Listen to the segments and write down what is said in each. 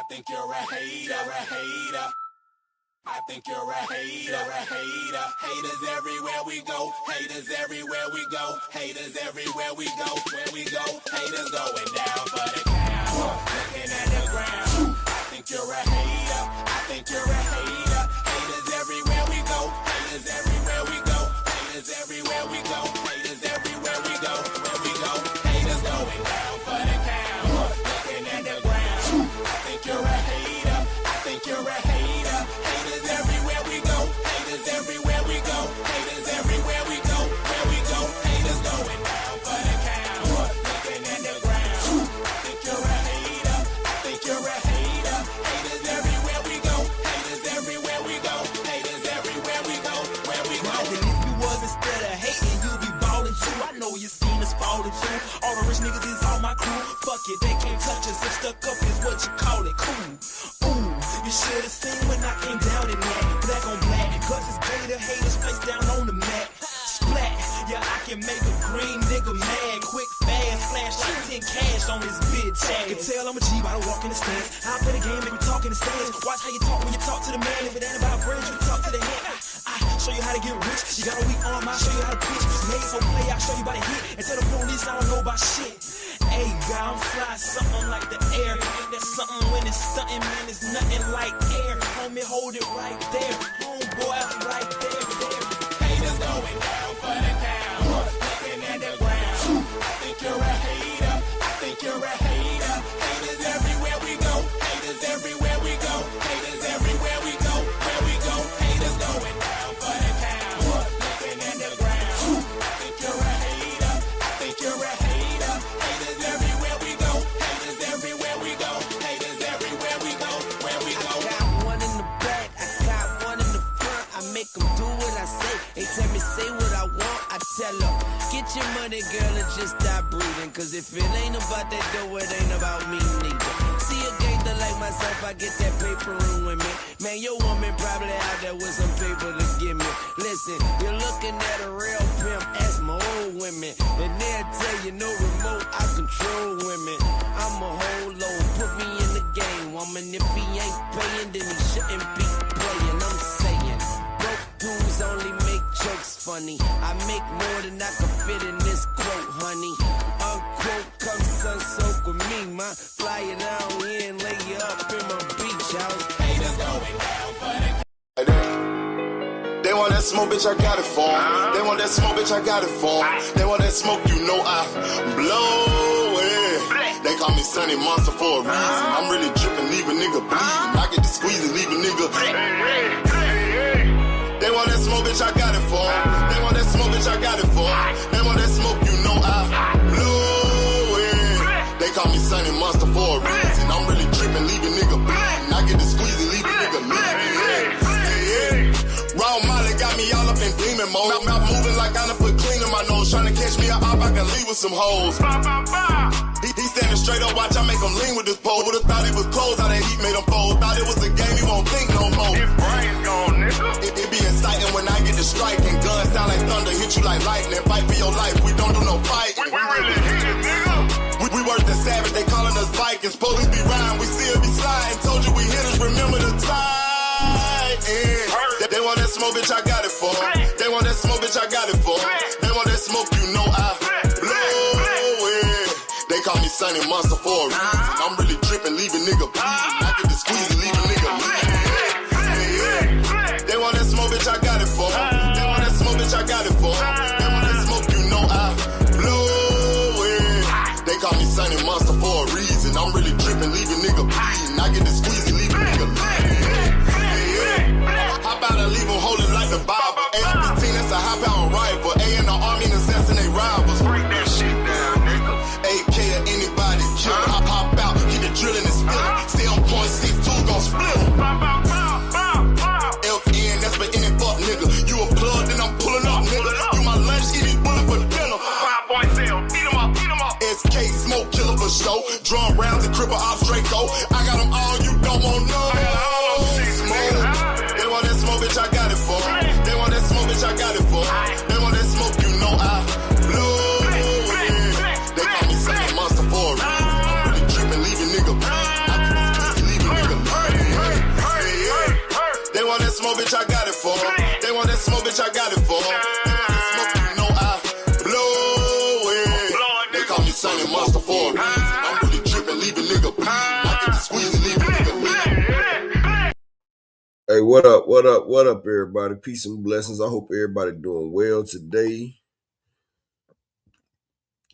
think you're a hater. I think you're a hater. Haters everywhere we go. Haters everywhere we go. Haters everywhere we go. Where we go, haters going down for the count. Looking at the ground. I think you're a hater. I think you're a hater. Haters everywhere we go. Haters everywhere we go. Haters everywhere we go. Haters everywhere we go. Where we go, haters going down for the count. Looking at the ground. I think you're a hater. I think you're a hater. Haters everywhere we go. Haters everywhere we go. Haters everywhere we go. Where we go, haters going down for the count. Looking at the ground. I think you're a hater. I think you're a hater. Haters everywhere we go. Haters everywhere we go. Haters everywhere we go. Where we go. And if you was instead of hating, you'd be ballin' too. I know you seen us fallin' through. All the rich niggas is all my crew. Fuck it, they can't touch us. If stuck up is what you call it. Cool. Ooh, you should've seen when I came down in that. Black on black, cause it's greater haters face down on the mat. Splat, yeah, I can make a green nigga mad. Quick, fast, flash like 10 cash on this bitch ass. You can tell I'm a G by the walk in the stands. I play the game, make me talk in the stands. Watch how you talk when you talk to the man. If it ain't about bread, you talk to the head. I show you how to get rich. You got a weak arm, I'll show you how to pitch. Made so play, I'll show you by the hit. And tell the police I don't know about shit. Hey, God, I'm fly, something like the air. Ain't that something when it's stunting, man? It's nothing like air. Homie, hold it right there. Homeboy, I'm right there. Haters going down for the count. Looking at the ground. I think you're a hater. I think you're a hater. Haters everywhere we go. Haters everywhere we go. Haters everywhere we go. Where we go, haters going down for the count. Looking at the ground. I think you're a hater. I think you're a hater. Haters everywhere we go. Haters everywhere we go. Haters everywhere we go. Where we go. I got one in the back, I got one in the front. I make them do what I say. They tell me say what I want, I tell them get your money, girl, and just stop breathing. Cause if it ain't about that dough, it ain't about me neither. See a gangster like myself, I get that paper and women. Man, your woman probably out there with some paper to give me. Listen, you're looking at a real pimp, ask my old women. And they'll tell you no remote, I control women. I'm a whole load, put me in the game, woman. If he ain't paying, then he shouldn't be playing. I'm saying, broke dudes only make jokes funny. I make more than I can fit in this quote, honey. Unquote, come sun soak with me, ma. Fly it down here and lay you up in my beach house. Haters going down for the They want that smoke, bitch, I got it for 'em. They want that smoke, bitch, I got it for 'em. They want that smoke, you know I blow it. They call me Sunny Monster for a reason. I'm really dripping, leave a nigga bleeding. I get to squeeze and leave a nigga. They want that smoke, bitch, I got it for 'em. They want that smoke, bitch, I got it for 'em. They want that smoke, you know I blow it. They call me Sunny Monster for a reason. I'm really dripping, leave a nigga bleeding. I get to squeeze and leave a nigga bleeding. Raw Molly got me all up in demon mode. Mouth moving like I done put clean in my nose. Tryna catch me a op, I can leave with some hoes. He standing straight up, watch I make him lean with this pole. Would've thought he was closed, how that heat made him fold. Thought it was a game, he won't think no more. His brain's gone, nigga. It be exciting when I get to striking. Guns sound like thunder, hit you like lightning. Fight for your life, we don't do no fighting. We really hit it, nigga. We worse than savage, they calling us Vikings. Police be riding, we still be sliding. Told you we hitters, remember the time. They want that smoke, bitch, I got it for 'em. They want that smoke, bitch, I got it for 'em. They want that smoke, you know I blow it. They call me Sunny Monster for a reason. I'm really dripping, leave a nigga bleeding. I get to squeeze and leave a nigga bleeding. They want that smoke, bitch, I got it for 'em. They want that smoke, bitch, I got it for 'em. They want that smoke, you know I blow it. They call me Sunny Monster for a reason. I'm really dripping, leave a nigga bleeding. I get to squeeze and leave a nigga bleeding. How about I leave them holding like the Bible? AR-15, that's a high-power rifle. A in the army and assassinate rivals. Break that shit down, nigga. AK or anybody kill. Hop out, keep the drilling and spilling. Stay on point, 6-2 gon' split 'em. FN, that's for any fuck nigga. You a plug, then I'm pulling up, nigga. You my lunch, eat these bullets for dinner. 5 boys sell, eat 'em up, eat 'em up. SK, smoke killer for show. Drum rounds and cripple off Draco. I got them all, you don't want none. I got all those shit, nigga. They want that smoke, bitch, I got it for 'em. They want that smoke, bitch, I got it for 'em. They want that smoke, you know I blow it. They call me Sunny Monster for a reason. I'm really dripping, leave a nigga bleeding. I can just leave a nigga want that smoke, bitch, I got it for 'em. They want that smoke, bitch, I got it for 'em. They want that smoke, you know I blow it. They call me Sonny Monster for a reason. I'm really tripping, leave a nigga bleed. I get to squeeze and leave a nigga bleed. Hey, what up, everybody? Peace and blessings. I hope everybody doing well today.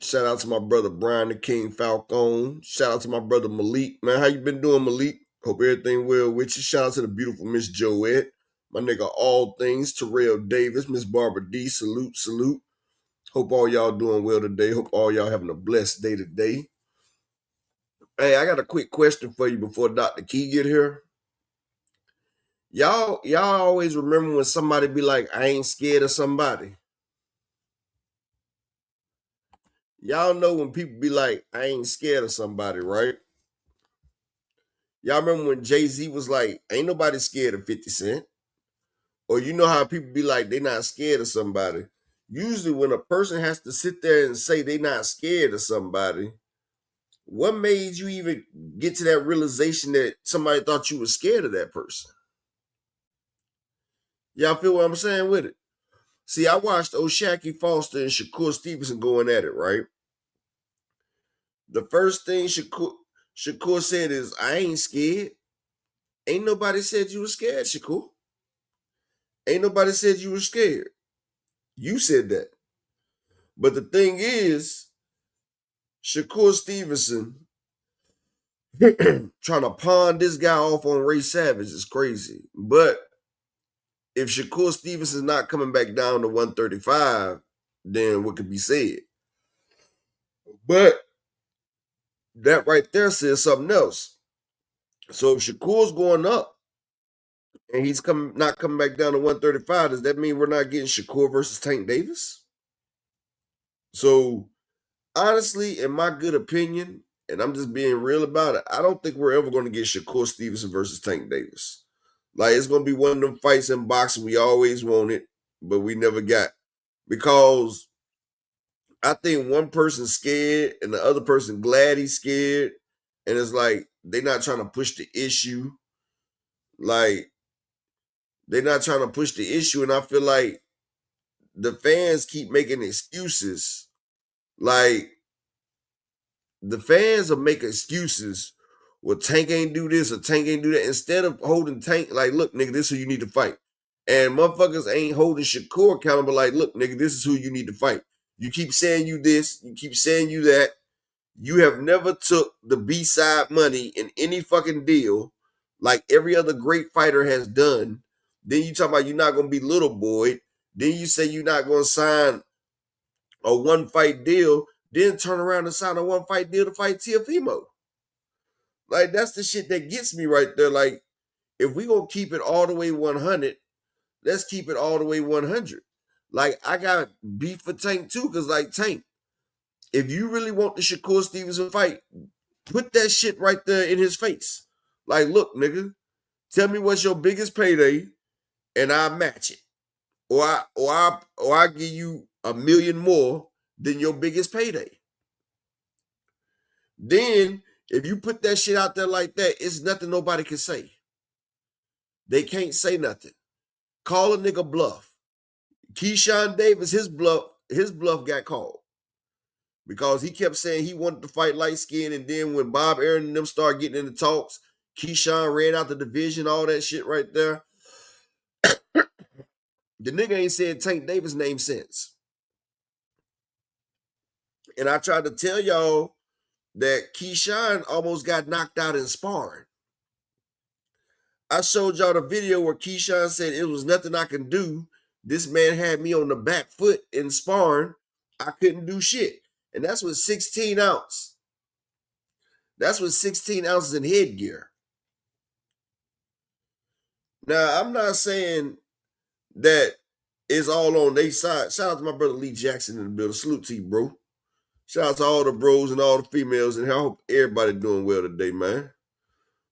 Shout out to my brother Brian the King Falcone. Shout out to my brother Malik. Man, how you been doing, Malik? Hope everything well with you. Shout out to the beautiful Miss Joette. My nigga All Things, Terrell Davis, Miss Barbara D. Salute. Hope all y'all doing well today. Hope all y'all having a blessed day today. Hey, I got a quick question for you before Dr. Key get here. Y'all always remember when somebody be like, I ain't scared of somebody. Y'all know when people be like, I ain't scared of somebody, right? Y'all remember when Jay-Z was like, ain't nobody scared of 50 Cent? Or you know how people be like, they not scared of somebody. Usually when a person has to sit there and say they not scared of somebody, what made you even get to that realization that somebody thought you were scared of that person? Y'all feel what I'm saying with it? See, I watched O'Shaquie Foster and Shakur Stevenson going at it, right? The first thing Shakur said is, I ain't scared. Ain't nobody said you were scared, Shakur. Ain't nobody said you were scared. You said that. But the thing is, Shakur Stevenson trying to pawn this guy off on Ray Savage is crazy. But if Shakur Stevenson's not coming back down to 135, then what could be said? But that right there says something else. So if Shakur's going up and he's not coming back down to 135, does that mean we're not getting Shakur versus Tank Davis? So honestly, in my good opinion, and I'm just being real about it, I don't think we're ever going to get Shakur Stevenson versus Tank Davis. Like, it's going to be one of them fights in boxing we always wanted, but we never got. Because I think one person's scared and the other person glad he's scared. And it's like, they're not trying to push the issue. Like, they're not trying to push the issue. And I feel like the fans keep making excuses. Like, the fans will make excuses. Well, Tank ain't do this or Tank ain't do that. Instead of holding Tank, like, look, nigga, this is who you need to fight. And motherfuckers ain't holding Shakur accountable. Like, look, nigga, this is who you need to fight. You keep saying you this, you keep saying you that. You have never took the B-side money in any fucking deal like every other great fighter has done. Then you talk about you're not going to be Little Boy. Then you say you're not going to sign a one-fight deal. Then turn around and sign a one-fight deal to fight Teofimo. Like, that's the shit that gets me right there. Like, if we gonna keep it all the way 100, let's keep it all the way 100. Like, I got beef for Tank too, because, like, Tank, if you really want the Shakur Stevenson fight, put that shit right there in his face. Like, look, nigga, tell me what's your biggest payday, and I'll match it. Or I give you $1 million more than your biggest payday. Then, if you put that shit out there like that, it's nothing nobody can say. They can't say nothing. Call a nigga bluff. Keyshawn Davis, his bluff got called. Because he kept saying he wanted to fight light skin, and then when Bob Aaron and them started getting into talks, Keyshawn ran out the division, all that shit right there. The nigga ain't said Tank Davis' name since. And I tried to tell y'all that Keyshawn almost got knocked out in sparring. I showed y'all the video where Keyshawn said it was nothing I can do. This man had me on the back foot in sparring. I couldn't do shit. And that's with 16 ounces. That's with 16 ounces in headgear. Now, I'm not saying that it's all on their side. Shout out to my brother Lee Jackson in the building. Salute to you, bro. Shout out to all the bros and all the females, and I hope everybody doing well today, man.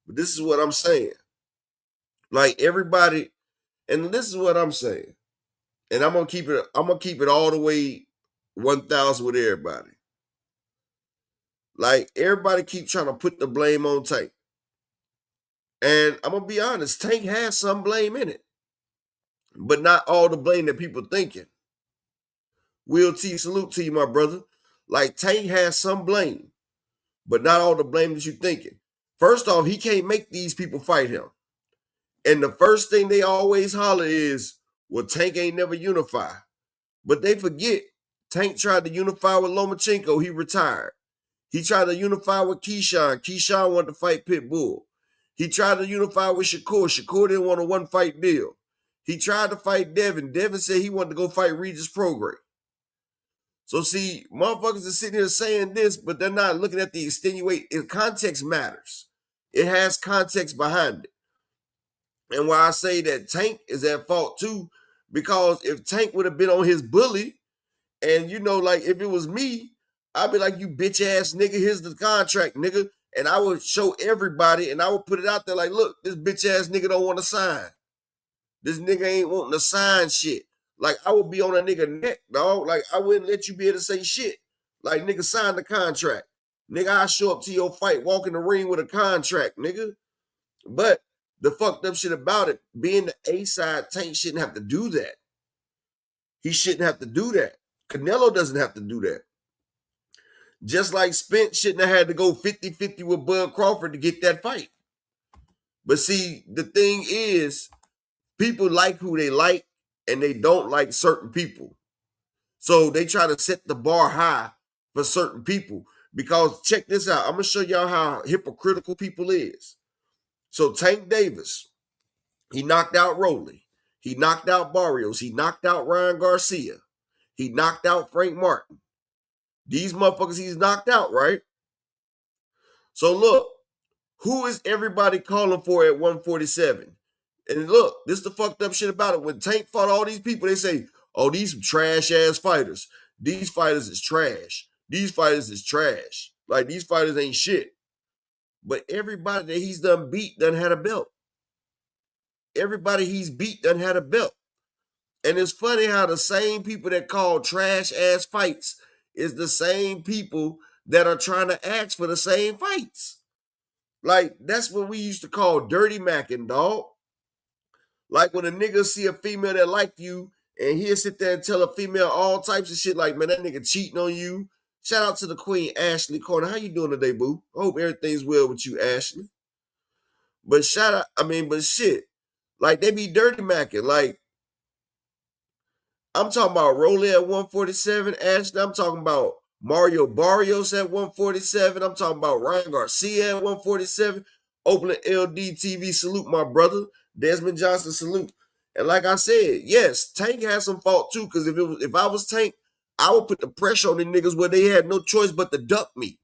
But this is what I'm saying. Like, everybody, and this is what I'm saying. And I'm gonna keep it all the way 1,000 with everybody. Like, everybody keep trying to put the blame on Tank. And I'm gonna be honest, Tank has some blame in it, but not all the blame that people thinking. Will T, salute to you, my brother. Like Tank has some blame, but not all the blame that you thinking. First off, he can't make these people fight him. And the first thing they always holler is, well, Tank ain't never unify. But they forget Tank tried to unify with Lomachenko, he retired. He tried to unify with Keyshawn. Keyshawn wanted to fight Pitbull. He tried to unify with Shakur. Shakur didn't want a one-fight deal. He tried to fight Devin. Devin said he wanted to go fight Regis Prograis. So see, motherfuckers are sitting here saying this, but they're not looking at the extenuate. Context matters. It has context behind it. And why I say that Tank is at fault too, because if Tank would have been on his bully, and like if it was me, I'd be like, you bitch ass nigga, here's the contract, nigga. And I would show everybody and I would put it out there like, look, this bitch ass nigga don't want to sign. This nigga ain't wanting to sign shit. Like, I would be on a nigga neck, dog. Like, I wouldn't let you be able to say shit. Like, nigga, sign the contract. Nigga, I show up to your fight, walk in the ring with a contract, nigga. But the fucked up shit about it, being the A-side, Tank shouldn't have to do that. He shouldn't have to do that. Canelo doesn't have to do that. Just like Spence shouldn't have had to go 50-50 with Bud Crawford to get that fight. But see, the thing is, people like who they like, and they don't like certain people. So they try to set the bar high for certain people. Because check this out. I'm going to show y'all how hypocritical people is. So Tank Davis, he knocked out Rowley. He knocked out Barrios. He knocked out Ryan Garcia. He knocked out Frank Martin. These motherfuckers he's knocked out, right? So look, who is everybody calling for at 147? And look, this is the fucked up shit about it. When Tank fought all these people, they say, oh, these some trash-ass fighters. These fighters is trash. These fighters is trash. Like, these fighters ain't shit. But everybody that he's done beat done had a belt. Everybody he's beat done had a belt. And it's funny how the same people that call trash-ass fights is the same people that are trying to ask for the same fights. Like, that's what we used to call dirty macking, dog. Like when a nigga see a female that like you and he'll sit there and tell a female all types of shit like, man, that nigga cheating on you. Shout out to the queen, Ashley Corner. How you doing today, boo? I hope everything's well with you, Ashley. But but shit. Like, they be dirty macking. Like, I'm talking about Rolly at 147, Ashley. I'm talking about Mario Barrios at 147. I'm talking about Ryan Garcia at 147. Oakland LD TV, salute my brother. Desmond Johnson, salute. And like I said, yes, Tank has some fault too, because if I was Tank, I would put the pressure on the niggas where they had no choice but to duck me.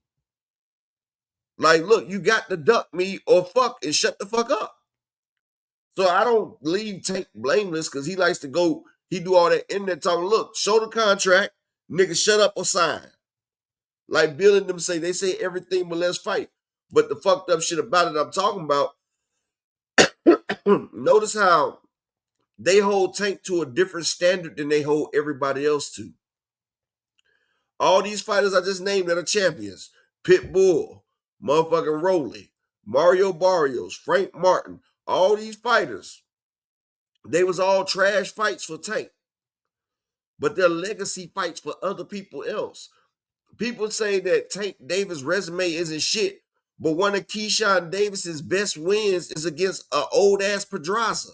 Like, look, you got to duck me or fuck and shut the fuck up. So I don't leave Tank blameless because he likes to go, he do all that in there talking, look, show the contract, nigga, shut up or sign. Like Bill and them say, they say everything but let's fight. But the fucked up shit about it I'm talking about, notice how they hold Tank to a different standard than they hold everybody else to. All these fighters I just named that are champions, Pitbull, motherfucking Rowley, Mario Barrios, Frank Martin, all these fighters, they was all trash fights for Tank. But they're legacy fights for other people else. People say that Tank Davis' resume isn't shit, but one of Keyshawn Davis's best wins is against an old-ass Pedraza.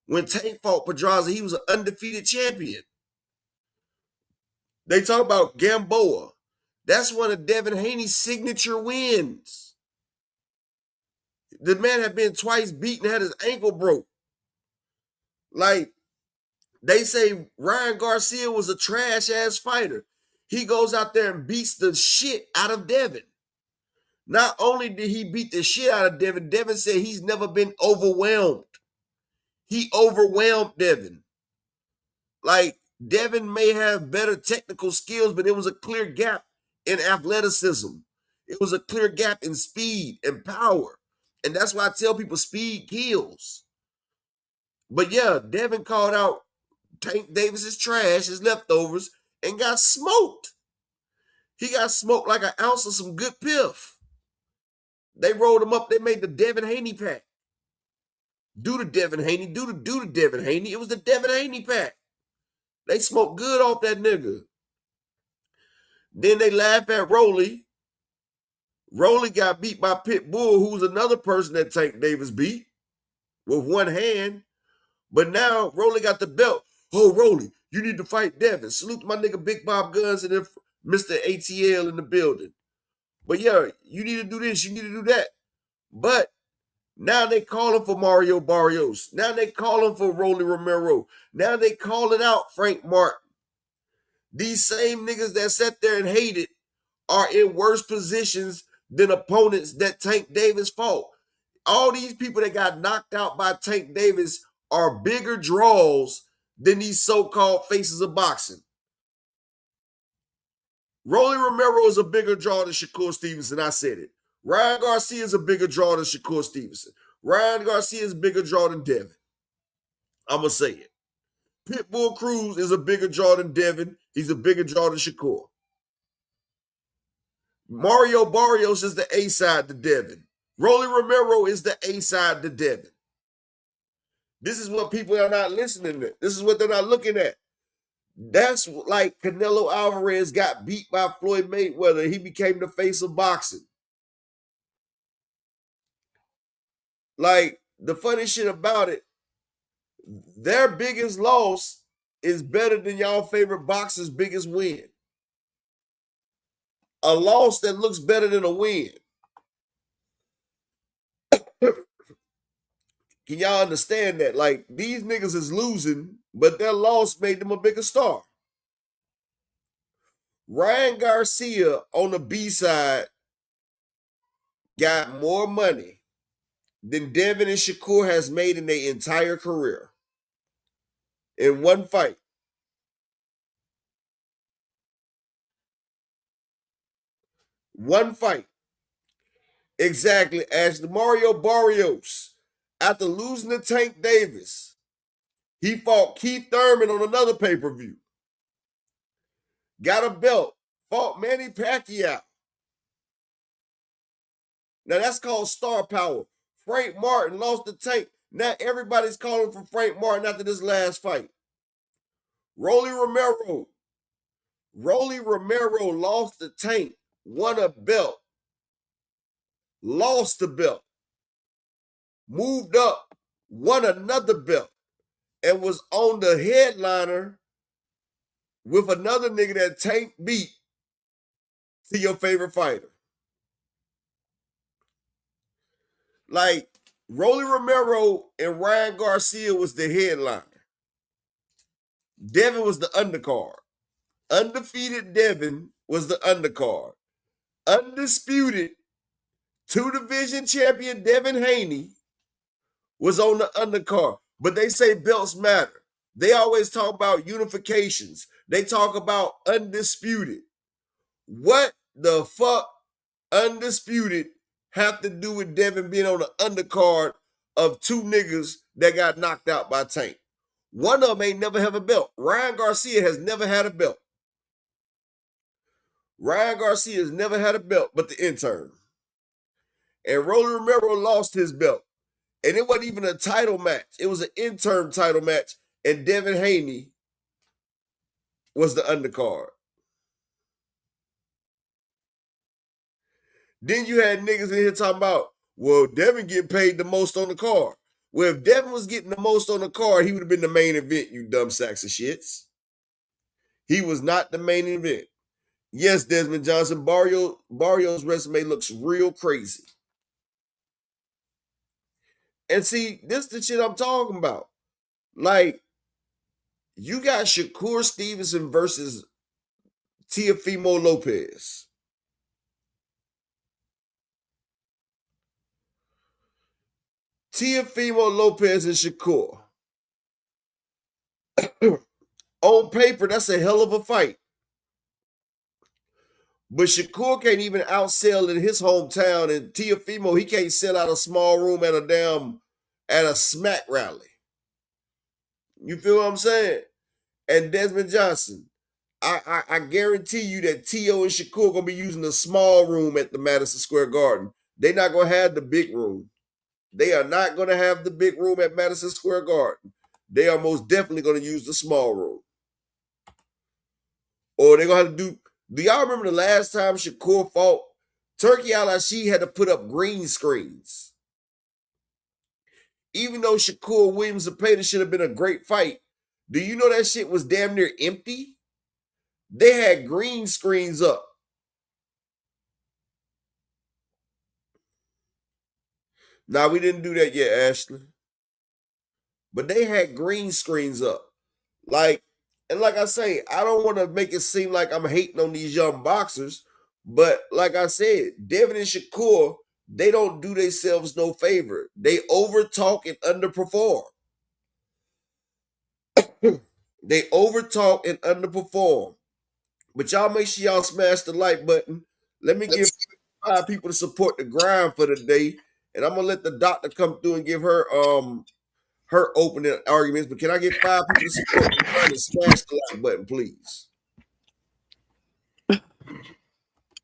When Tank fought Pedraza, he was an undefeated champion. They talk about Gamboa. That's one of Devin Haney's signature wins. The man had been twice beaten, had his ankle broke. Like, they say Ryan Garcia was a trash-ass fighter. He goes out there and beats the shit out of Devin. Not only did he beat the shit out of Devin, Devin said he's never been overwhelmed. He overwhelmed Devin. Like, Devin may have better technical skills, but it was a clear gap in athleticism. It was a clear gap in speed and power. And that's why I tell people speed kills. But yeah, Devin called out Tank Davis's trash, his leftovers, and got smoked. He got smoked like an ounce of some good piff. They rolled him up. They made the Devin Haney pack. Do the Devin Haney. Do the Devin Haney. It was the Devin Haney pack. They smoked good off that nigga. Then they laugh at Rolly. Rolly got beat by Pitbull, who's another person that Tank Davis beat with one hand. But now Rolly got the belt. Oh, Rolly, you need to fight Devin. Salute to my nigga Big Bob Guns and Mr. ATL in the building. But yeah, you need to do this, you need to do that. But now they calling for Mario Barrios. Now they calling for Rolly Romero. Now they calling out Frank Martin. These same niggas that sat there and hated are in worse positions than opponents that Tank Davis fought. All these people that got knocked out by Tank Davis are bigger draws than these so-called faces of boxing. Rolly Romero is a bigger draw than Shakur Stevenson. I said it. Ryan Garcia is a bigger draw than Shakur Stevenson. Ryan Garcia is a bigger draw than Devin. I'm going to say it. Pitbull Cruz is a bigger draw than Devin. He's a bigger draw than Shakur. Mario Barrios is the A side to Devin. Rolly Romero is the A side to Devin. This is what people are not listening to. This is what they're not looking at. That's like Canelo Alvarez got beat by Floyd Mayweather. He became the face of boxing. Like, the funny shit about it, their biggest loss is better than y'all favorite boxer's biggest win. A loss that looks better than a win. Can y'all understand that? Like, these niggas is losing, but their loss made them a bigger star. Ryan Garcia on the B side got more money than Devin and Shakur has made in their entire career. In one fight. One fight. Exactly. As Mario Barrios, after losing to Tank Davis, he fought Keith Thurman on another pay-per-view. Got a belt. Fought Manny Pacquiao. Now that's called star power. Frank Martin lost to Tank. Now everybody's calling for Frank Martin after this last fight. Rolly Romero lost to Tank, won a belt, lost the belt, moved up, won another belt, and was on the headliner with another nigga that Tank beat to your favorite fighter. Like, Rolly Romero and Ryan Garcia was the headliner. Devin was the undercard. Undefeated Devin was the undercard. Undisputed two-division champion Devin Haney was on the undercard. But they say belts matter. They always talk about unifications. They talk about undisputed. What the fuck undisputed have to do with Devin being on the undercard of two niggas that got knocked out by Tank? One of them ain't never have a belt. Ryan Garcia has never had a belt. Ryan Garcia has never had a belt but the intern. And Rolly Romero lost his belt. And it wasn't even a title match. It was an interim title match. And Devin Haney was the undercard. Then you had niggas in here talking about, well, Devin getting paid the most on the card. Well, if Devin was getting the most on the card, he would have been the main event, you dumb sacks of shits. He was not the main event. Yes, Desmond Johnson, Barrios' resume looks real crazy. And see, this is the shit I'm talking about. Like, you got Shakur Stevenson versus Teofimo Lopez. Teofimo Lopez and Shakur. On paper, that's a hell of a fight. But Shakur can't even outsell in his hometown, and Teofimo, he can't sell out a small room at a smack rally. You feel what I'm saying? And Desmond Johnson, I guarantee you that T.O. and Shakur gonna be using a small room at the Madison Square Garden. They're not gonna have the big room. They are not gonna have the big room at Madison Square Garden. They are most definitely gonna use the small room. Or they're gonna have to do y'all remember the last time Shakur fought? Turkey Al-Ashid had to put up green screens. Even though Shakur Williams and Payton should have been a great fight, do you know that shit was damn near empty? They had green screens up. Now, we didn't do that yet, Ashley. But they had green screens up. Like, and like I say, I don't want to make it seem like I'm hating on these young boxers. But like I said, Devin and Shakur, they don't do themselves no favor. They overtalk and underperform. They overtalk and underperform. But y'all make sure y'all smash the like button. Let me give 5 people to support the grind for the day. And I'm gonna let the doctor come through and give her opening arguments. But can I get 5 people to support the grind and smash the like button, please?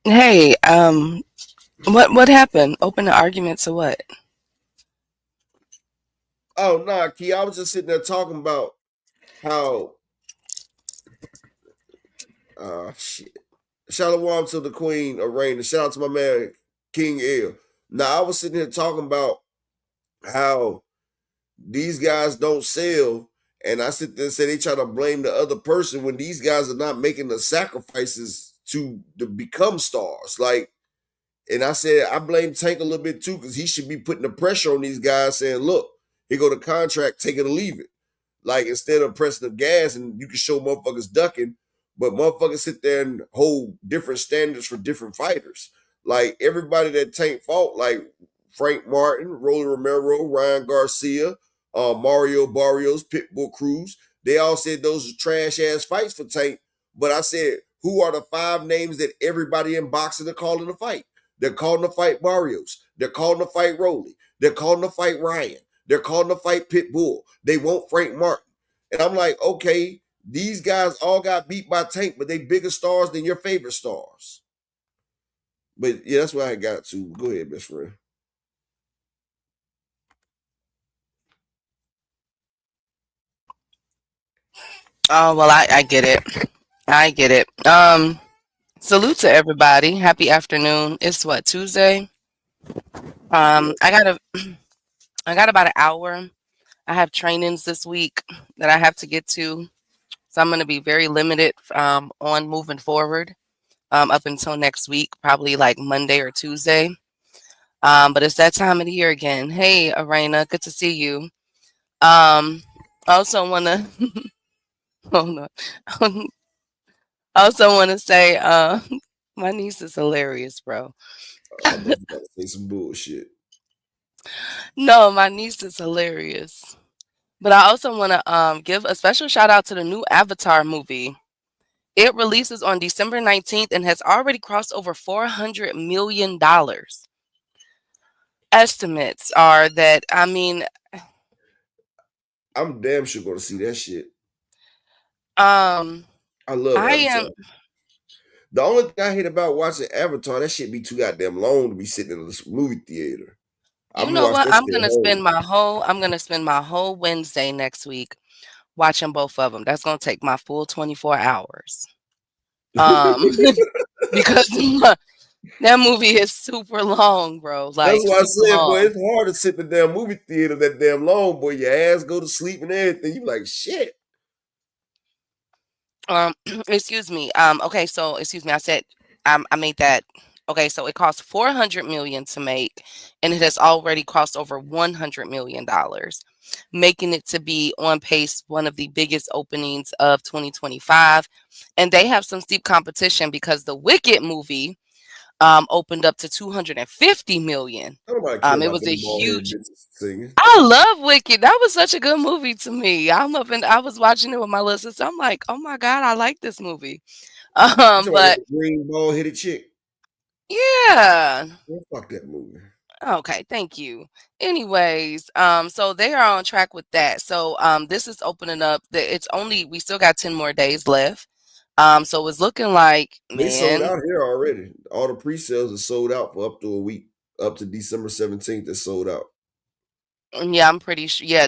Hey, what happened? Open the argument to what? Oh nah, Key. I was just sitting there talking about how shit. Shalom to the Queen of Rain. And shout out to my man King L. Now I was sitting here talking about how these guys don't sell, and I sit there and say they try to blame the other person when these guys are not making the sacrifices to become stars. Like, and I said I blame Tank a little bit too because he should be putting the pressure on these guys, saying, "Look, here go the contract, take it or leave it." Like instead of pressing the gas, and you can show motherfuckers ducking, but motherfuckers sit there and hold different standards for different fighters. Like everybody that Tank fought, like Frank Martin, Rolly Romero, Ryan Garcia, Mario Barrios, Pitbull Cruz, they all said those are trash ass fights for Tank. But I said, who are the 5 names that everybody in boxing are calling to fight? They're calling to fight Barrios. They're calling to fight Rolly. They're calling to fight Ryan. They're calling to fight Pitbull. They want Frank Martin. And I'm like, okay, these guys all got beat by Tank, but they bigger stars than your favorite stars. But yeah, that's where I got to. Go ahead, best friend. Oh well, I get it. I get it. Salute to everybody. Happy afternoon. It's what, Tuesday? Yeah. I got about an hour. I have trainings this week that I have to get to, so I'm going to be very limited on moving forward up until next week, probably like Monday or Tuesday. But it's that time of the year again. Hey, Arena, good to see you. I also want to hold on. I also want to say, my niece is hilarious, bro. I'm about to say some bullshit. No, my niece is hilarious. But I also want to give a special shout out to the new Avatar movie. It releases on December 19th and has already crossed over $400 million. Estimates are that, I mean, I'm damn sure going to see that shit. I I love Avatar. am. The only thing I hate about watching Avatar, that shit be too goddamn long to be sitting in this movie theater. You know what? I'm gonna spend my whole Wednesday next week watching both of them. That's gonna take my full 24 hours. Because that movie is super long, bro. Like That's why I super said, boy, long. it's hard to sit in the damn movie theater that damn long, boy. Your ass go to sleep and everything. You like shit. Excuse me. Okay, so excuse me. I said I made that. Okay, so it cost 400 million to make, and it has already cost over 100 million dollars, making it to be on pace one of the biggest openings of 2025. And they have some steep competition because the Wicked movie opened up to 250 million. Nobody care It about was a them bald-headed huge. bitches singing. I love Wicked. That was such a good movie to me. I'm up and I was watching it with my little sister. I'm like, oh my god, I like this movie. You talking about But that green bald-headed chick? yeah. Man, fuck that movie. Okay, thank you. Anyways, so they are on track with that. So this is opening up. It's only we still got 10 more days left. So it's looking like, They sold man, out here already. All the pre-sales are sold out for up to a week. up to December 17th. It's sold out. Yeah, I'm pretty sure. Yeah,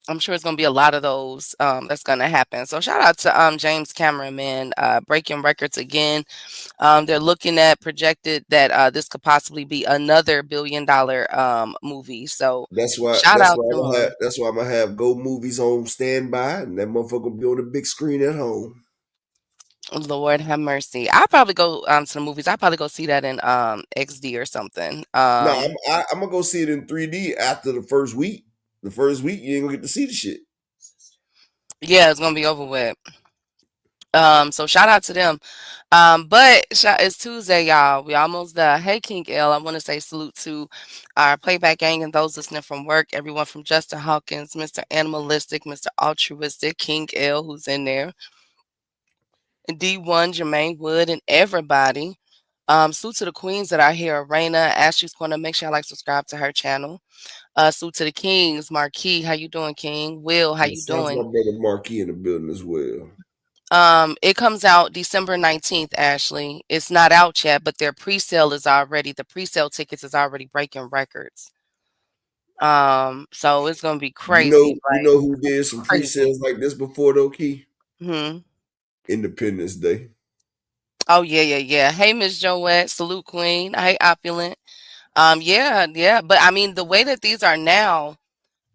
I'm sure it's gonna be a lot of those that's gonna happen. So shout out to James Cameron, man, breaking records again. They're looking at projected that this could possibly be another $1 billion movie. So That's why. shout That's out why to I'm gonna have. him. That's why I'm gonna have Go Movies on standby, and that motherfucker gonna be on the big screen at home. Lord have mercy. I probably go to the movies. I probably go see that in XD or something. No, I'm gonna go see it in 3D after the first week. The first week you ain't gonna get to see the shit. Yeah, it's gonna be over with. So shout out to them. But it's Tuesday, y'all. We almost there. Hey, King L. I want to say salute to our playback gang and those listening from work. Everyone from Justin Hawkins, Mr. Animalistic, Mr. Altruistic, King L, who's in there, D1, Jermaine Wood, and everybody. Salute to the queens that are here. Raina, Ashley's Corner. Make sure y'all like subscribe to her channel. Salute to the kings. Marquis, how you doing, King? Will, how And you sounds my doing? brother Marquis in the building as well. It comes out December 19th, Ashley. It's not out yet, but their pre-sale is already the pre-sale tickets is already breaking records. So it's gonna be crazy, You like know who did some crazy. pre-sales like this before though, Key? Hmm. Independence Day. Oh yeah, yeah, yeah. Hey, Miss Joette, salute Queen. Hey, Opulent. Yeah, yeah. But I mean, the way that these are now,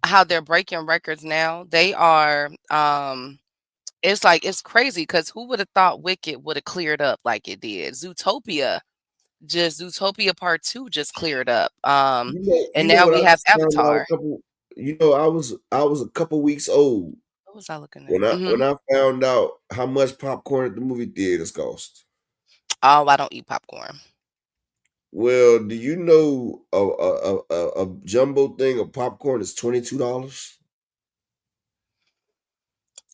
how they're breaking records now, they are. It's like it's crazy because who would have thought Wicked would have cleared up like it did? Zootopia Part 2 just cleared up. And You know now what we I have just found out Avatar. a couple. I was a couple weeks old What was I looking when at? I found out how much popcorn at the movie theaters cost. Oh, I don't eat popcorn. Well, do you know a jumbo thing of popcorn is $22?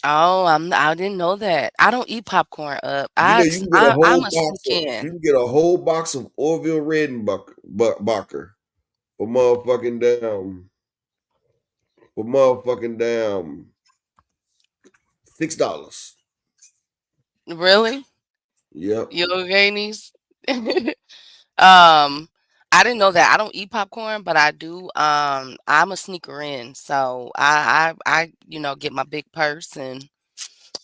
Oh, I didn't know that. I don't eat popcorn up. You know you can get a I'm whole a box sneak of in. you can get a whole box of Orville Redenbacher for motherfucking damn $6. Really? Yep. You okay, niece? Um, I didn't know that. I don't eat popcorn, but I do. I'm a sneaker in, so get my big purse and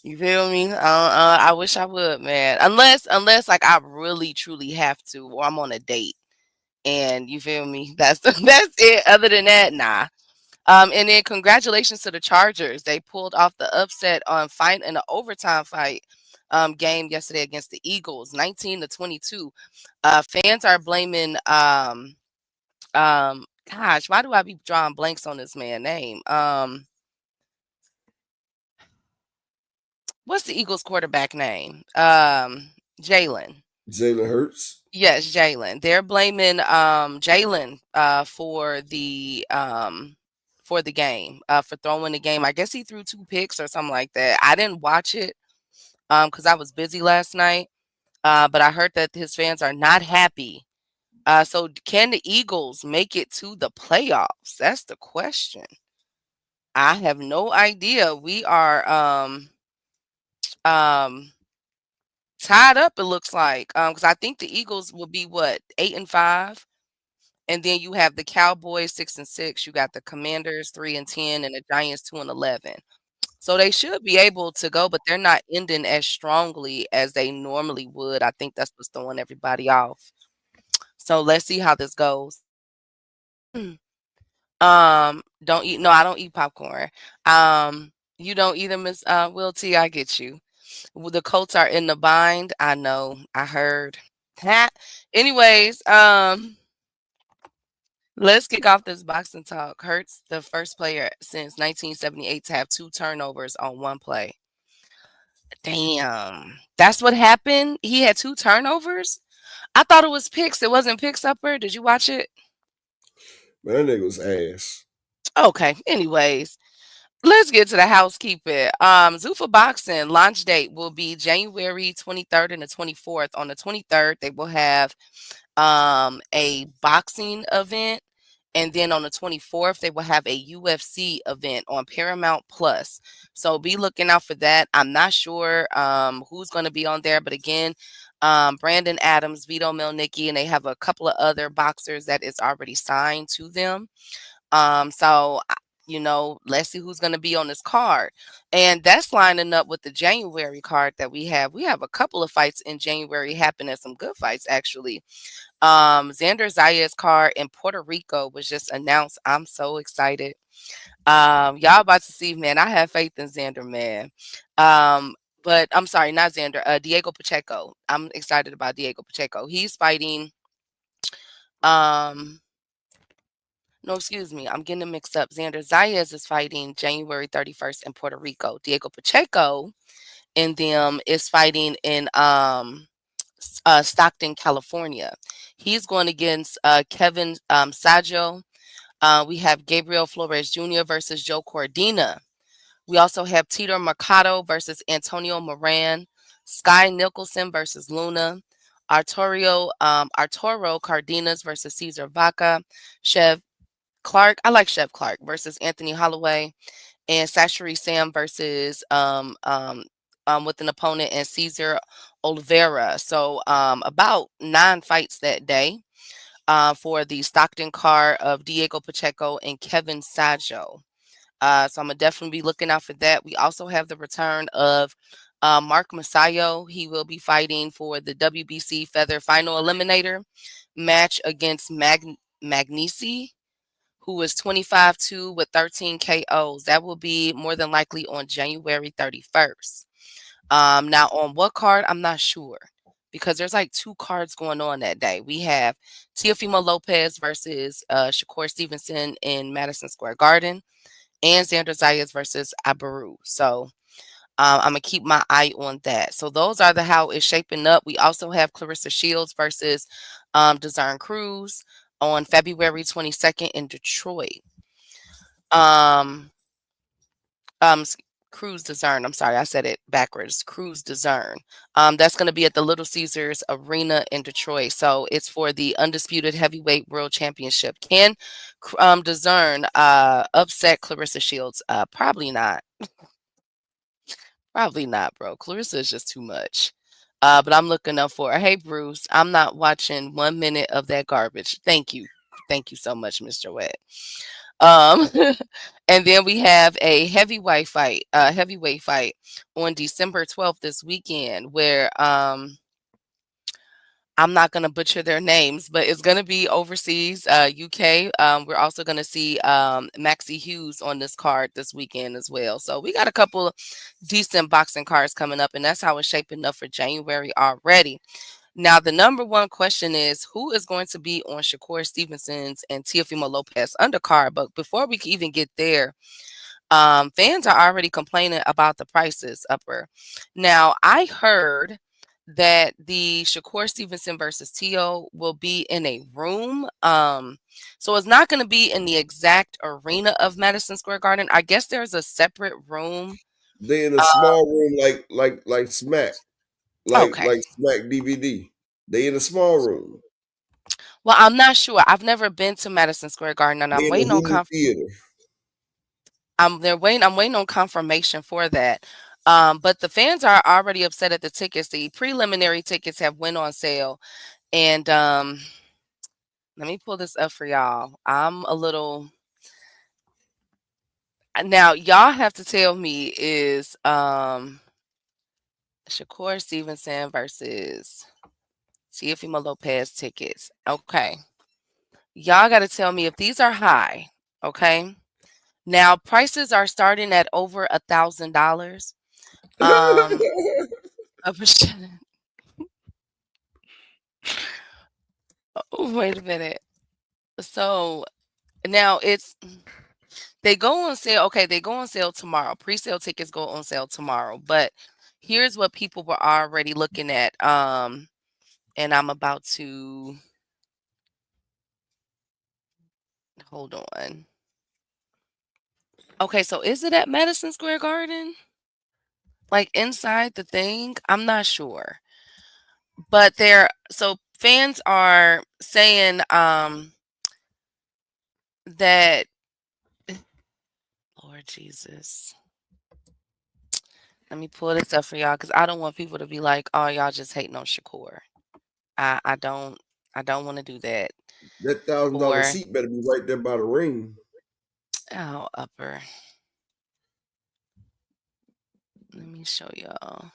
you feel me? I wish I would, man. Unless like I really truly have to, or I'm on a date, and you feel me? That's that's it. Other than that, nah. And then congratulations to the Chargers. They pulled off the upset on fight in the overtime fight game yesterday against the Eagles, 19-22. Fans are blaming gosh, why do I be drawing blanks on this man name? What's the Eagles quarterback name? Jalen. Jalen Hurts. Yes, Jalen. They're blaming Jalen for the game, for throwing the game. I guess he threw 2 picks or something like that. I didn't watch it because I was busy last night. But I heard that his fans are not happy. So can the Eagles make it to the playoffs? That's the question. I have no idea. We are um tied up, it looks like. Because I think the Eagles will be what, 8-5? And then you have the Cowboys 6-6. You got the Commanders 3-10, and the Giants 2-11. So they should be able to go, but they're not ending as strongly as they normally would. I think that's what's throwing everybody off. So let's see how this goes. Don't eat. No, I don't eat popcorn. You don't either, Miss Will T. I get you. Well, the Colts are in the bind. I know. I heard. Ha. Anyways, let's kick off this boxing talk. Hurts the first player since 1978 to have 2 turnovers on 1 play. Damn. That's what happened? He had 2 turnovers? I thought it was picks. It wasn't picks upper. Did you watch it? Man, that nigga was ass. Okay. Anyways, let's get to the housekeeping. Zuffa Boxing launch date will be January 23rd and the 24th. On the 23rd, they will have a boxing event. And then on the 24th, they will have a UFC event on Paramount Plus. So be looking out for that. I'm not sure who's going to be on there, but again, Brandon Adams, Vito Milnicki, and they have a couple of other boxers that is already signed to them. Let's see who's going to be on this card. And that's lining up with the January card that we have. We have a couple of fights in January happening, some good fights actually. Xander Zayas card in Puerto Rico was just announced. I'm so excited. Y'all about to see, man. I have faith in Xander, man. But I'm sorry, not Xander. Diego Pacheco. I'm excited about Diego Pacheco. He's fighting. Um, no, excuse me. I'm getting them mixed up. Xander Zayas is fighting January 31st in Puerto Rico. Diego Pacheco in them is fighting in Stockton, California. He's going against Kevin Saggio. We have Gabriel Flores Jr. versus Joe Cordina. We also have Tito Mercado versus Antonio Moran. Sky Nicholson versus Luna. Arturo Cardenas versus Cesar Vaca. Chev Clark. I like Chev Clark versus Anthony Holloway. And Sashiri Sam versus with an opponent and Cesar Oliveira. So about 9 fights that day for the Stockton card of Diego Pacheco and Kevin Saggio. So I'm gonna definitely be looking out for that. We also have the return of Mark Masayo. He will be fighting for the WBC Feather Final Eliminator match against Magnisi, who is 25-2 with 13 KOs. That will be more than likely on January 31st. Now, on what card, I'm not sure because there's like 2 cards going on that day. We have Teofimo Lopez versus Shakur Stevenson in Madison Square Garden and Xander Zayas versus Abaru. So I'm going to keep my eye on that. So those are how it's shaping up. We also have Clarissa Shields versus Desiree Cruz on February 22nd in Detroit. Um, Cruz Dezern. I'm sorry, I said it backwards. Cruz Dezern. That's going to be at the Little Caesars Arena in Detroit. So it's for the Undisputed Heavyweight World Championship. Can Dezern upset Clarissa Shields? Probably not. Probably not, bro. Clarissa is just too much. But I'm looking up for her. Hey, Bruce, I'm not watching 1 minute of that garbage. Thank you. Thank you so much, Mr. Wet. Um, and then we have a heavyweight fight on December 12th this weekend where I'm not going to butcher their names, but it's going to be overseas, UK. We're also going to see Maxie Hughes on this card this weekend as well. So we got a couple of decent boxing cards coming up, and that's how it's shaping up for January already. Now, the number one question is who is going to be on Shakur Stevenson's and Teofimo Lopez undercard? But before we can even get there, fans are already complaining about the prices upper. Now, I heard that the Shakur Stevenson versus Teo will be in a room. So it's not going to be in the exact arena of Madison Square Garden. I guess there's a separate room. They in a small room like Smack. Like Okay. Smack DVD. They in a small room. Well, I'm not sure. I've never been to Madison Square Garden, and They I'm in the waiting on Hulu Theater. I'm waiting on confirmation for that. But the fans are already upset at the tickets. The preliminary tickets have went on sale. And let me pull this up for y'all. I'm a little now y'all have to tell me is Shakur Stevenson versus Teofimo Lopez tickets. Okay. Y'all got to tell me if these are high. Okay. Now prices are starting at over $1,000. Of a sh- oh, wait a minute. So now they go on sale. Okay, they go on sale tomorrow. Pre-sale tickets go on sale tomorrow. But here's what people were already looking at. And I'm about to hold on. Okay, so is it at Madison Square Garden? Like inside the thing? I'm not sure. But fans are saying that Lord Jesus. Let me pull this up for y'all because I don't want people to be like, "Oh, y'all just hating on Shakur." I don't want to do that. That $1,000 Or seat better be right there by the ring. oh, upper. Let me show y'all.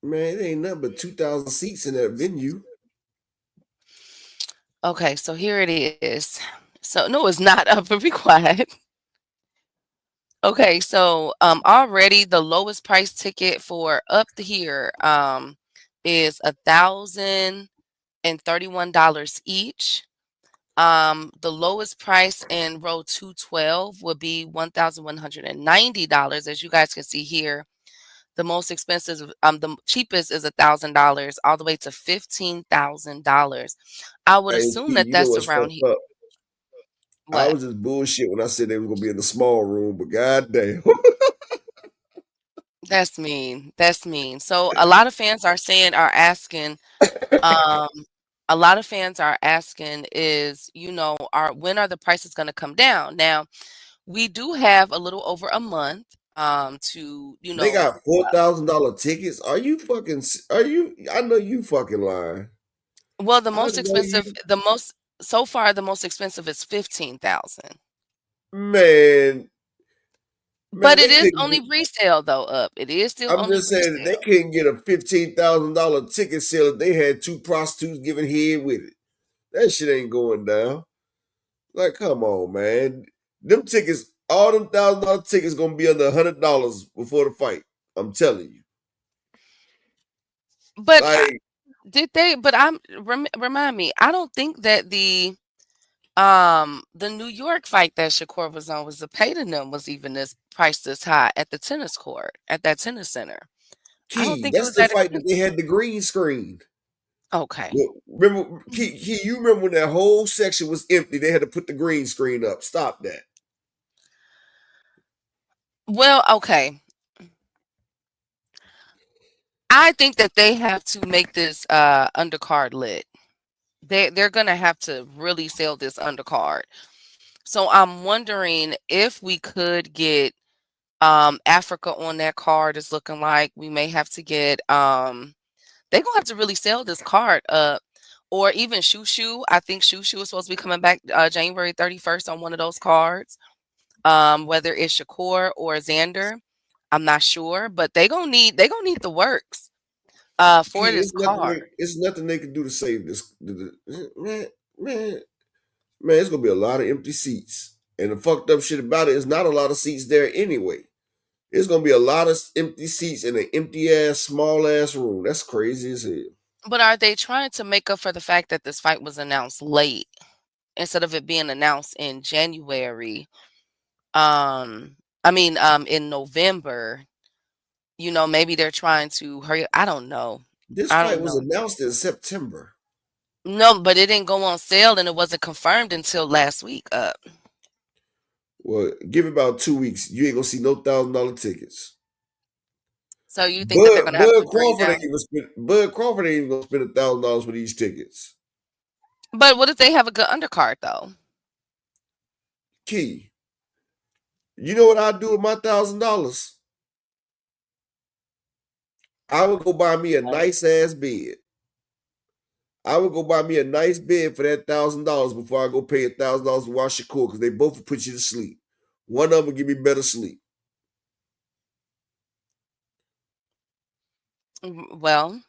Man, it ain't nothing but 2,000 seats in that venue. Okay, so here it is. So no, it's not upper. Be quiet. Okay, so already the lowest price ticket for up to here is $1,031 each. The lowest price in row 212 would be $1,190. As you guys can see here, the most expensive, the cheapest is $1,000, all the way to $15,000. I would Hey, assume Key, that you know that's what's around fucked here. up? I What? was just bullshit when I said they was gonna be in the small room, but goddamn. That's mean. That's mean. So a lot of fans are asking, um, a lot of fans are asking is, are when are the prices going to come down? Now, we do have a little over a month to, They got $4,000 tickets. Are you fucking? Are you? I know you fucking lying. well, the I most know expensive, you, the most so far the most expensive is 15,000. man. But Man, it they is couldn't get. only resale though up. It is still I'm only just saying that they resale. couldn't get a $15,000 ticket sale if they had two prostitutes giving head with it. That shit ain't going down. Like, come on, man. Them tickets, all them $1,000 tickets, gonna be under $100 before the fight. I'm telling you. But Like, did they but remind me, I don't think that the New York fight that Shakur was on was the pay to them was even this priced this high at the tennis court, at that tennis center. I don't Key, think it that's was the that fight that they expensive. had the green screen. Okay. Remember, Key, you remember when that whole section was empty? They had to put the green screen up. Stop that. Well, okay. I think that they have to make this undercard lit. They're gonna have to really sell this undercard. So I'm wondering if we could get Africa on that card. Is looking like we may have to get they're gonna have to really sell this card up. Or even Shushu. I think Shushu is supposed to be coming back January 31st on one of those cards. Whether it's Shakur or Xander, I'm not sure, but they gonna need the works for Key, this card. it's nothing they can do to save this. Man, man, man, it's gonna be a lot of empty seats. And the fucked up shit about it is not a lot of seats there anyway. It's gonna be a lot of empty seats in an empty ass, small ass room. That's crazy as hell. But are they trying to make up for the fact that this fight was announced late instead of it being announced in January? In November. Maybe they're trying to hurry. I don't know. This I fight don't was know. announced in September. No, but it didn't go on sale and it wasn't confirmed until last week. Well, give it about 2 weeks. You ain't gonna see no $1,000 tickets. So you think that they're gonna have to bring it down? Bud Crawford ain't even gonna spend $1,000 for these tickets. But what if they have a good undercard though? Key, you know what I'd do with my $1,000? I would go buy me a nice ass bed. I would go buy me a nice bed for that $1,000 before I go pay $1,000 to watch Shakur because they both will put you to sleep. One of them will give me better sleep. Well,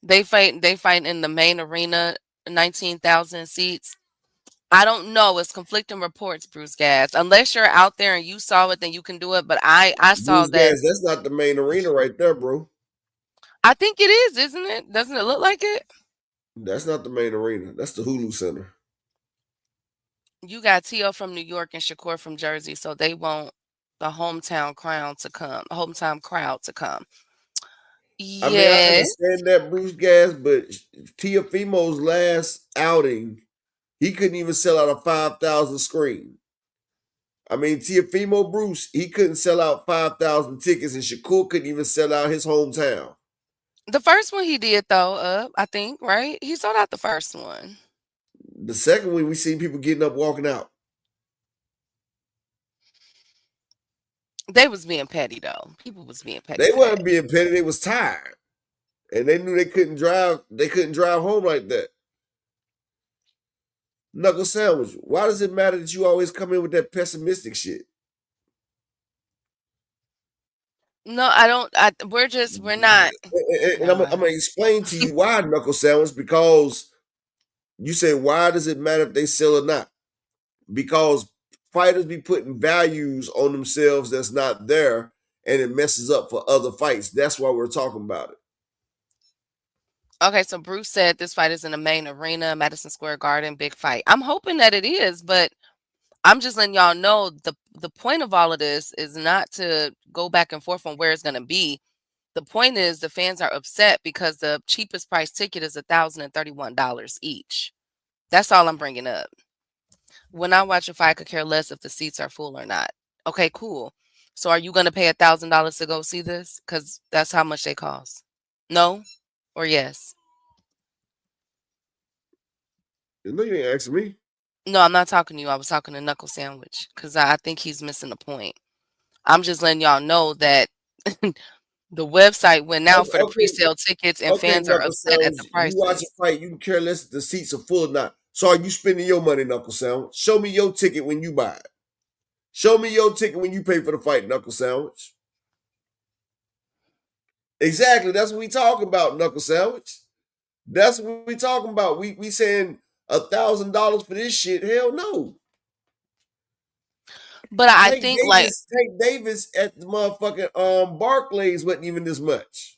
they fight in the main arena, 19,000 seats. I don't know. It's conflicting reports, Bruce Gas. Unless you're out there and you saw it, then you can do it. But I saw Bruce that. Gas, that's not the main arena right there, bro. I think it is, isn't it? Doesn't it look like it? That's not the main arena. That's the Hulu Center. You got Tio from New York and Shakur from Jersey, so they want the hometown crowd to come. I mean, I Yes. understand that Bruce Gas, but Tiafimo's last outing, he couldn't even sell out a 5,000 screen. I mean, Tiafimo Bruce, he couldn't sell out 5,000 tickets, and Shakur couldn't even sell out his hometown. The first one he did though, I think, right? He sold out the first one. The second one, we seen people getting up, walking out. They was being petty though. People was being petty They for that. wasn't being petty. They was tired, and they knew they couldn't drive. They couldn't drive home like that. Knuckle sandwich. Why does it matter that you always come in with that pessimistic shit? No, I don't. We're not. And I'm gonna explain to you why, knuckle sandwich. Because you say, why does it matter if they sell or not? Because fighters be putting values on themselves that's not there, and it messes up for other fights. That's why we're talking about it. Okay, so Bruce said this fight is in the main arena, Madison Square Garden, big fight. I'm hoping that it is, but I'm just letting y'all know the point of all of this is not to go back and forth on where it's gonna be. The point is the fans are upset because the cheapest price ticket is $1,031 each. That's all I'm bringing up. When I watch a fight, I could care less if the seats are full or not. Okay, cool. So are you gonna pay $1,000 to go see this? Because that's how much they cost. No or yes? No, you ain't asking me. No, I'm not talking to you. I was talking to Knuckle Sandwich because I think he's missing the point. I'm just letting y'all know that the website went out for the Okay, pre-sale tickets and okay, fans are knuckle upset at sandwich. the You watch a prices. fight, you can care less if the seats are full or not. So are you spending your money, knuckle sandwich? Show me your ticket when you buy it. Show me your ticket when you pay for the fight, knuckle sandwich. Exactly. That's what we talking about, knuckle sandwich. That's what we talking about. We saying $1,000 for this shit. Hell no. But I think like Tank Davis at the motherfucking Barclays wasn't even this much.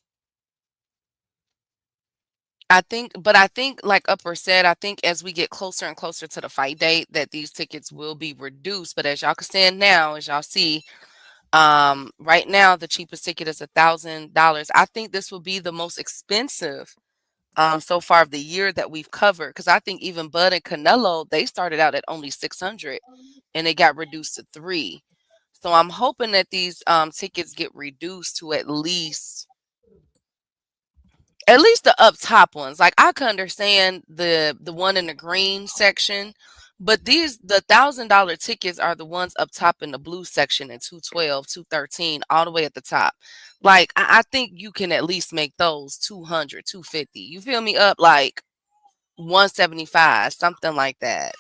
I think like Upper said, I think as we get closer and closer to the fight date that these tickets will be reduced. But as y'all can stand now, as y'all see, right now the cheapest ticket is $1,000. I think this will be the most expensive so far of the year that we've covered. Because I think even Bud and Canelo, they started out at only 600 and it got reduced to 3. So I'm hoping that these tickets get reduced to at least the up top ones. Like I could understand the one in the green section, but the $1,000 tickets are the ones up top in the blue section in 212, 213, all the way at the top. Like I think you can at least make those 200, 250. You feel me? Up like 175, something like that.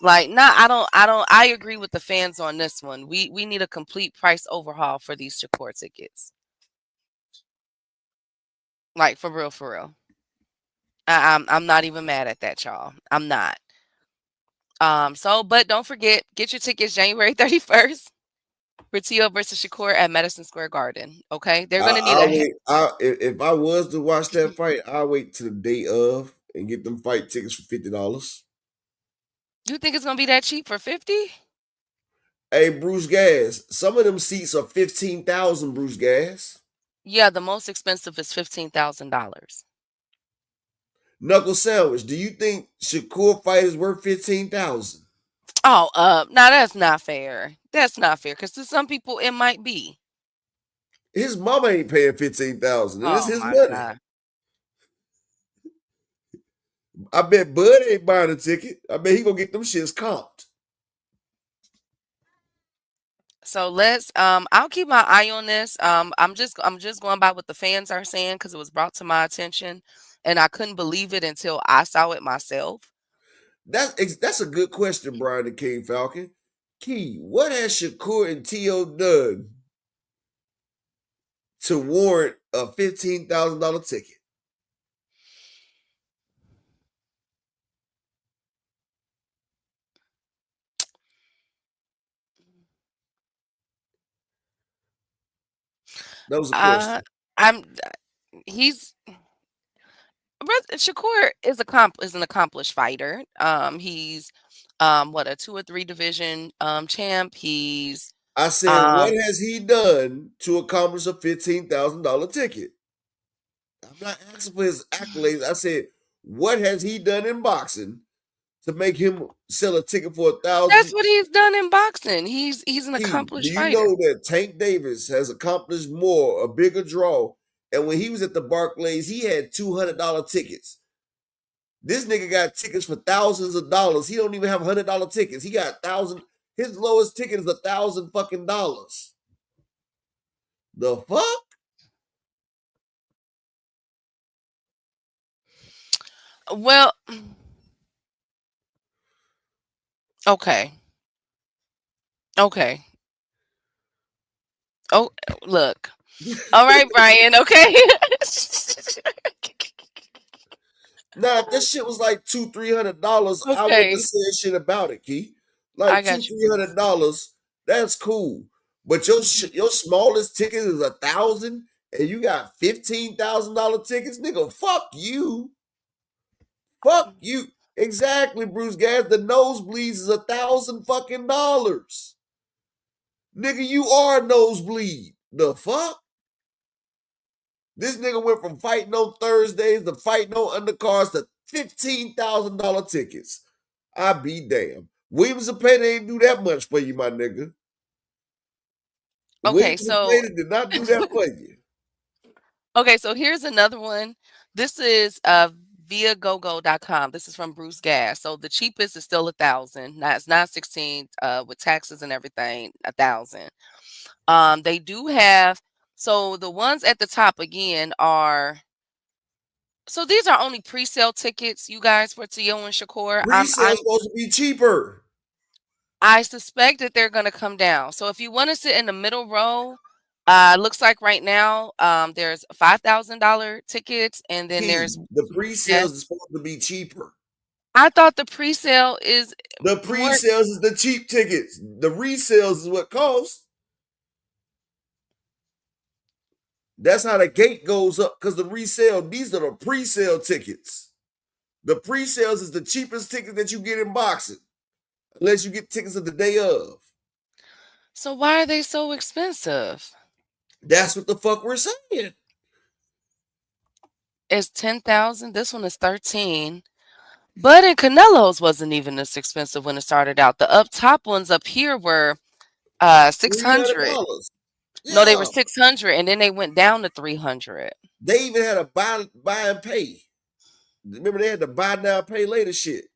Like, nah, I agree with the fans on this one. We need a complete price overhaul for these Shakur tickets. Like for real, for real. I'm not even mad at that, y'all. I'm not. So but don't forget, get your tickets January 31st for Tio versus Shakur at Madison Square Garden. Okay? They're gonna need I'll a wait. If I was to watch that fight, I'll wait to the day of and get them fight tickets for $50. you think it's gonna be that cheap for 50? Hey, Bruce Gas, some of them seats are 15,000. Bruce Gas, Yeah, the most expensive is $15,000. knuckle sandwich. Do you think Shakur fight is worth 15,000? Oh, now that's not fair. That's not fair because to some people it might be. His mama ain't paying 15,000, and it's Oh his my money. god. I bet Bud ain't buying a ticket. I bet he gonna get them shits comped. So let's I'll keep my eye on this. I'm just going by what the fans are saying because it was brought to my attention and I couldn't believe it until I saw it myself. That's a good question, Brian the King Falcon. Key, what has Shakur and T.O. done to warrant a $15,000 ticket? That was a Uh question. I'm he's Shakur is an accomplished fighter. He's what a 2 or 3 division champ. He's I said, what um has he done to accomplish a $15,000 ticket? I'm not asking for his accolades. I said, what has he done in boxing to make him sell a ticket for that's 1,000? what he's done in boxing. He's an Key, do accomplished you fighter. know that Tank Davis has accomplished more, a bigger draw? And when he was at the Barclays, he had $200 tickets. This nigga got tickets for thousands of dollars. He don't even have $100 tickets. He got thousand. His lowest ticket is $1,000 fucking dollars. The fuck? Well, okay. Okay. Oh, look. All right, Brian. Okay. Now, if this shit was like $200-300, I wouldn't have Okay. said shit about it, Key. I Like two, got you, three Bruce. hundred dollars, that's cool. But your smallest ticket is 1,000, and you got $15,000 tickets, nigga. Fuck you. Fuck you. Exactly, Bruce Gas. The nosebleeds is $1,000 fucking. Nigga, you are a nosebleed. The fuck? This nigga went from fighting on Thursdays to fighting on undercards to $15,000 tickets. I be damn. Williams and Payne ain't do that much for you, my nigga. Okay, Williams and so Payne did not do that for you. okay, so here's another one. This is via gogo.com. This is from Bruce Gas. So the cheapest is still 1,000. Now it's 916 with taxes and everything, 1,000. They do have, so the ones at the top again are, so these are only pre-sale tickets, you guys, for Tio and Shakur. Pre-sale's supposed to be cheaper. I suspect that they're gonna come down. So if you want to sit in the middle row, looks like right now, there's $5,000 tickets, and then Key, there's the yes. pre-sales is supposed to be cheaper. I thought the pre-sale is The more. pre-sales is the cheap tickets. The resales is what costs. That's how the gate goes up, because the resale, these are the pre-sale tickets. The pre-sales is the cheapest ticket that you get in boxing, unless you get tickets of the day of. So why are they so expensive? That's what the fuck we're saying. It's 10,000. This one is 13. But in Canelo's wasn't even this expensive when it started out. The up top ones up here were 600. $300. No, they were Yeah. 600 and then they went down to 300. They even had a buy and pay. Remember they had the buy now, pay later shit.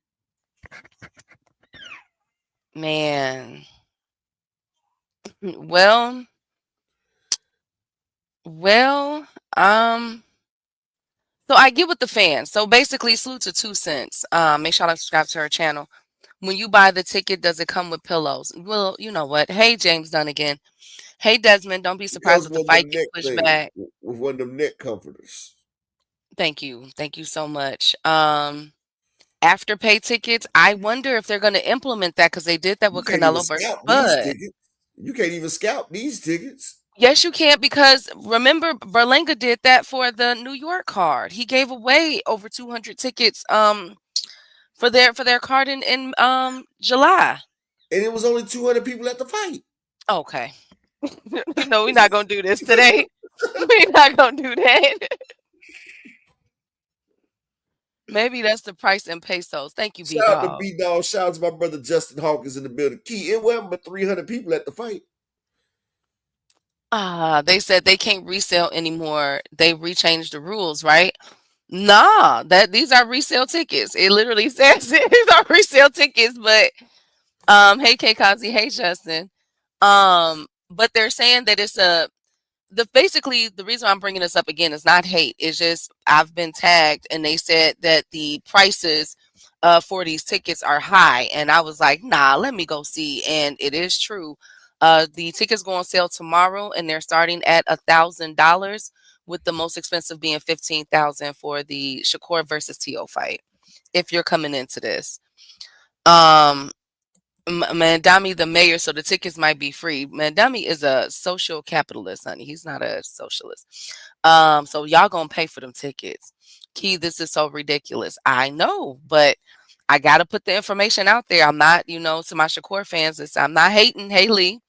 Man. Well, well, so I get with the fans. So basically, salute to 2 cents. Make sure to subscribe to her channel. When you buy the ticket, does it come with pillows? Well, you know what? Hey, James Dunn again. Hey, Desmond, don't be It surprised comes if the with one of fight them gets neck pushed things, back. with one of them neck comforters. Thank you. Thank you so much. Afterpay tickets, I wonder if they're going to implement that because they did that You with can't even Canelo versus scalp these Bud. tickets. You can't even scalp these tickets. Yes, you can because remember Berlanga did that for the New York card. He gave away over 200 tickets for their card in July. And it was only 200 people at the fight. Okay. No, we're not going to do this today. We're not going to do that. Maybe that's the price in pesos. Thank you, Shout out to B-Dog. B-Dog. Shout out to my brother Justin Hawkins in the building. Key, it wasn't but 300 people at the fight. They said they can't resell anymore. They rechanged the rules, right? Nah, that these are resale tickets. It literally says these are resale tickets, but hey K Kazi, hey Justin. But they're saying that it's a basically the reason I'm bringing this up again is not hate. It's just I've been tagged and they said that the prices for these tickets are high, and I was like, nah, let me go see, and it is true. The tickets go on sale tomorrow, and they're starting at $1,000, with the most expensive being 15,000 for the Shakur versus T.O. fight. If you're coming into this, um, Mandami the mayor, so the tickets might be free. Mandami is a social capitalist, honey. He's not a socialist. So y'all gonna pay for them tickets. Key, this is so ridiculous. I know, but I gotta put the information out there. I'm not, to my Shakur fans, I'm not hating Haley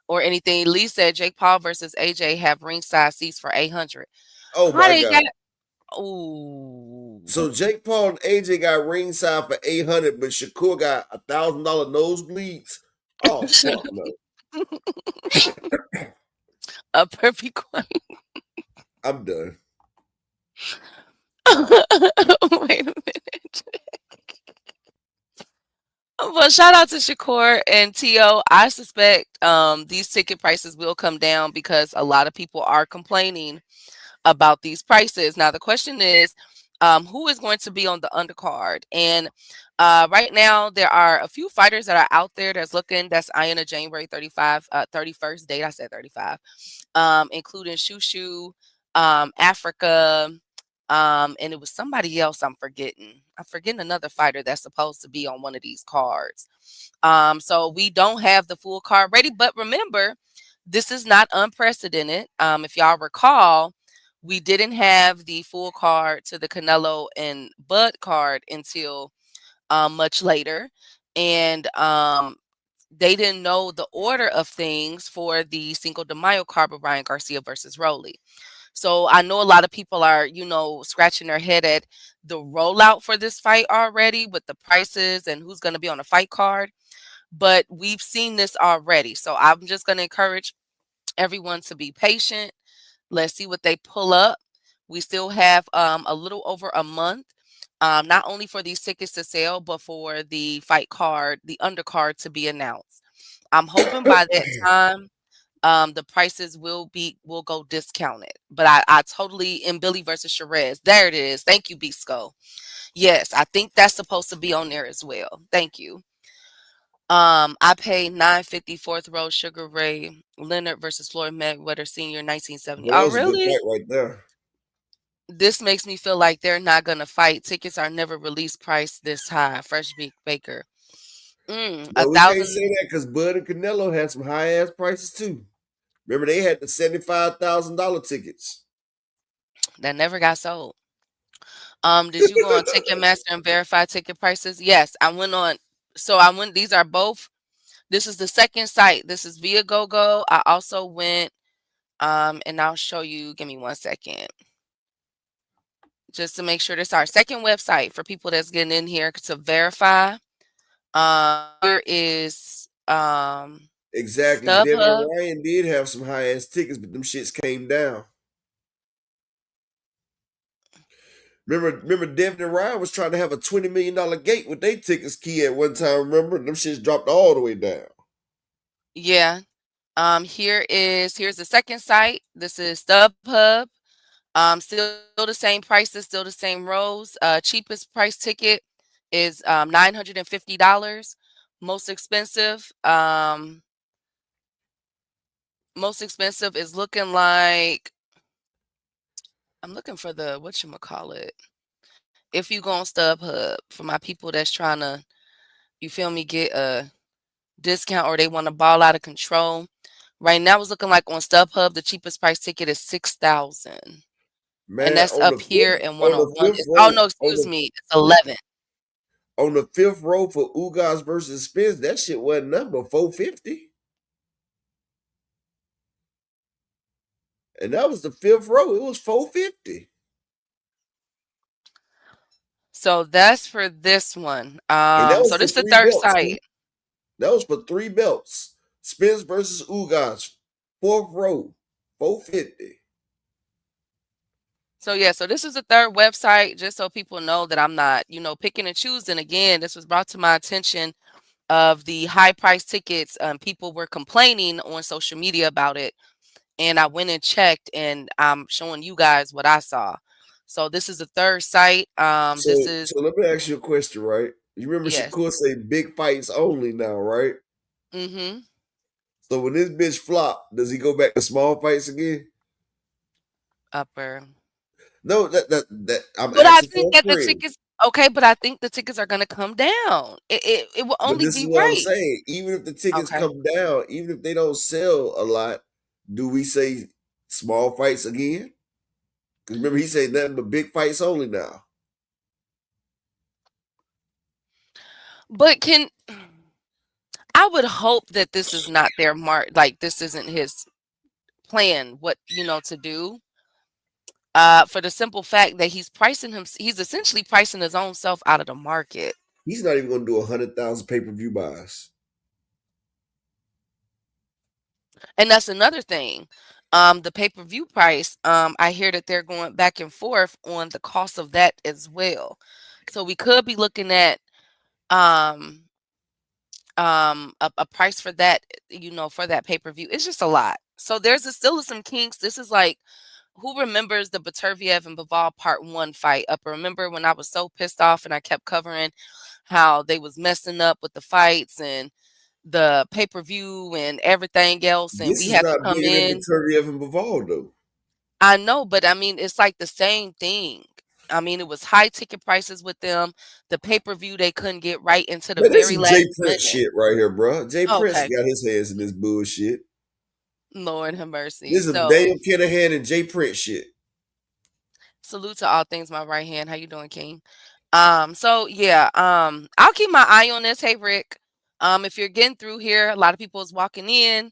or anything. Lee said Jake Paul versus AJ have ringside seats for 800. Oh How my they God. got? Ooh. So Jake Paul and AJ got ringside for 800, but Shakur got $1,000 nosebleeds. Oh fuck no. A perfect coin. I'm done. Wait a minute. Well, shout out to Shakur and Tio. I suspect these ticket prices will come down because a lot of people are complaining about these prices. Now, the question is, who is going to be on the undercard? And right now, there are a few fighters that are out there that's eyeing a January 31st date. I said 35, including Shushu, Africa, and it was somebody else I'm forgetting. I'm forgetting another fighter that's supposed to be on one of these cards. So we don't have the full card ready, but remember, this is not unprecedented. If y'all recall, we didn't have the full card to the Canelo and Bud card until much later. And they didn't know the order of things for the Cinco de Mayo card with Ryan Garcia versus Rolly. So I know a lot of people are, scratching their head at the rollout for this fight already with the prices and who's going to be on the fight card. But we've seen this already. So I'm just going to encourage everyone to be patient. Let's see what they pull up. We still have a little over a month, not only for these tickets to sell, but for the fight card, the undercard to be announced. I'm hoping by that time the prices will go discounted. But I totally in Billy versus Sherez. There it is. Thank you, Bisco. Yes, I think that's supposed to be on there as well. Thank you. I paid 950 fourth row Sugar Ray Leonard versus Floyd Mayweather Senior 1970. Well, that Oh, was a good really? fight right there. This makes me feel like they're not gonna fight. Tickets are never release price this high. Fresh Beak Baker. A But we can't thousand say that because Bud and Canelo had some high ass prices too. Remember, they had the $75,000 tickets. that never got sold. Did you go on Ticketmaster and verify ticket prices? Yes, I went on. So I went. These are both. This is the second site. This is via GoGo. I also went. And I'll show you. Give me 1 second, just to make sure this is our second website for people that's getting in here to verify. Here is Exactly. Devin and StubHub. Ryan did have some high ass tickets, but them shits came down. Remember, Devin and Ryan was trying to have a $20 million gate with their tickets key at one time. Remember, them shits dropped all the way down. Yeah. Here's the second site. This is StubHub. Still the same prices, still the same rows. Cheapest price ticket is $950. Most expensive, is looking like I'm looking for the whatchamacallit. If you go on StubHub for my people that's trying to, you feel me, get a discount or they want to ball out of control. Right now it's looking like on StubHub the cheapest price ticket is 6,000. And Man, that's up here in on the 101. fifth Oh row, no, excuse me, it's 11. on the fifth row for Ugas versus Spence, that shit wasn't nothing but 450. And that was the fifth row. It was 450. So that's for this one. And that was So for this is the three third belts. site. That was for 3 belts. Spence versus Ugas, fourth row, 450. So yeah, so this is the third website, just so people know that I'm not, picking and choosing. Again, this was brought to my attention of the high price tickets. People were complaining on social media about it, and I went and checked, and I'm showing you guys what I saw. So this is the third site. So, This is so let me ask you a question, right? You remember yes. Shakur say big fights only now, right? Mm-hmm. So when this bitch flop, does he go back to small fights again? Upper. No, that I'm But I asking think for a that the friend. tickets okay, but I think the tickets are gonna come down. It will But only this is be what I'm right. saying. Even if the tickets Okay. come down, even if they don't sell a lot, do we say small fights again? Because remember, he said nothing but big fights only now. But I would hope that this is not their mark, like this isn't his plan, what to do. For the simple fact that he's essentially pricing his own self out of the market. He's not even going to do 100,000 pay-per-view buys. And that's another thing. The pay-per-view price, I hear that they're going back and forth on the cost of that as well. So we could be looking at um a price for that, for that pay-per-view. It's just a lot. So there's still some kinks. This is like, who remembers the Baturviev and Bivol Part 1 fight? Remember when I was so pissed off and I kept covering how they was messing up with the fights and the pay-per-view and everything else, and This we is had to not come bigger than in. Baturviev and Bivol, though. I know, but I mean, it's like the same thing. I mean, it was high ticket prices with them. The pay-per-view, they couldn't get right into the Man, this very is Jay last Prince minute. shit right here, bro. Jay Prince Okay. got his hands in this bullshit. Lord have mercy. This is So, Daniel Kinahan and Jay Prince shit. salute to all things my right hand. How you doing, King? So yeah, I'll keep my eye on this. Hey Rick. If you're getting through here, a lot of people is walking in.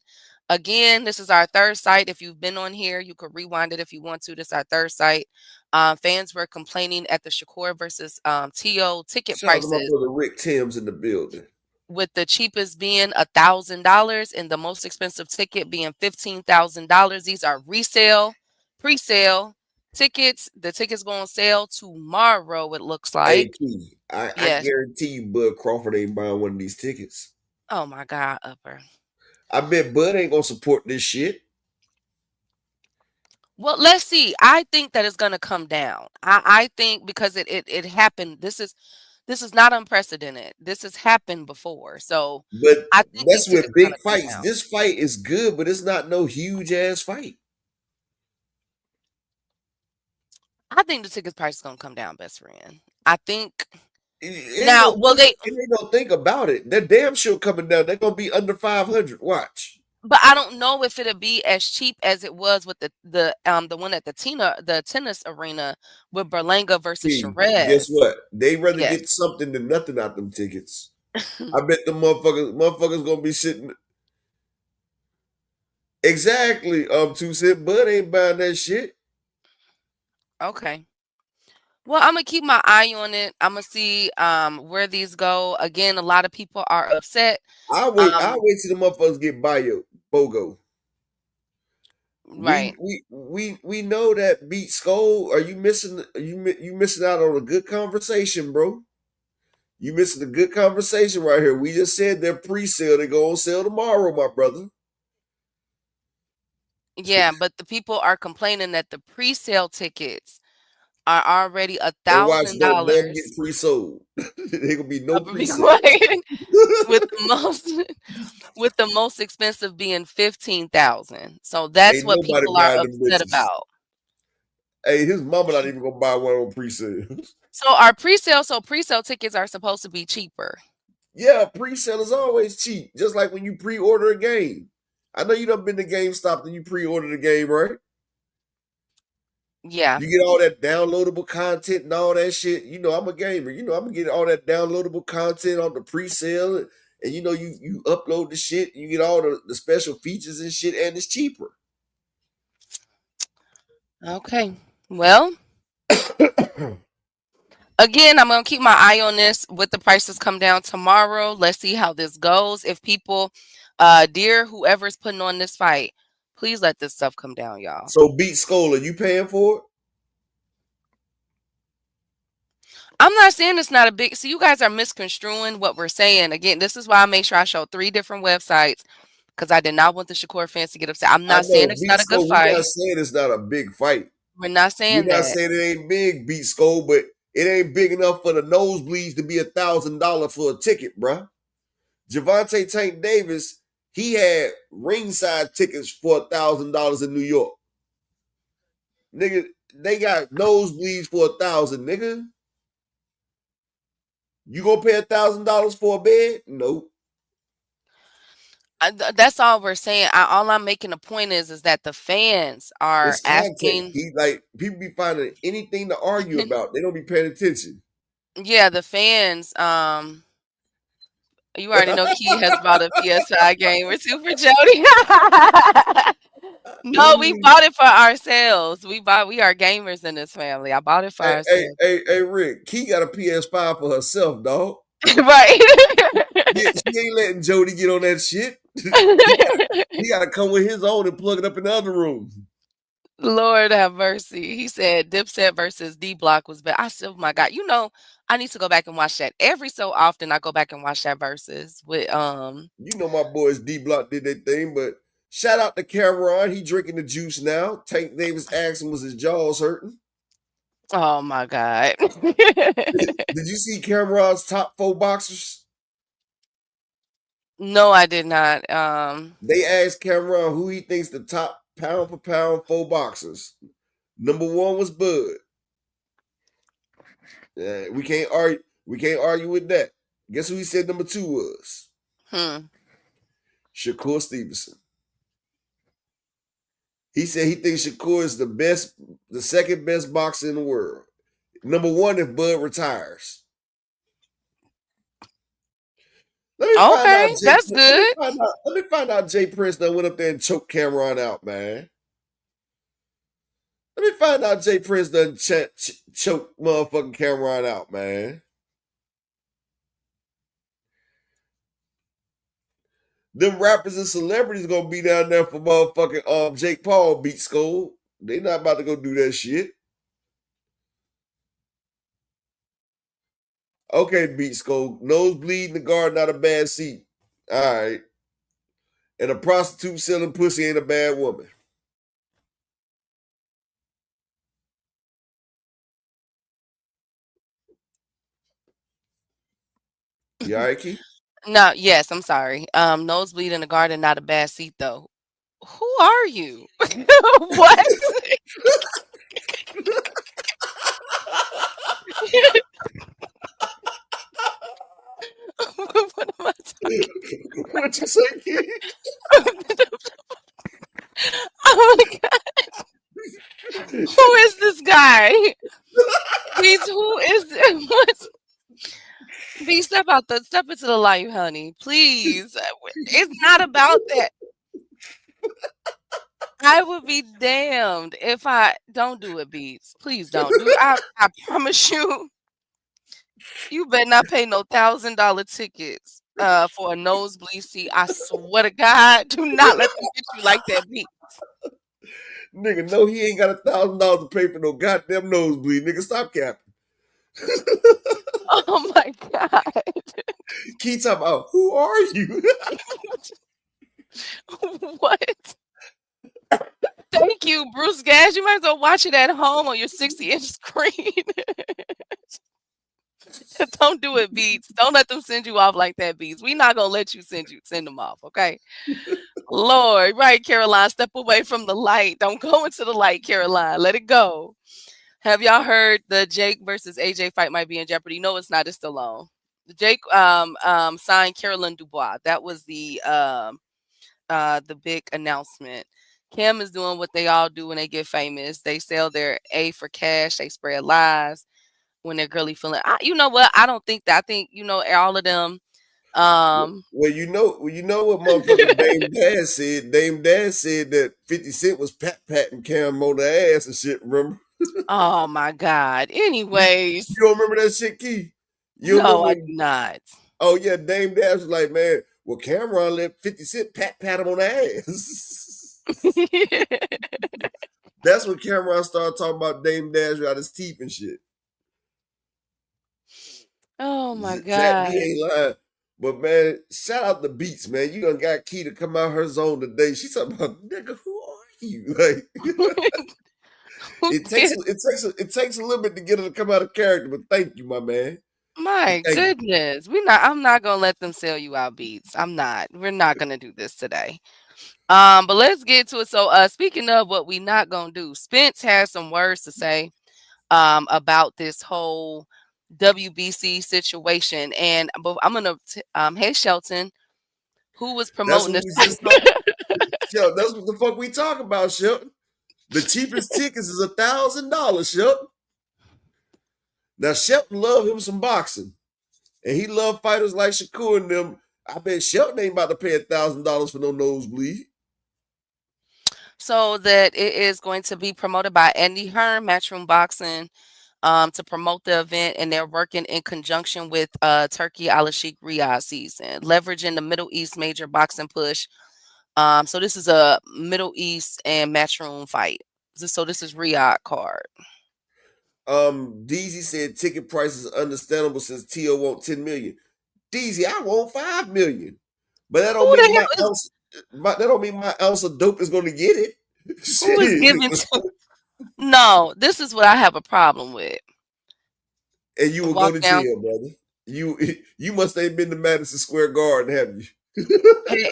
Again, this is our third site. If you've been on here, you could rewind it if you want to. This is our third site. Fans were complaining at the Shakur versus TO ticket Shout out to my prices, brother Rick Timms in the building. with the cheapest being $1,000 and the most expensive ticket being $15,000. These are resale, pre-sale tickets. The tickets go on sale tomorrow, it looks Hey, like. Key, I Yes. guarantee you Bud Crawford ain't buying one of these tickets. Oh my God, Upper. I bet Bud ain't gonna support this shit. Well, let's see. I think that it's gonna come down. I think because it happened. This is not unprecedented. This has happened before. So But I think these that's with tickets are big gonna come fights. down. This fight is good, but it's not no huge ass fight. I think the ticket price is gonna come down, best friend. I think It ain't now, no will they? it ain't no think about it. They're damn sure coming down. They're gonna be under 500. Watch. But I don't know if it'll be as cheap as it was with the one at the tennis arena with Berlanga versus Key, guess Shiraz. what? They rather Yes. get something than nothing out them tickets. I bet the motherfuckers gonna be sitting. Exactly. 2 cent Bud ain't buying that shit. Okay. Well, I'm gonna keep my eye on it. I'm gonna see where these go. Again, a lot of people are upset. I'll wait Um, till the motherfuckers get bio BOGO. right. We know that beat Skull. Are you missing? You missing out on a good conversation, bro? You missing a good conversation right here. We just said they're pre-sale. They go on sale tomorrow, my brother. Yeah, but the people are complaining that the pre-sale tickets are already And watch, don't never $1,000. get pre-sold. There gonna be no Be pre-sale. quiet. with the most with the most expensive being 15,000. So that's Ain't what nobody people are buying them upset bitches. about. Hey, his mama not even gonna buy one on pre-sale. So pre-sale tickets are supposed to be cheaper. Yeah, pre-sale is always cheap. Just like when you pre-order a game. I know you done been to GameStop and you pre-order the game, right? Yeah. You get all that downloadable content and all that shit. You know, I'm a gamer. You know, I'm gonna get all that downloadable content on the pre-sale. And you know, you upload the shit, you get all the special features and shit, and it's cheaper. Okay. Well, again, I'm gonna keep my eye on this with the prices come down tomorrow. Let's see how this goes. If people, dear whoever's putting on this fight, please let this stuff come down, y'all. So beat Skull, are you paying for it? I'm not saying it's not a big. So you guys are misconstruing what we're saying. Again, this is why I make sure I show 3 different websites because I did not want the Shakur fans to get upset. I'm I not saying know it's beat not a good Skull. We're fight. not saying it's not a big fight. We're not We're saying not that. saying it ain't big, beat Skull, but it ain't big enough for the nosebleeds to be $1,000 for a ticket, bruh. Javante Tank Davis, he had ringside tickets for $1,000 in New York. Nigga, they got nosebleeds for $1,000, nigga. You gonna pay $1,000 for a bed? Nope. That's all we're saying. All I'm making a point is that the fans are It's content. asking. He like people be finding anything to argue about. They don't be paying attention. Yeah, the fans. You already know Key has bought a PS5 game or two for Jody. No, we bought it for ourselves. We are gamers in this family. I bought it for ourselves. Hey, Rick. Key got a PS5 for herself, dog. Right. Yeah, she ain't letting Jody get on that shit. He gotta come with his own and plug it up in the other room. Lord have mercy. He said Dipset versus D Block was better. I said, oh my God. I need to go back and watch that. Every so often I go back and watch that versus with You know my boys D Block did their thing, but shout out to Cameron. He drinking the juice now. Tank Davis asked him was his jaws hurting. oh my God. Did you see Cameron's top 4 boxers? No, I did not. They asked Cameron who he thinks the top pound for pound 4 boxers. Number 1 was Bud. We can't argue. We can't argue with that. Guess who he said number 2 was? hmm. Shakur Stevenson. He said he thinks Shakur is the second best boxer in the world. Number 1 if Bud retires. Let me find out Okay, that's good. Let me find out Jay Prince done went up there and choked Cameron out, man. Let me find out Jay Prince done choked motherfucking Cameron out, man. Them rappers and celebrities gonna be down there for motherfucking Jake Paul beat Skull. They not about to go do that shit. Okay, beat Skull. Nosebleed in the guard, not a bad seat. All right. And a prostitute selling pussy ain't a bad woman. You all right, Key? No, yes, I'm sorry. Nosebleed in the garden, not a bad seat though. Who are you? What? What am I talking? What you say, Key? Oh my God. Who is this guy? Beats, who is what? B, step into the light, honey. Please. It's not about that. I would be damned if I don't do it, Beats. Please don't do. I promise you. You better not pay no $1,000 tickets for a nosebleed seat. I swear to God, do not let them get you like that, Beats. Nigga, no, he ain't got $1,000 to pay for no goddamn nosebleed. Nigga, stop capping. Oh my God. Key talking about, who are you? What? Thank you, Bruce Gas. You might as well watch it at home on your 60-inch screen. Don't do it, Beats. Don't let them send you off like that, Beats. We not gonna let you send them off, okay? Lord, right, Caroline, step away from the light. Don't go into the light, Caroline. Let it go. Have y'all heard the Jake versus AJ fight might be in jeopardy? No, it's not. It's still on. Jake signed Carolyn Dubois. That was the big announcement. Cam is doing what they all do when they get famous. They sell their A for cash. They spread lies when they're girly feeling. You know what? I don't think that. I think all of them. Well, you know what motherfucking Dame Dad said. Dame Dad said that 50 Cent was patting Cam on the ass and shit, remember? Oh my God. You Anyways, don't remember that shit, Key? You no, remember I when, do not. oh yeah, Dame Dad was like, man, well, Cameron let 50 Cent pat him on the ass. That's when Cameron started talking about Dame Dash out his teeth and shit. Oh my Zach D God. ain't lying. But man, shout out the Beats, man. You done got Key to come out her zone today. She talking about, nigga, who are you? Like Who did? it takes a little bit to get her to come out of character, but thank you, my man. My Thank you. goodness. I'm not gonna let them sell you out, Beats. I'm not. We're not gonna do this today. But let's get to it. So speaking of what we not gonna do, Spence has some words to say about this whole WBC situation. And but I'm gonna hey Shelton, who was That's promoting what this. we just talked. Yo, that's what the fuck we talk about, Shelton. The cheapest tickets is $1,000, Shelton. Now Shelton love him some boxing. And he love fighters like Shakur and them. I bet Shelton ain't about to pay $1,000 for no nosebleed. So that it is going to be promoted by Andy Hearn, Matchroom Boxing, to promote the event, and they're working in conjunction with Turkey Al Sheikh Riyadh season, leveraging the Middle East major boxing push. So this is a Middle East and Matchroom fight. So this is Riyadh card. DZ said ticket price is understandable since T.O. want 10 million. DZ, I want 5 million. But that don't Who the mean hell is that don't mean my ounce of dope is gonna get it. who is giving to? No, this is what I have a problem with. And you will go Walk to down, jail, brother. You must have been to Madison Square Garden, haven't you? pay,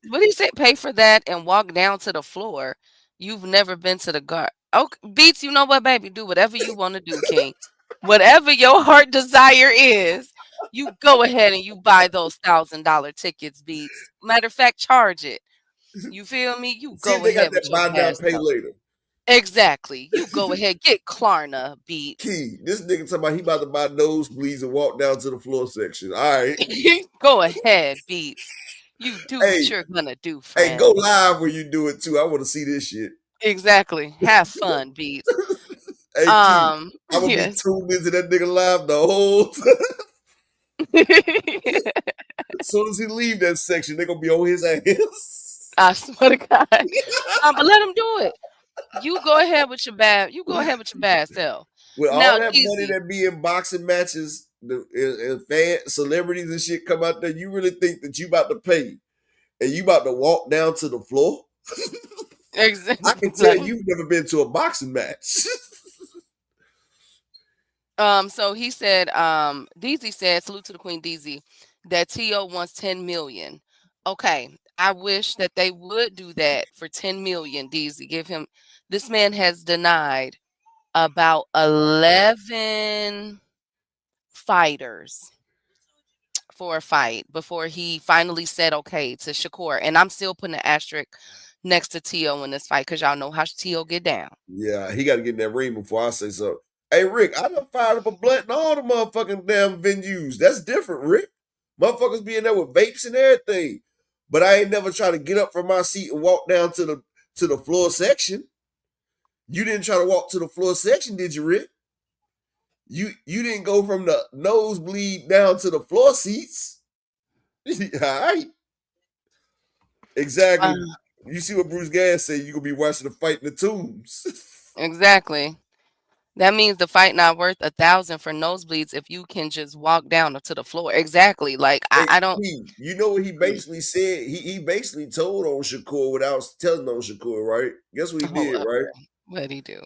what do you say? Pay for that and walk down to the floor. You've never been to the guard. Okay, Beats, you know what, baby? Do whatever you want to do, King. Whatever your heart desire is, you go ahead and you buy those $1,000 tickets, Beats. Matter of fact, charge it. You feel me? You See if go they got ahead with that your buy now, cash pay out. later. Exactly. You go ahead, get Klarna, Beats. Key, this nigga talking about he about to buy nosebleeds and walk down to the floor section. All right. Go ahead, Beats. You do Hey, what you're gonna do, hey, go friend. live when you do it too. I want to see this shit. Exactly. Have fun, Beats. Hey, Key, I'm gonna be Yes. tuned into that nigga live the whole time. As soon as he leave that section, they gonna be on his ass. I swear to God. But let him do it. You go ahead with your bad. You go ahead with your bad self. With Now, all that money Easy. that be in boxing matches, and fan celebrities and shit come out there, you really think that you about to pay and you about to walk down to the floor? Exactly. I can tell you've never been to a boxing match. So he said, DZ said, salute to the Queen DZ, that T.O. wants 10 million. Okay. I wish that they would do that for 10 million, DZ. Give him, this man has denied about 11 fighters for a fight before he finally said okay to Shakur. And I'm still putting an asterisk next to T.O. in this fight because y'all know how T.O. get down. Yeah, he got to get in that ring before I say something. Hey, Rick, I done fired up a blunt in all the motherfucking damn venues. That's different, Rick. Motherfuckers be in there with vapes and everything. But I ain't never try to get up from my seat and walk down to the floor section. You didn't try to walk to the floor section, did you, Rick? You didn't go from the nosebleed down to the floor seats. All right. Exactly. You see what Bruce Gas said, you're going to be watching the fight in the tombs. Exactly. That means the fight not worth 1,000 for nosebleeds if you can just walk down to the floor. Exactly. Like Hey, I don't. you know what he basically said? He basically told on Shakur without telling on Shakur, right? Guess what he did, right? What'd he do?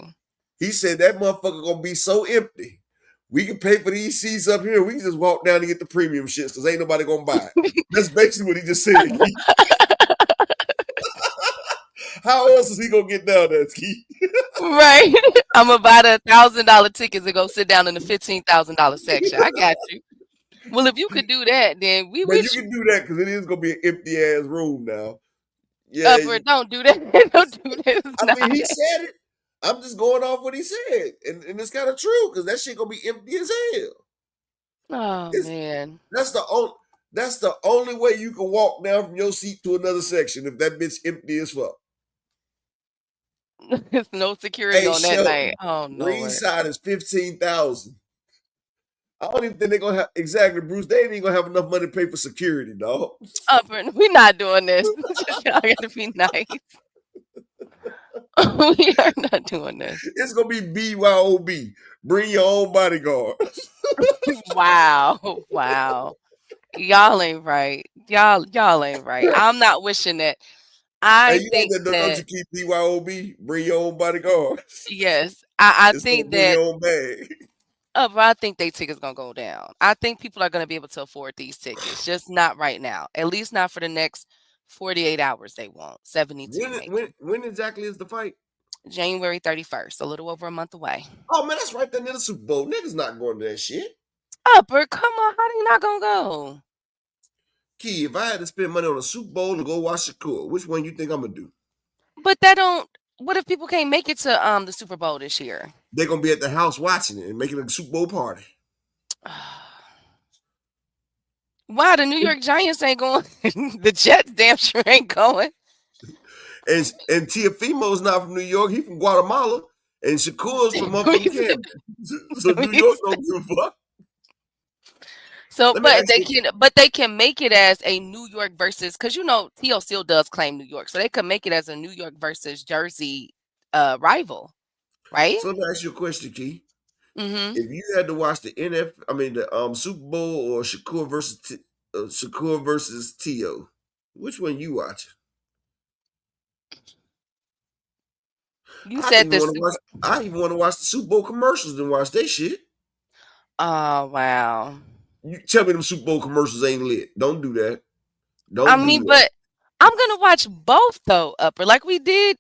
He said that motherfucker gonna be so empty. We can pay for these seats up here. We can just walk down and get the premium shits because ain't nobody gonna buy it. That's basically what he just said. How else is he gonna get down there, Ski? Right. I'm gonna buy the $1,000 tickets and go sit down in the $15,000 section. I got you. Well, if you could do that, then we But you wish can do that because it is gonna be an empty ass room now. Yeah, Upper, don't do that. Don't do this. I mean, he said it. I'm just going off what he said, and it's kind of true because that shit gonna be empty as hell. Oh man, That's the only way you can walk down from your seat to another section if that bitch empty as fuck. there's no security on that Shelton, night. Oh no, ringside is 15,000. I don't even think they're gonna have exactly, Bruce. They ain't even gonna have enough money to pay for security, dog. Upper, we're not doing this. Y'all gotta be nice. We are not doing this. It's gonna be BYOB. Bring your own bodyguard. Wow, wow. Y'all ain't right. Y'all ain't right. I'm not wishing that. I Hey, you think like that? Don't you keep BYOB? Bring your own bodyguard. yes. I It's think gonna bring that your own bag. I think they tickets gonna go down. I think people are gonna be able to afford these tickets, just not right now. At least not for the next 48 hours. They won't. 72 maybe. When exactly is the fight? January 31st, a little over a month away. Oh man, that's right there near the Super Bowl. Niggas not going to that shit. Upper, come on, how you not gonna go? Key, if I had to spend money on a Super Bowl to go watch Shakur, which one you think I'm gonna do? But that don't. What if people can't make it to the Super Bowl this year? They're gonna be at the house watching it and making a Super Bowl party. Why the New York Giants ain't going? The Jets damn sure ain't going. And Tiafimo's not from New York, he from Guatemala. And Shakur's from motherfucking Canada. So New York don't give a fuck. So, but they can make it as a New York versus, because you know T.O. still does claim New York, so they could make it as a New York versus Jersey rival, right? So let me ask you a question, Key. Mm-hmm. If you had to watch the the Super Bowl or Shakur versus Tio, which one you watching? You said the super. I even want to watch the Super Bowl commercials than watch that shit. Oh wow. You tell me them Super Bowl commercials ain't lit. Don't do that. I Don't do mean, that. but I'm gonna watch both though, Upper. Like we did.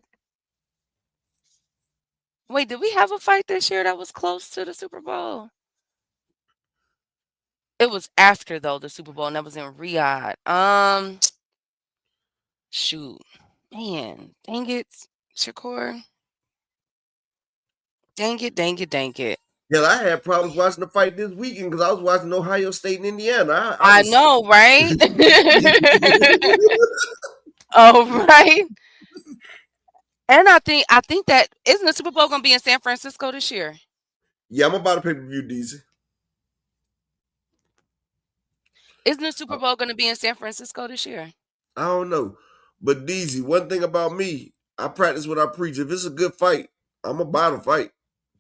Wait, did we have a fight this year that was close to the Super Bowl? It was after though the Super Bowl, and that was in Riyadh. Shoot, man, dang it, Shakur, dang it. Yeah, I had problems watching the fight this weekend because I was watching Ohio State and Indiana. I I was know, right? Oh, right. And I think that isn't the Super Bowl gonna be in San Francisco this year? yeah, I'm about to pay-per-view, DC. Isn't the Super Bowl gonna be in San Francisco this year? I don't know. But DZ, one thing about me, I practice what I preach. If it's a good fight, I'm about to fight.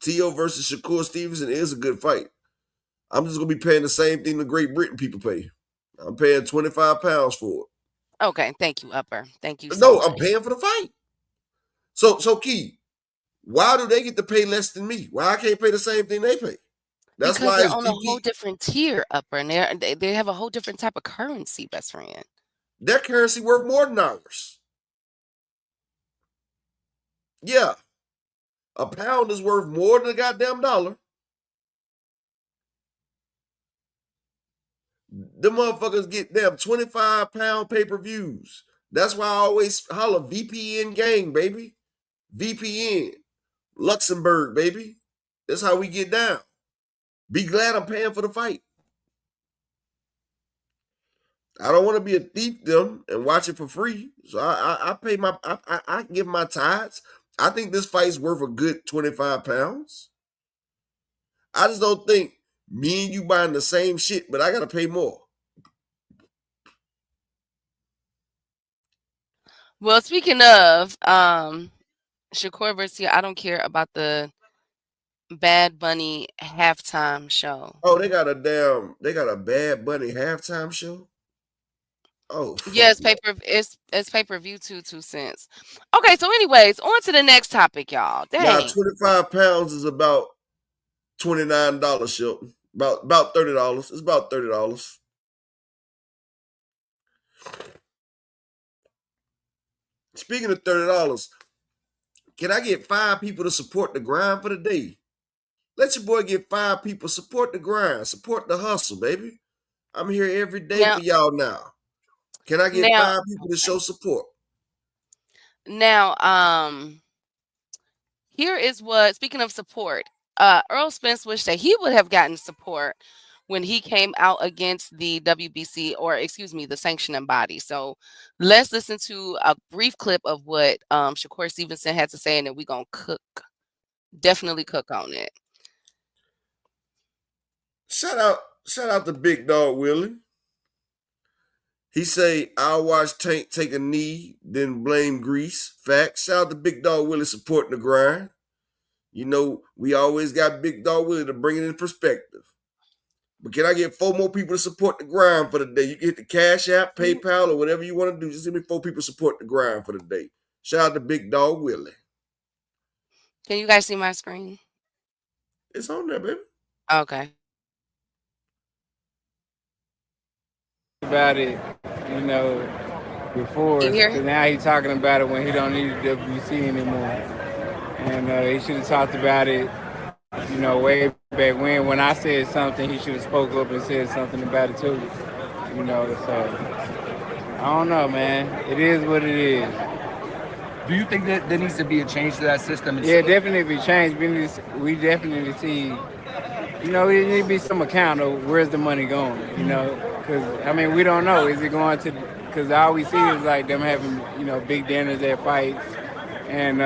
T.O. versus Shakur Stevenson is a good fight. I'm just gonna be paying the same thing the Great Britain people pay. I'm paying £25 for Okay, thank you, Upper. Thank you it. so No, I'm much. paying for the fight. So Key, why do they get to pay less than me? Why I can't pay the same thing they pay? That's Because why they're it's on a whole GP. different tier, Upper, and they have a whole different type of currency, best friend. Their currency worth more than ours. Yeah, a pound is worth more than a goddamn dollar. Them motherfuckers get them 25-pound pay-per-views. That's why I always holler VPN gang, baby. VPN. Luxembourg, baby. That's how we get down. Be glad I'm paying for the fight. I don't want to be a thief them and watch it for free. So I pay I give my tithes. I think this fight's worth a good 25 pounds. I just don't think me and you buying the same shit, but I gotta pay more. Well, speaking of Shakur versus, I don't care about the Bad Bunny halftime show. Oh, they got a Bad Bunny halftime show. Oh Yeah, fuck it's no. it's pay-per-view 2 cents. Okay, so anyways, on to the next topic, y'all. Nah, Dang. 25 pounds is about $29, Shelton. About $30. It's about $30. Speaking of $30, can I get 5 people to support the grind for the day? Let your boy get 5 people. Support the grind. Support the hustle, baby. I'm here every day Now for y'all now. Can I get now 5 people to show support? now here is what, speaking of support, Earl Spence wished that he would have gotten support when he came out against the WBC, or excuse me, the sanctioning body. So let's listen to a brief clip of what Shakur Stevenson had to say, and then we're gonna definitely cook on it. Shout out to Big Dog Willie. He say, I'll watch Tank take a knee, then blame Grease. Facts. Shout out to Big Dog Willie supporting the grind. You know, we always got Big Dog Willie to bring it in perspective. But can I get 4 more people to support the grind for the day? You can hit the Cash App, PayPal, or whatever you want to do. Just give me 4 people support the grind for the day. Shout out to Big Dog Willie. Can you guys see my screen? It's on there, baby. Okay. About it, you know, before. Can you hear Because him? now he's talking about it when he don't need the WBC anymore. And he should have talked about it, you know, way back when I said something, he should have spoke up and said something about it too. You know, so I don't know, man. It is what it is. Do you think that there needs to be a change to that system? Yeah, definitely change. We definitely see, you know, there need to be some account of where's the money going, you know? Because, I mean, we don't know. Is it going to, because all we see is like them having, you know, big dinners at fights and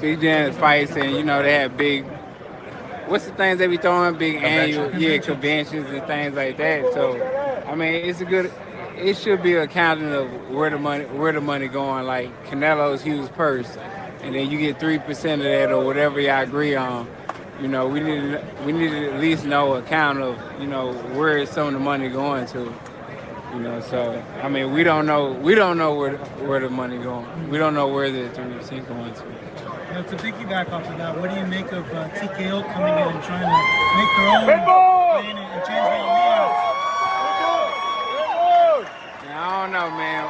big dinners fights and, you know, they have big, what's the things they be throwing? Big annual, conventions and things like that. So, I mean, it should be accounting of where the money going. Like Canelo's huge purse, and then you get 3% of that or whatever y'all agree on. You know, we need to at least know a count of, you know, where is some of the money going to. You know, so I mean, we don't know where the money going. We don't know where the 3% going to. Now, to piggyback off of that, what do you make of TKO coming in and trying to make their own lane and change the layout? I don't know, man.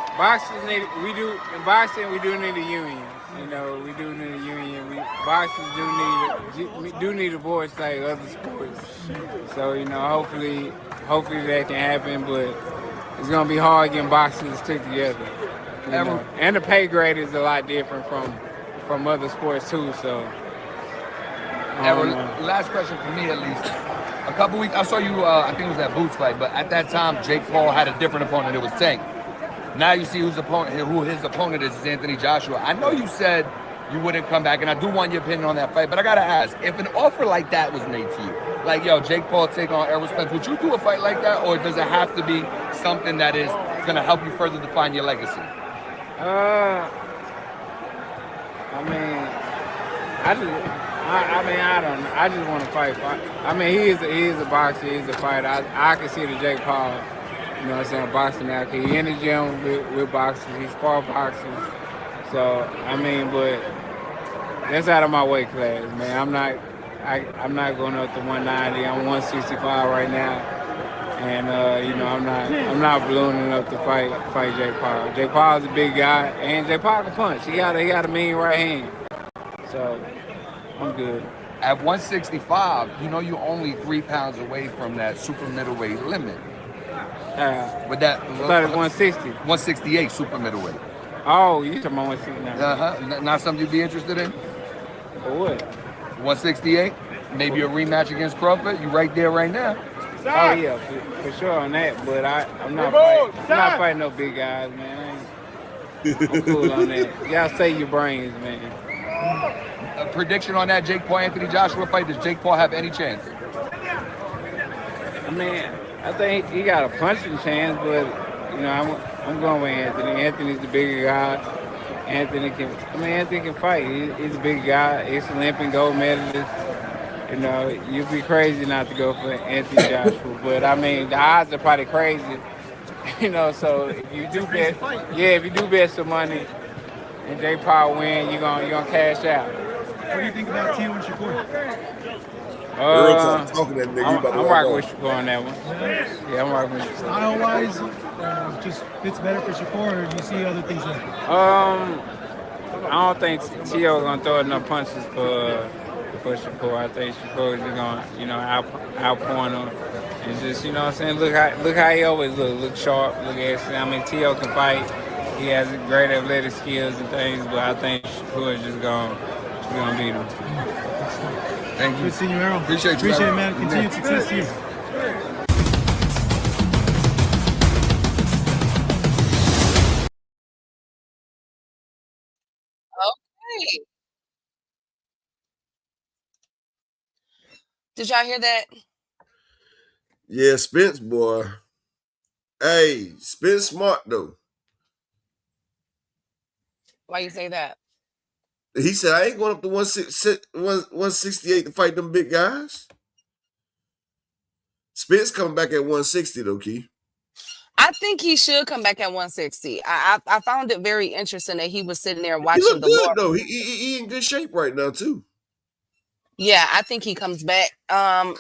In boxing we do need a union. You know, we do need a union. Boxers do need a voice like other sports. So, you know, hopefully that can happen, but it's gonna be hard getting boxers to stick together. You know? And the pay grade is a lot different from other sports too. So, last question for me at least. A couple weeks, I saw you. I think it was that Boots fight, but at that time, Jake Paul had a different opponent. It was Tank. Now you see who his opponent is Anthony Joshua. I know you said you wouldn't come back, and I do want your opinion on that fight, but I gotta ask, if an offer like that was made to you, like, yo, Jake Paul take on Errol Spence, would you do a fight like that, or does it have to be something that is gonna help you further define your legacy? I don't know. I just want to fight. I mean, he is a boxer. He's a fighter. I can see the Jake Paul, you know what I'm saying, boxing now. He in the gym with boxers. He spar boxers. So, I mean, but that's out of my weight class, man. I'm not going up to 190. I'm 165 right now. And, you know, I'm not ballooning up to fight Jake Paul. Jake Paul's a big guy, and Jake Paul can punch. He got a mean right hand. So, I'm good. At 165, you know you're only 3 pounds away from that super middleweight limit. With that, I thought it was 160. 168 super middleweight. Oh, you talking about 169? Not something you'd be interested in? For what? 168? Maybe a rematch against Crawford? You right there right now. Oh yeah, for sure on that. But I'm not fighting no big guys, man. I'm cool on that. Y'all save your brains, man. A prediction on that Jake Paul Anthony Joshua fight? Does Jake Paul have any chance? I mean, I think he got a punching chance, but you know, I'm going with Anthony. Anthony's the bigger guy. Anthony can fight. He's a big guy. He's an Olympic gold medalist. You know, you'd be crazy not to go for Anthony Joshua. But I mean, the odds are probably crazy. You know, so if you do bet some money and Jake Paul win, you're gonna cash out. What do you think about Tio and Shakur? I'm rocking with Shakur on that one. Yeah, I'm rocking with Shakur. Style-wise, just fits better for Shakur, or do you see other things there? I don't think Tio gonna throw enough punches for Shakur. I think Shakur is gonna, you know, outpoint him. And just, you know what I'm saying, look how he always look sharp, look excellent. I mean, Tio can fight. He has great athletic skills and things, but I think Shakur is just gonna beat him. Thank you. Good seeing you, Errol. Appreciate you, it, man. Continued success to you. Okay. Did y'all hear that? Yeah, Spence, boy. Hey, Spence smart, though. Why you say that? He said, I ain't going up to 168 to fight them big guys. Spence coming back at 160, though, Key. I think he should come back at 160. I found it very interesting that he was sitting there watching He look good, though. He in good shape right now, too. Yeah, I think he comes back. How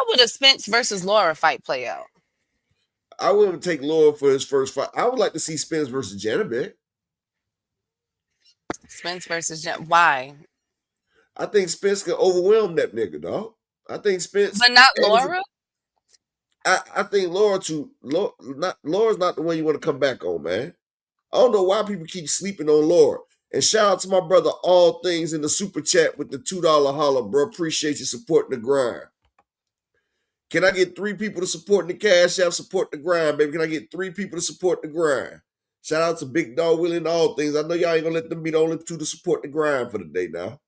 would a Spence versus Laura fight play out? I wouldn't take Laura for his first fight. I would like to see Spence versus Janabek. Spence versus why? I think Spence can overwhelm that nigga, dog. I think Spence, but not Laura. I think Laura's not the one you want to come back on, man. I don't know why people keep sleeping on Laura. And shout out to my brother All Things in the super chat with the $2 holler, bro. Appreciate you supporting the grind. Can I get 3 people to support the Cash App, support the grind, baby? Can I get 3 people to support the grind? Shout out to Big Dog Willie and All Things. I know y'all ain't gonna let them be the only 2 to support the grind for the day now.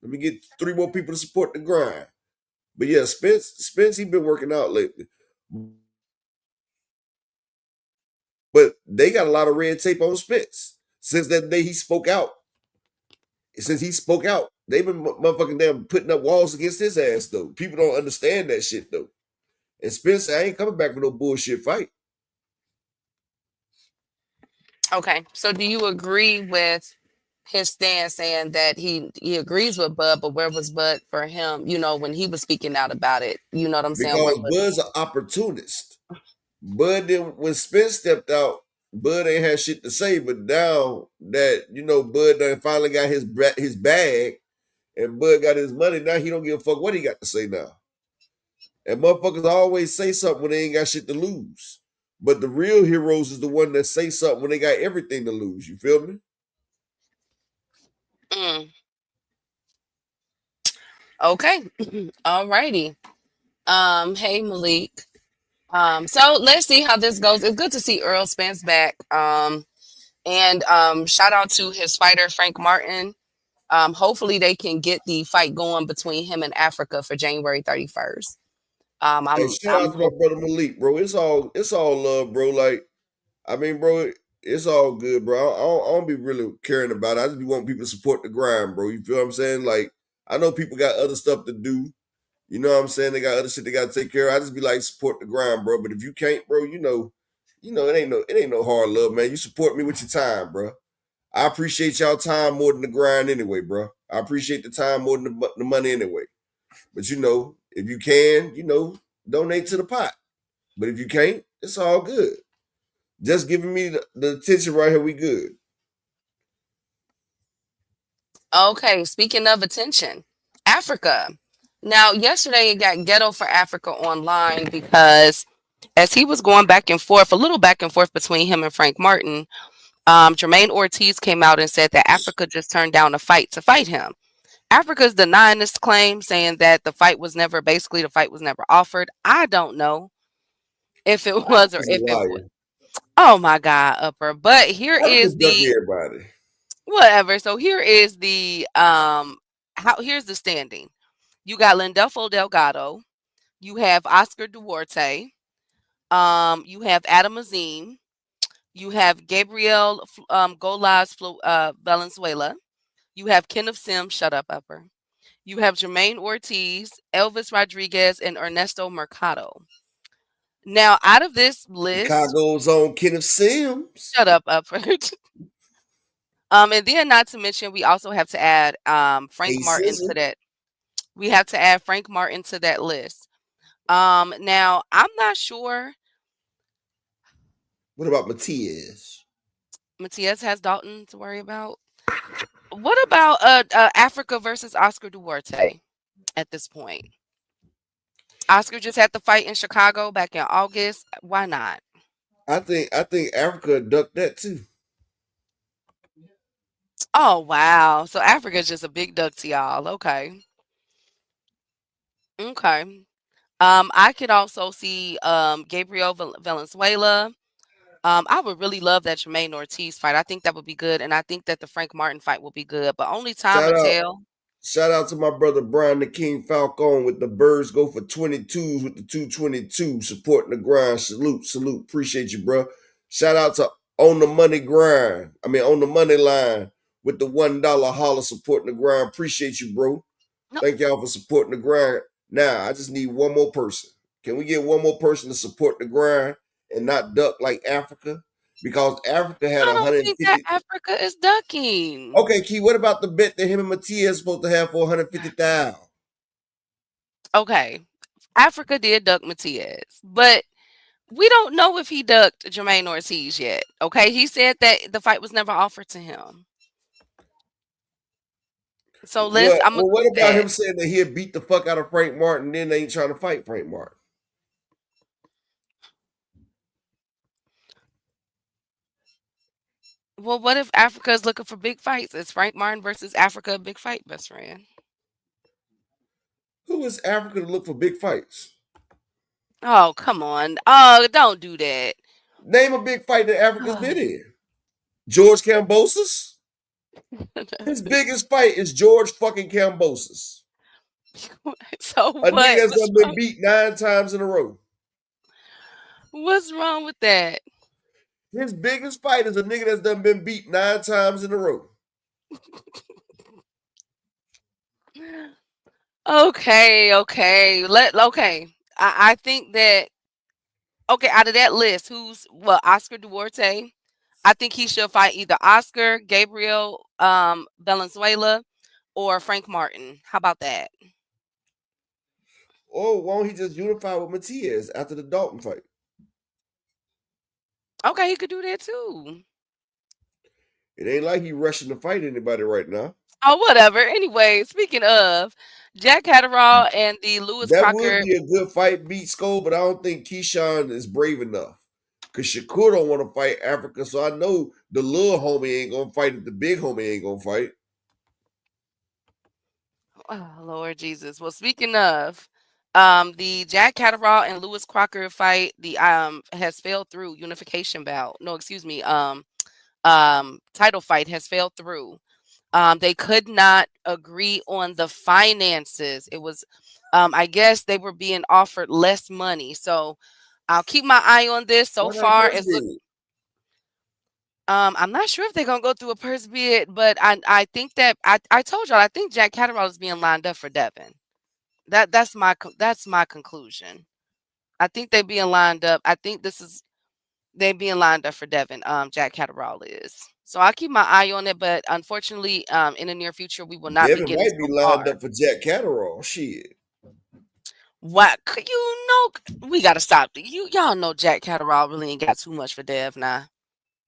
Let me get 3 more people to support the grind. But yeah, Spence, he been working out lately. But they got a lot of red tape on Spence since that day he spoke out since he spoke out, they've been motherfucking damn putting up walls against his ass though. People don't understand that shit though. And Spence, I ain't coming back with no bullshit fight. Okay, so do you agree with his stance saying that he agrees with Bud, but where was Bud for him? You know, when he was speaking out about it, you know what I'm saying? Where Because was Bud's an opportunist. Bud didn't, when Spence stepped out, Bud ain't had shit to say. But now that Bud done finally got his bag, and Bud got his money, now he don't give a fuck what he got to say now. And motherfuckers always say something when they ain't got shit to lose. But the real heroes is the one that say something when they got everything to lose. You feel me? Okay, alrighty. Hey Malik. So let's see how this goes. It's good to see Earl Spence back. And shout out to his fighter Frank Martin. Hopefully they can get the fight going between him and Africa for January 31st. Hey, shout out to my Hope. brother Malik, bro. It's all love, bro. Like, I mean, bro, it's all good, bro. I don't be really caring about it. I just be wanting people to support the grind, bro. You feel what I'm saying? Like, I know people got other stuff to do. You know what I'm saying? They got other shit they got to take care of. I just be like, support the grind, bro. But if you can't, bro, it ain't no hard love, man. You support me with your time, bro. I appreciate y'all time more than the grind anyway, bro. I appreciate the time more than the money anyway. But if you can, donate to the pot. But if you can't, it's all good. Just giving me the attention right here, we good. Okay, speaking of attention, Africa. Now, yesterday it got ghetto for Africa online because as he was going back and forth, a little back and forth between him and Frank Martin, Jermaine Ortiz came out and said that Africa just turned down a fight to fight him. Africa's denying this claim, saying that the fight was never offered. I don't know if it was or He's a if it was. liar. Oh my God, Upper. But here Africa is duck the everybody. whatever. So here is the here's the standing. You got Lindolfo Delgado, you have Oscar Duarte, you have Adam Azim, you have Gabriel Golas Valenzuela, you have Kenneth Sims, shut up, Upper. You have Jermaine Ortiz, Elvis Rodriguez, and Ernesto Mercado. Now, out of this list, Chicago's own Kenneth Sims. shut up, Upper. And then not to mention, we also have to add Frank Hey, Martin Sizzle. to that. We have to add Frank Martin to that list. Now I'm not sure. What about Matias? Matias has Dalton to worry about. What about Africa versus Oscar Duarte at this point? Oscar just had the fight in Chicago back in August. Why not? I think Africa ducked that too. Oh wow. So Africa's just a big duck to y'all. Okay. Okay. I could also see Gabriel Valenzuela. I would really love that Jermaine Ortiz fight. I think that would be good, and I think that the Frank Martin fight will be good. But only time Shout will out, tell. shout out to my brother Brian the King Falcone with the birds go for 22s with the 222 supporting the grind. Salute. Appreciate you, bro. Shout out to On the Money Grind. On the money line with the $1 holler supporting the grind. Appreciate you, bro. No, Thank y'all for supporting the grind. Now, I just need one more person. Can we get one more person to support the grind and not duck like Africa? Because Africa had I don't think that 150. Africa is ducking. Okay, Key, what about the bet that him and Matias is supposed to have for 150,000? Okay, Africa did duck Matias, but we don't know if he ducked Jermaine Ortiz yet. Okay, he said that the fight was never offered to him. So I'm gonna What go with about that. him saying that he'd beat the fuck out of Frank Martin, then they ain't trying to fight Frank Martin? Well, what if Africa is looking for big fights? Is Frank Martin versus Africa a big fight, best friend? Who is Africa to look for big fights? Oh, come on. Oh, don't do that. Name a big fight that Africa's been in. George Kambosos? His biggest fight is George fucking Kambosos. So A nigga what? that's done been beat 9 times in a row. What's wrong with that? His biggest fight is a nigga that's done been beat 9 times in a row. Okay. I think that out of that list, Oscar Duarte. I think he should fight either Oscar, Gabriel, Valenzuela, or Frank Martin. How about that? Or won't he just unify with Matias after the Dalton fight? Okay, he could do that too. It ain't like he rushing to fight anybody right now. Oh, whatever. Anyway, speaking of Jack Catterall and the Lewis That would Crocker. be a good fight, beat Skull, but I don't think Keyshawn is brave enough. Cause Shakur don't want to fight Africa, so I know the little homie ain't gonna fight if the big homie ain't gonna fight. Oh, Lord Jesus. Well, speaking of, the Jack Catterall and Lewis Crocker fight, the has failed through unification bout. No, excuse me. Title fight has failed through. They could not agree on the finances. It was, I guess they were being offered less money. So I'll keep my eye on this. So Why not far, first it's look. bid? I'm not sure if they're gonna go through a purse bid, but I think that I told y'all I think Jack Catterall is being lined up for Devin. That's my conclusion. I think they being lined up. I think they being lined up for Devin. Jack Catterall is. So I'll keep my eye on it, but unfortunately, in the near future, we will not be Devin getting might be so lined far. up for Jack Catterall. Shit. What we gotta stop. Y'all know Jack Catterall really ain't got too much for Dev now.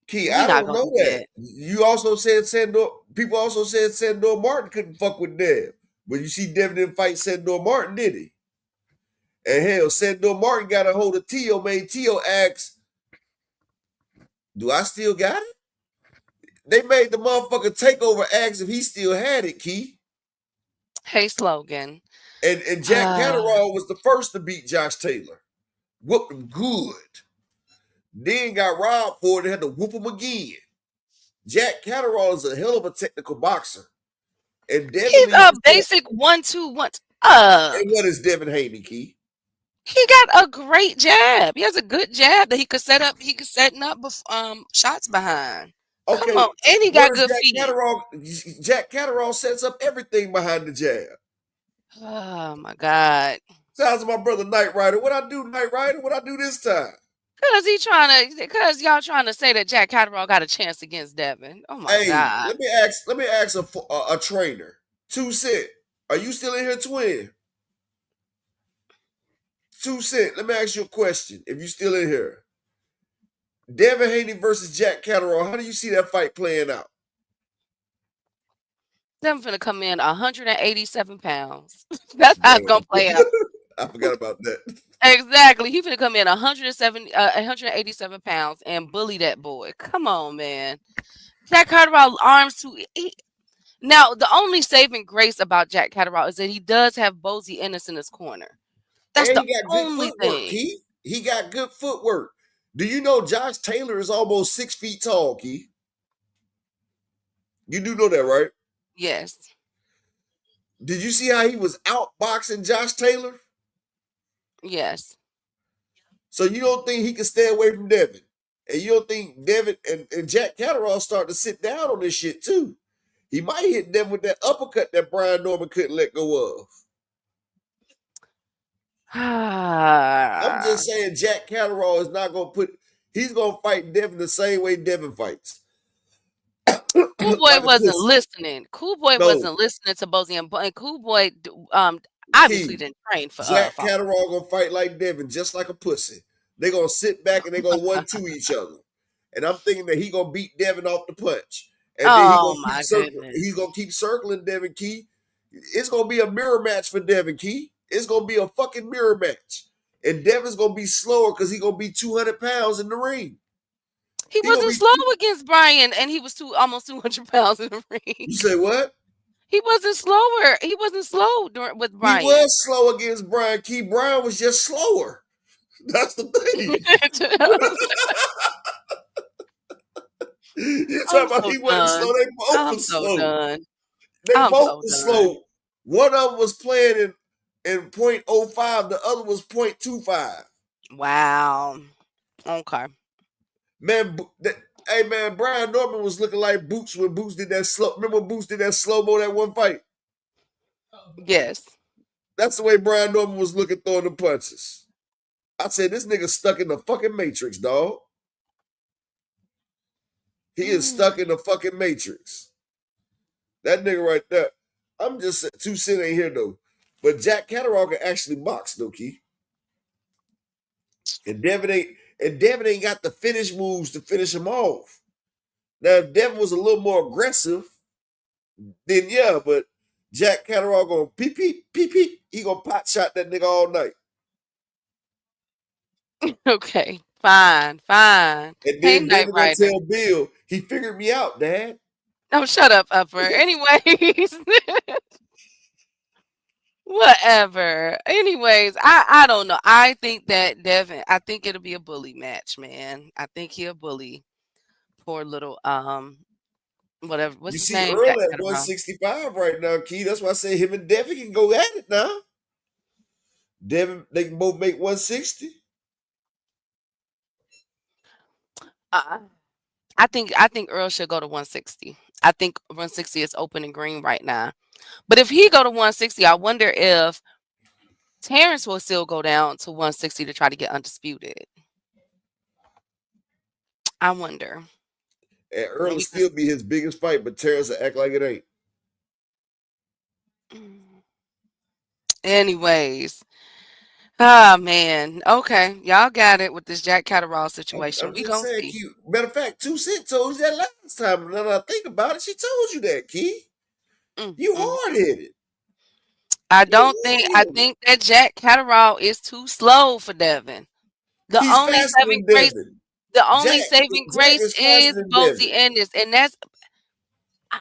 Key, We I not don't gonna know do that. that. You also said Sandor. People also said Sandor Martin couldn't fuck with Dev, but you see Devin didn't fight Sandor Martin, did he? And hell, Sandor Martin got a hold of Tio, made Tio ask, "Do I still got it?" They made the motherfucker takeover ask if he still had it, Key. Hey, slogan. And Jack Catterall was the first to beat Josh Taylor. Whooped him good. Then got robbed for it and had to whoop him again. Jack Catterall is a hell of a technical boxer. And Devin He's needs a to start. basic 1-2 1. And what is Devin Haney, Key? He got a great jab. He has a good jab that he could set up. He could setting up shots behind. Come Okay, on, and he what got is good Jack feet. Catterall? Jack Catterall sets up everything behind the jab. Oh my God! Sounds like my brother Knight Rider. What I do, Knight Rider? What I do this time? Cause y'all trying to say that Jack Catterall got a chance against Devin. Oh my Hey, God! let me ask a trainer. 2 Cent, are you still in here, twin? 2 Cent, let me ask you a question. If you still in here, Devin Haney versus Jack Catterall, how do you see that fight playing out? Devin finna come in 187 pounds. That's how it's Damn. gonna play out. I forgot about that. Exactly. He finna come in 187 pounds and bully that boy. Come on, man. Jack Catterall arms too. Now, the only saving grace about Jack Catterall is that he does have Bozy Ennis in his corner. That's And the he got good only footwork, thing. Keith. He got good footwork. Do you know Josh Taylor is almost 6 feet tall, Keith? You do know that, right? Yes. Did you see how he was outboxing Josh Taylor? Yes. So you don't think he can stay away from Devin? And you don't think Devin and Jack Catterall starting to sit down on this shit too? He might hit Devin with that uppercut that Brian Norman couldn't let go of. I'm just saying Jack Catterall is not going to he's going to fight Devin the same way Devin fights. Cool Boy Like a wasn't pussy. listening. Cool Boy No. wasn't listening to Bozy and Cool Boy obviously Key, didn't train for Jack fight. Catterall going to fight like Devin, just like a pussy. They're going to sit back and they're going to 1-2 each other. And I'm thinking that he going to beat Devin off the punch. And then he's going to keep circling Devin Key. It's going to be a mirror match for Devin Key. It's going to be a fucking mirror match. And Devin's going to be slower because he's going to be 200 pounds in the ring. He wasn't slow against Brian, and he was almost 200 pounds in the ring. You say what? He wasn't slower. He wasn't slow with Brian. He was slow against Brian Key. Brian was just slower. That's the thing. You talking about he wasn't slow? They both were slow. Done. They both were slow. One of them was playing in .05. The other was .25. Wow. Okay. Man, hey man, Brian Norman was looking like Boots when Boots did that slow. Remember when Boots did that slow-mo that one fight? Yes. That's the way Brian Norman was looking throwing the punches. I said, this nigga stuck in the fucking Matrix, dog. He is stuck in the fucking Matrix. That nigga right there. I'm just 2 Cent ain't here though. But Jack Catterall can actually box though, Key. And Devin ain't got the finish moves to finish him off. Now, if Devin was a little more aggressive, then yeah, but Jack Catterall gonna peep peep peep peep. He gonna pot shot that nigga all night. Okay. Fine. Fine. And Hey, then Night Devin gonna Rider. tell Bill, he figured me out, Dad. Oh, shut up, Upper. Anyways. Whatever. Anyways, I don't know. I think that Devin, I think it'll be a bully match, man. I think he'll bully poor little whatever. What's You his see name? Earl Jack at Catterall. 165 right now, Key. That's why I say him and Devin can go at it now. Devin, they can both make 160. Uh, I think Earl should go to 160. I think 160 is open and green right now. But if he go to 160, I wonder if Terrence will still go down to 160 to try to get undisputed. I wonder. And Earl will Maybe still be his biggest fight, but Terrence will act like it ain't. anyways. Ah man. Okay. Y'all got it with this Jack Catterall situation. I'm We just gonna saying, see. Key. Matter of fact, 2 Cent told you that last time. And now that I think about it, she told you that, Key. Mm, You mm. hard headed. I You think that Jack Catterall is too slow for Devin. The He's only faster saving than grace Devin. the only saving Jack grace is is faster than Bozy Devin. Ennis. And that's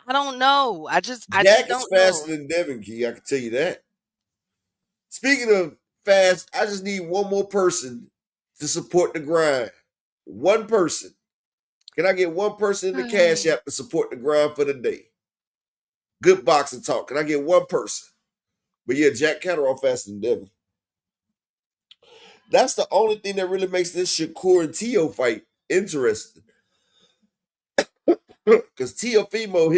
I don't know. I just Jack is don't know. faster than Devin, Key. I can tell you that. Speaking of fast, I just need one more person to support the grind. One person. Can I get one person in the Cash App to support the grind for the day? Good boxing talk. Can I get one person? But yeah, Jack Catterall faster than Devin. That's the only thing that really makes this Shakur and Tio fight interesting. Because Tiafimo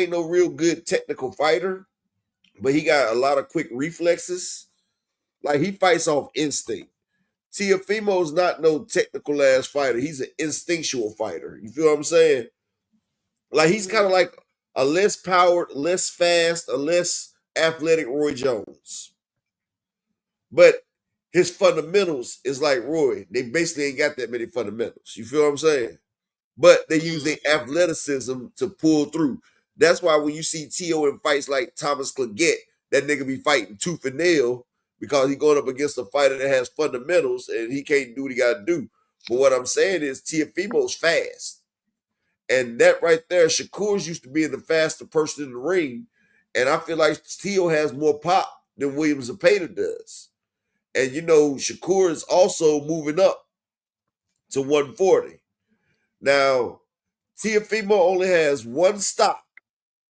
ain't no real good technical fighter, but he got a lot of quick reflexes. Like he fights off instinct. Tiafimo's not no technical ass fighter. He's an instinctual fighter. You feel what I'm saying? Like he's kind of like a less powered, less fast, a less athletic Roy Jones. But his fundamentals is like Roy. They basically ain't got that many fundamentals. You feel what I'm saying? But they use their athleticism to pull through. That's why when you see Tio in fights like Thomas Claggett, that nigga be fighting tooth and nail because he going up against a fighter that has fundamentals and he can't do what he got to do. But what I'm saying is Tiafimo's fast. And that right there, Shakur's used to being the faster person in the ring. And I feel like Tio has more pop than Williams Zepeda does. And you know, Shakur is also moving up to 140. Now, Tiafimo only has one stop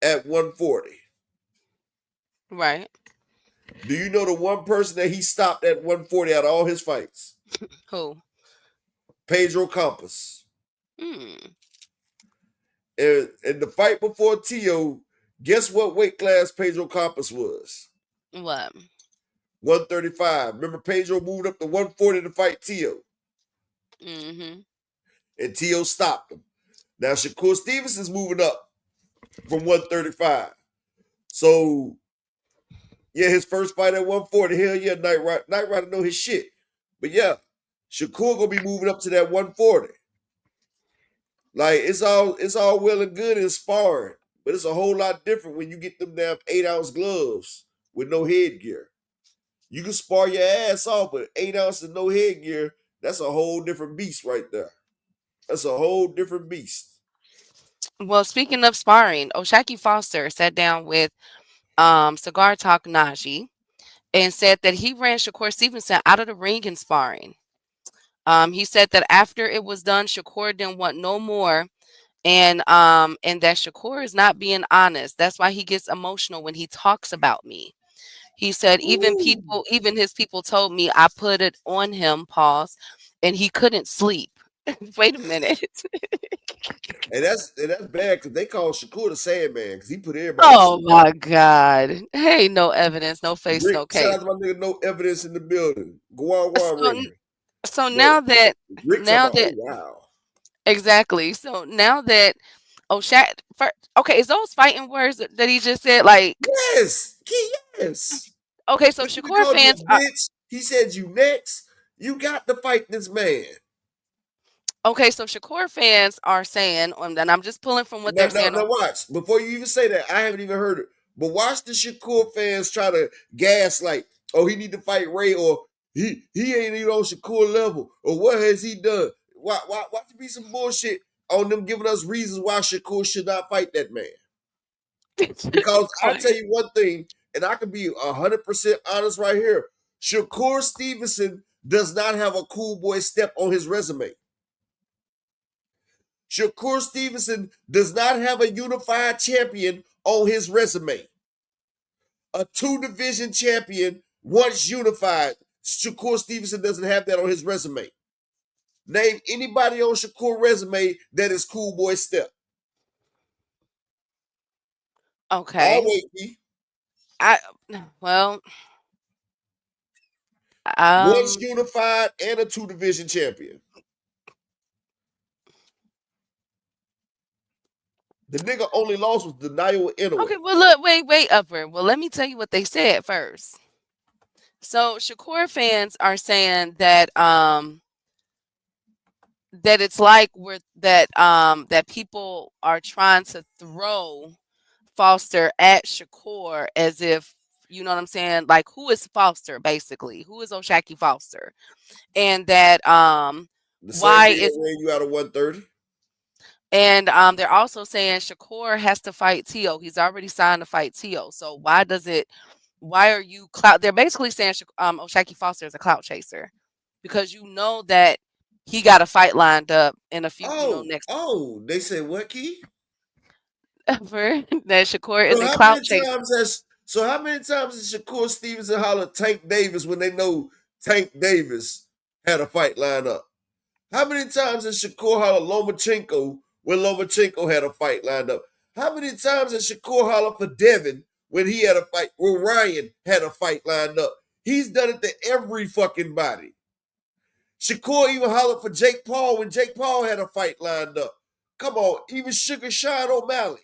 at 140. Right. Do you know the one person that he stopped at 140 out of all his fights? Who? Pedro Campos. Hmm. And the fight before Tio, guess what weight class Pedro Campos was? What? 135. Remember, Pedro moved up to 140 to fight Tio. Mm-hmm. And Tio stopped him. Now, Shakur Stevenson's moving up from 135. So, yeah, his first fight at 140. Hell yeah, Night Rider know his shit. But yeah, Shakur gonna be moving up to that 140. Like it's all well and good in sparring, but it's a whole lot different when you get them damn 8-ounce gloves with no headgear. You can spar your ass off, but 8 ounces and no headgear, that's a whole different beast right there. That's a whole different beast. Well, speaking of sparring, Oshaki Foster sat down with Cigar Talk Najee and said that he ran Shakur Stevenson out of the ring in sparring. He said that after it was done, Shakur didn't want no more, and that Shakur is not being honest. That's why he gets emotional when he talks about me. He said even his people told me I put it on him, pause, and he couldn't sleep. Wait a minute. And that's bad because they call Shakur the Sandman because he put everybody to Oh sleep. my God. Hey, no evidence, no face, Rick, no shout case. out to my nigga, no evidence in the building. Go on, So, Raymond. so But now that, Rick talking now about, oh that, wow. exactly. So now that, okay, is those fighting words that he just said? Like, Yes, yes. okay, so He Shakur called you fans a are, bitch. He said you next. You got to fight this man. okay, so Shakur fans are saying, and I'm just pulling from what Now, they're now, saying. now watch. Before you even say that, I haven't even heard it. But watch the Shakur fans try to gaslight. Oh, he need to fight Ray, or he ain't even on Shakur level, or what has he done? Why there be some bullshit on them giving us reasons why Shakur should not fight that man? Because I tell you one thing, and I can be 100% honest right here. Shakur Stevenson does not have a cool boy step on his resume. Shakur Stevenson does not have a unified champion on his resume. A 2-division champion once unified. Shakur Stevenson doesn't have that on his resume. Name anybody on Shakur resume that is cool boy step. Okay. I'll wait, P. Well, Once unified and a 2-division champion. The nigga only lost was Denial Inoue. okay, well, look, wait, Upper. Well, let me tell you what they said first. So Shakur fans are saying that that it's like that people are trying to throw Foster at Shakur as if, you know what I'm saying, like, who is Foster basically? Who is O'Shaquie Foster? And that The same why thing is that ran you out of 130. and they're also saying Shakur has to fight Tio. He's already signed to fight Tio. So why are you clout? They're basically saying O'Shaquie Foster is a clout chaser because you know that he got a fight lined up in a few, next They said what, Key? ever that Shakur So is a how clout many chaser. times has Shakur Stevenson holler Tank Davis when they know Tank Davis had a fight lined up? How many times has Shakur holler Lomachenko when Lomachenko had a fight lined up? How many times has Shakur holler for Devin when he had a fight, when Ryan had a fight lined up? He's done it to every fucking body. Shakur even hollered for Jake Paul when Jake Paul had a fight lined up. Come on, even Sugar Sean O'Malley.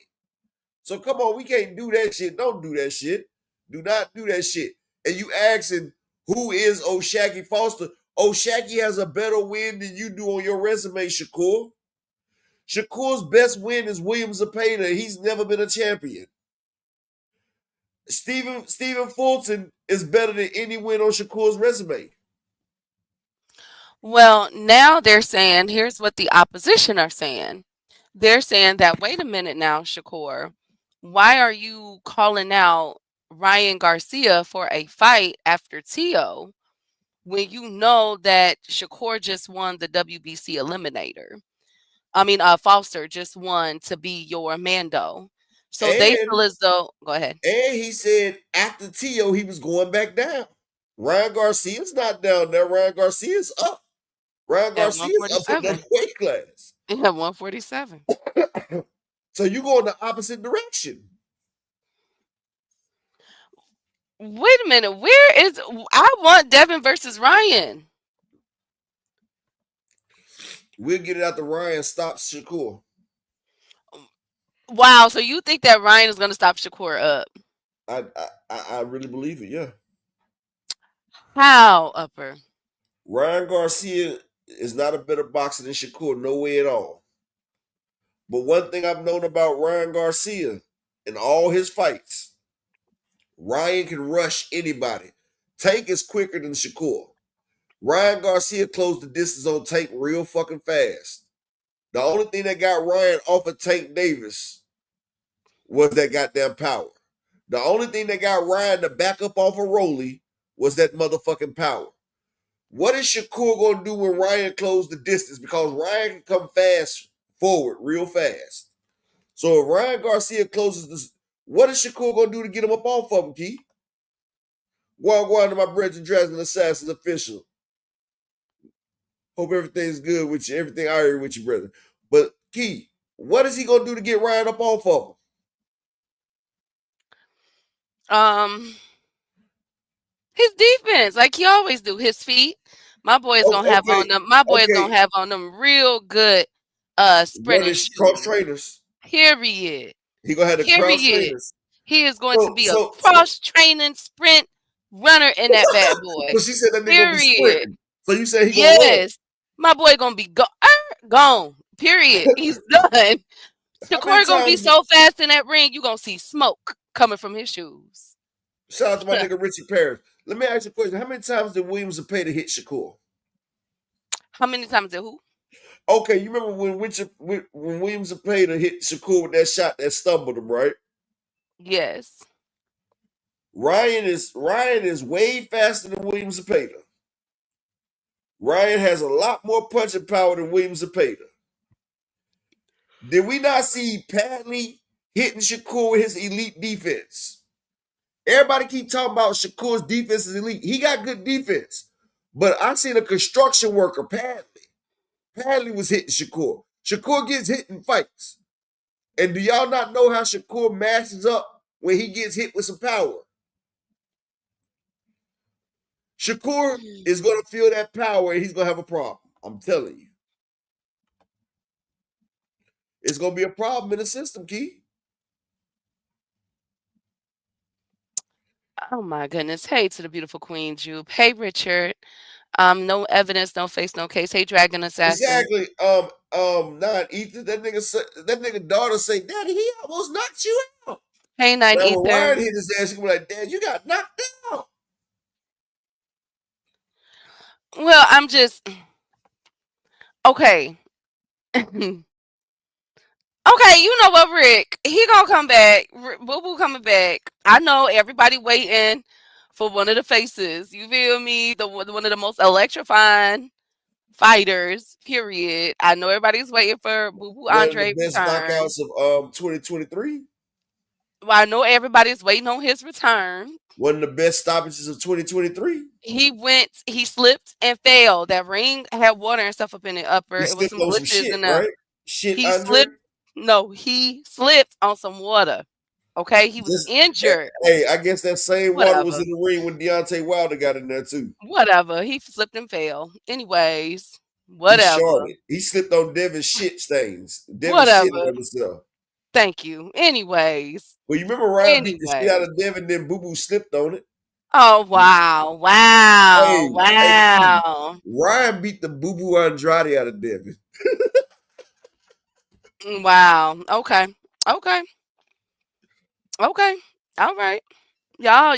So come on, we can't do that shit. Don't do that shit. Do not do that shit. And you asking who is O'Shaquie Foster? O'Shaquie has a better win than you do on your resume, Shakur. Shakur's best win is William Zepeda. He's never been a champion. Stephen Fulton is better than any win on Shakur's resume. Well, now they're saying, here's what the opposition are saying. They're saying that, wait a minute now, Shakur, why are you calling out Ryan Garcia for a fight after Tio when you know that Shakur just won the WBC Eliminator? I mean, Foster just won to be your Mando. So they feel as though, go ahead. And he said after Tio, he was going back down. Ryan Garcia's not down there. Ryan Garcia's up. Ryan At Garcia's up another 147. weight class. At 147. So you go in the opposite direction. Wait a minute. I want Devin versus Ryan. We'll get it out to Ryan stops Shakur. Wow. So you think that Ryan is going to stop Shakur up? I really believe it, yeah. How, Upper? Ryan Garcia is not a better boxer than Shakur, no way at all. But one thing I've known about Ryan Garcia in all his fights, Ryan can rush anybody. Tank is quicker than Shakur. Ryan Garcia closed the distance on Tank real fucking fast. The only thing that got Ryan off of Tank Davis was that goddamn power. The only thing that got Ryan to back up off of Rolly was that motherfucking power. What is Shakur going to do when Ryan closed the distance? Because Ryan can come fast forward real fast. So if Ryan Garcia closes this, what is Shakur going to do to get him up off of him, Key? Go on to my Bridge and Dragon Assassins official. Hope everything's good with you. Everything all right with you, brother. But Key, what is he gonna do to get Ryan up off of him? Um, his defense, like he always do. His feet. My boy is gonna Oh, have okay, on them. My boy is okay. gonna have on them real good Running sprinting cross shoes. trainers. Period. He gonna have the cross Period. trainers. He is going to So, be a so, so, cross training sprint runner in that bad boy. so she said that nigga gonna be Period. sprinting. So you said he gonna run. Yes. My boy gonna be gone. Period. He's done. How many Shakur gonna be times? so fast in that ring, you gonna see smoke coming from his shoes. Shout out to my nigga Richie Paris. Let me ask you a question. How many times did Williams pay to hit Shakur? How many times did who? Okay, you remember when Williams paid to hit Shakur with that shot that stumbled him, right? Yes. Ryan is way faster than Williams Zepeda. Ryan has a lot more punching power than Williams Zepeda. Did we not see Padley hitting Shakur with his elite defense? Everybody keep talking about Shakur's defense is elite. He got good defense. But I seen a construction worker, Padley. Padley was hitting Shakur. Shakur gets hit in fights. And do y'all not know how Shakur mashes up when he gets hit with some power? Shakur is going to feel that power and he's going to have a problem. I'm telling you. It's going to be a problem in the system, Key. Oh my goodness. Hey to the beautiful Queen Jupe. Hey Richard. No evidence, no face, no case. Hey Dragon Assassin. Exactly. Not Ethan. That nigga daughter say, Daddy, he almost knocked you out. Hey Nine Now when Ether. Ryan hit his ass, he was like, Dad, you got knocked out. Well, I'm just okay. Okay, you know what, Rick? He gonna come back. Boo Boo coming back. I know everybody waiting for one of the faces. You feel me? One of the most electrifying fighters. Period. I know everybody's waiting for Boo Boo One of the Andre best return. knockouts of 2023. Well, I know everybody's waiting on his return. One of the best stoppages of 2023. He slipped and fell. That ring had water and stuff up in the upper. He It was slipped some on some glitches shit, in there. right? Shit, He Andre. slipped. No, he slipped on some water. Okay, he was injured. Hey, I guess that same water was Whatever. in the ring when Deontay Wilder got in there too. Whatever. He slipped and fell. Anyways, He whatever. shorted. He slipped on Devin's shit stains. Devin shit Whatever. on himself. Thank you. Anyways. Well, you remember Ryan beat the shit out of Devin, then Boo Boo slipped on it. Oh wow. Wow. Wow. Ryan beat the Boo Boo Andrade out of Devin. Wow. Okay. Okay. Okay. All right. Y'all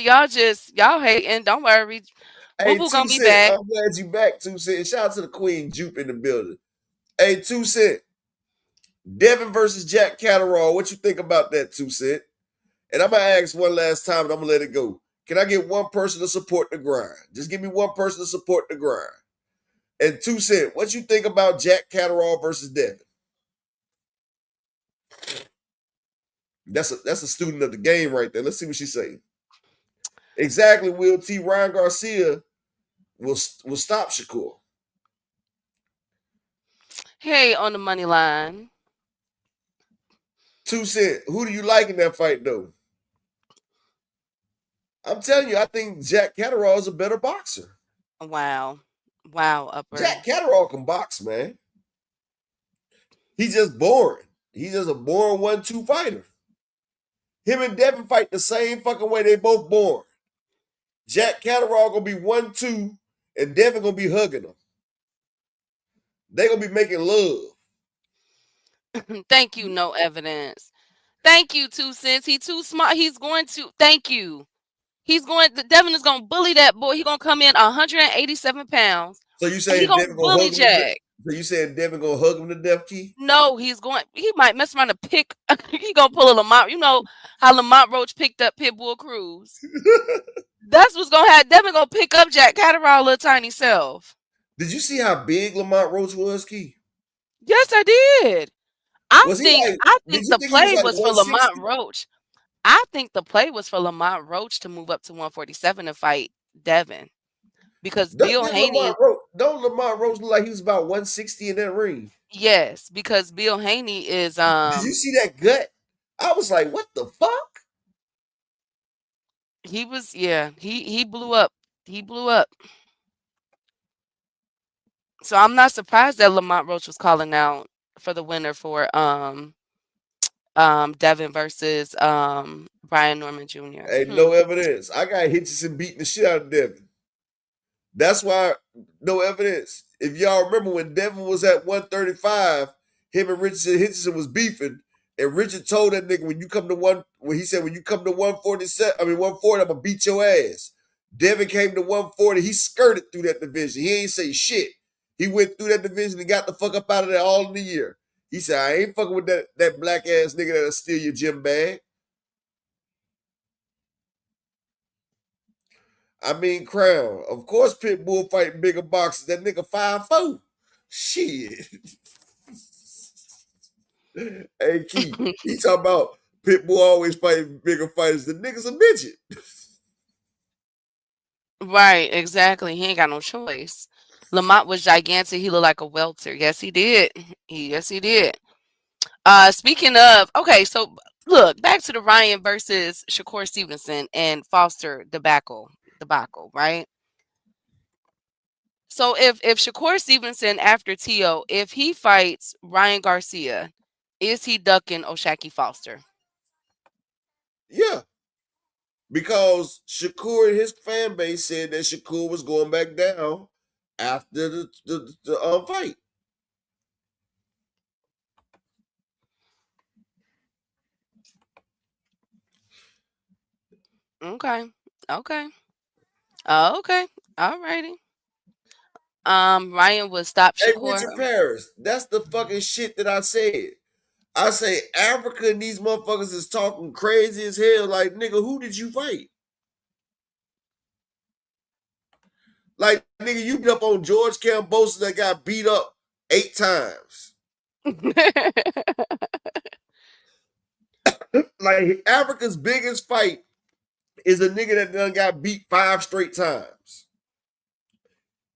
hating. Don't worry. Hey, Boo Boo 2 gonna be Cent, back. I'm glad you back, 2 Cent. Shout out to the Queen Jupe in the building. Hey, 2 Cent. Devin versus Jack Catterall. What you think about that, 2 Cent? And I'm gonna ask one last time and I'm gonna let it go. Can I get one person to support the grind? Just give me one person to support the grind. And 2 Cent, what you think about Jack Catterall versus Devin? That's a student of the game right there. Let's see what she's saying. Exactly, Will T. Ryan Garcia will stop Shakur. Hey, on the money line. 2 Cent, who do you like in that fight though? I'm telling you, I think Jack Catterall is a better boxer. Wow. Wow, upper. Jack Catterall can box, man. He's just boring. He's just a boring 1-2 fighter. Him and Devin fight the same fucking way. They both boring. Jack Catterall gonna be 1-2, and Devin gonna be hugging him. They gonna be making love. Thank you, no evidence. Thank you, 2 Cents. He too smart. He's going to. Thank you. Devin is gonna bully that boy. He gonna come in 187 pounds. So you saying he gonna Devin gonna bully hug him to death? Jack? So you saying Devin gonna hug him to death, Key? No, he might mess around and pick. He gonna pull a Lamont. You know how Lamont Roach picked up Pitbull Cruz. That's what's gonna happen. Devin gonna pick up Jack Catterall little tiny self. Did you see how big Lamont Roach was, Key? Yes, I did. I think the he play was like was for Lamont 160? Roach. I think the play was for Lamont Roach to move up to 147 and fight Devin. because Don't, Bill did Haney. Lamont Rose look like he was about 160 in that ring? Yes, because Bill Haney is Did you see that gut? I was like, what the fuck? he was, yeah, he blew up. He blew up. So I'm not surprised that Lamont Roach was calling out for the winner for Devin versus Brian Norman Jr. Ain't no evidence. I got Hitchison beating the shit out of Devin. That's why no evidence. If y'all remember when Devin was at 135, him and Richardson Hitchison was beefing, and Richard told that nigga when he said when you come to 140, I'm gonna beat your ass. Devin came to 140, he skirted through that division. He ain't say shit. He went through that division and got the fuck up out of there all in the year. He said, I ain't fucking with that black ass nigga that'll steal your gym bag. I mean, Crown. Of course, Pitbull fighting bigger boxers. That nigga 5'4". Shit. Hey, Keith. He talking about Pitbull always fighting bigger fighters. The nigga's a midget. Right, exactly. He ain't got no choice. Lamont was gigantic. He looked like a welter. Yes, he did. Yes, he did. Speaking of, okay, so look back to the Ryan versus Shakur Stevenson and Foster debacle, right? So if Shakur Stevenson after Tio, if he fights Ryan Garcia, is he ducking Oshaki Foster? Yeah. Because Shakur and his fan base said that Shakur was going back down after the fight. Okay. Okay. Okay. Alrighty. Ryan would stop Hey, Shakur. Richard Paris, that's the fucking shit that I said. I say Africa and these motherfuckers is talking crazy as hell. Like, nigga, who did you fight? Like, nigga, you beat up on George Cambosa that got beat up 8 times. Like, Africa's biggest fight is a nigga that done got beat 5 straight times.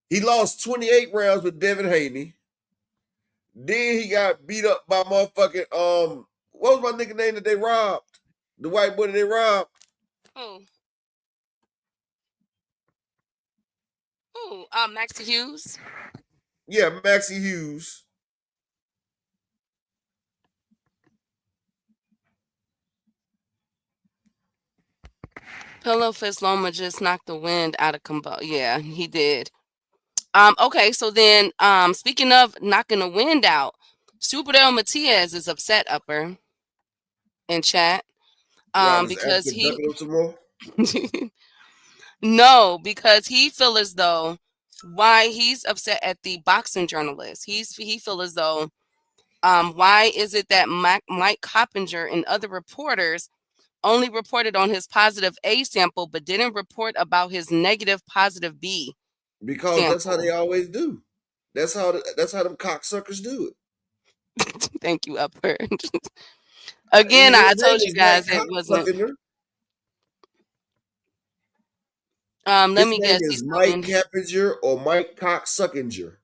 He lost 28 rounds with Devin Haney. Then he got beat up by motherfucking what was my nigga name that they robbed? The white boy that they robbed. Who? Who? Maxie Hughes. Yeah, Maxie Hughes. Pillow Fist Loma just knocked the wind out of Combo. Yeah, he did. Okay, so then speaking of knocking the wind out, Superdale Matias is upset upper in chat. Why was Because Africa ducking him some more? No, because he feel as though why he's upset at the boxing journalist. He feel as though why is it that Mike Coppinger and other reporters only reported on his positive A sample but didn't report about his negative positive B Because sample? that's how they always do. That's how them cocksuckers do it. Thank you, Upper. Again, I His name told you is guys Mike it wasn't. Cocksucker. Let His me name guess. He's is Mike doing, Cappinger or Mike Cocksuckinger.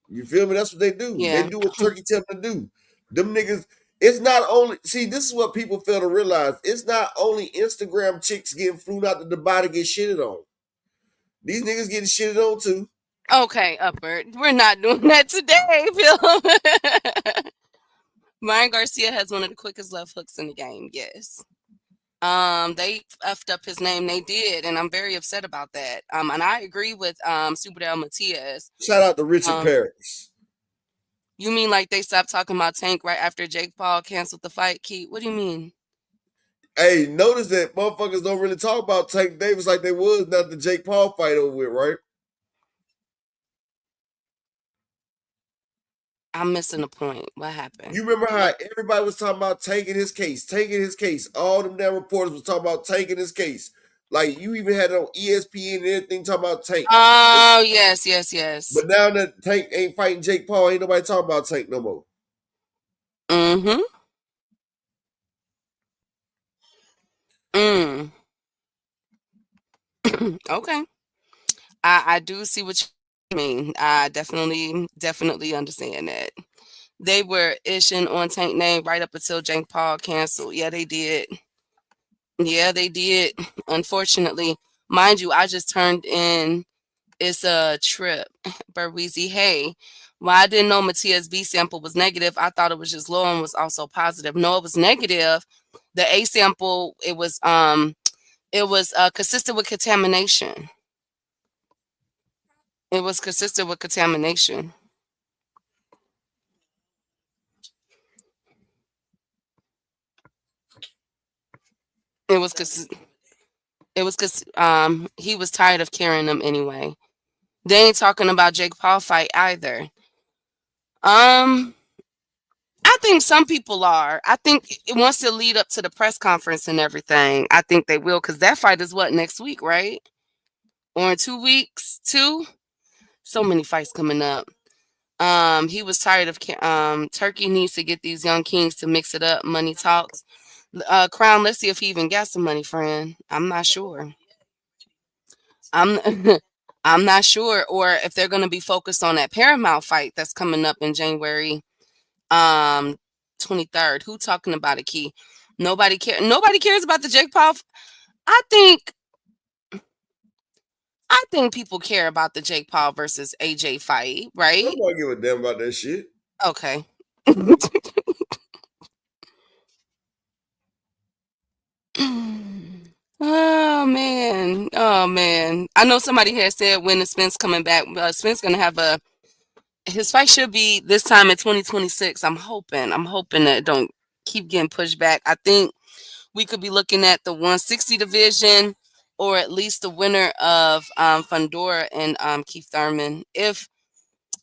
You feel me? That's what they do. yeah. They do what Turkey tell them to do. Them niggas, it's not only, see, this is what people fail to realize. It's not only Instagram chicks getting flown out to Dubai to get shitted on. These niggas getting shitted on too. Okay, Upper. We're not doing that today, Phil. Ryan Garcia has one of the quickest left hooks in the game. Yes. They effed up his name. They did, and I'm very upset about that. And I agree with Superdale Matias. Shout out to Richard Paris. You mean like they stopped talking about Tank right after Jake Paul canceled the fight, Keith? What do you mean? Hey, notice that motherfuckers don't really talk about Tank Davis like they was not the Jake Paul fight over with, right? I'm missing the point. What happened? You remember how everybody was talking about taking his case. All them damn reporters was talking about taking his case. Like, you even had it on ESPN and everything talking about Tank. Oh, yes. But now that Tank ain't fighting Jake Paul, ain't nobody talking about Tank no more. Mm-hmm. Okay. I do see what you mean. I definitely understand that. They were ishing on Tank name right up until Jake Paul canceled. Yeah, they did. Yeah, they did. Unfortunately, mind you, I just turned in. It's a trip. Berweezy, hey. Well, I didn't know Matia's B sample was negative. I thought it was just low and was also positive. No, it was negative. The A sample, it was consistent with contamination. It was consistent with contamination. It was cause he was tired of carrying them anyway. They ain't talking about Jake Paul fight either. Um, I think some people are. I think it wants to lead up to the press conference and everything. I think they will because that fight is what next week, right? Or in 2 weeks, too. So many fights coming up. He was tired of Turkey needs to get these young kings to mix it up. Money talks. Crown, let's see if he even got some money, friend. I'm not sure. I'm I'm not sure, or if they're gonna be focused on that Paramount fight that's coming up in January um 23rd. Who talking about it, Key? Nobody cares about the Jake Paul. I think I think people care about the Jake Paul versus AJ fight, right? Nobody give a damn about that shit. Okay. Oh man, oh man. I know somebody had said when is Spence coming back. Spence gonna have a his fight should be this time in 2026. I'm hoping that it don't keep getting pushed back. I think we could be looking at the 160 division, or at least the winner of Fundora and Keith Thurman, if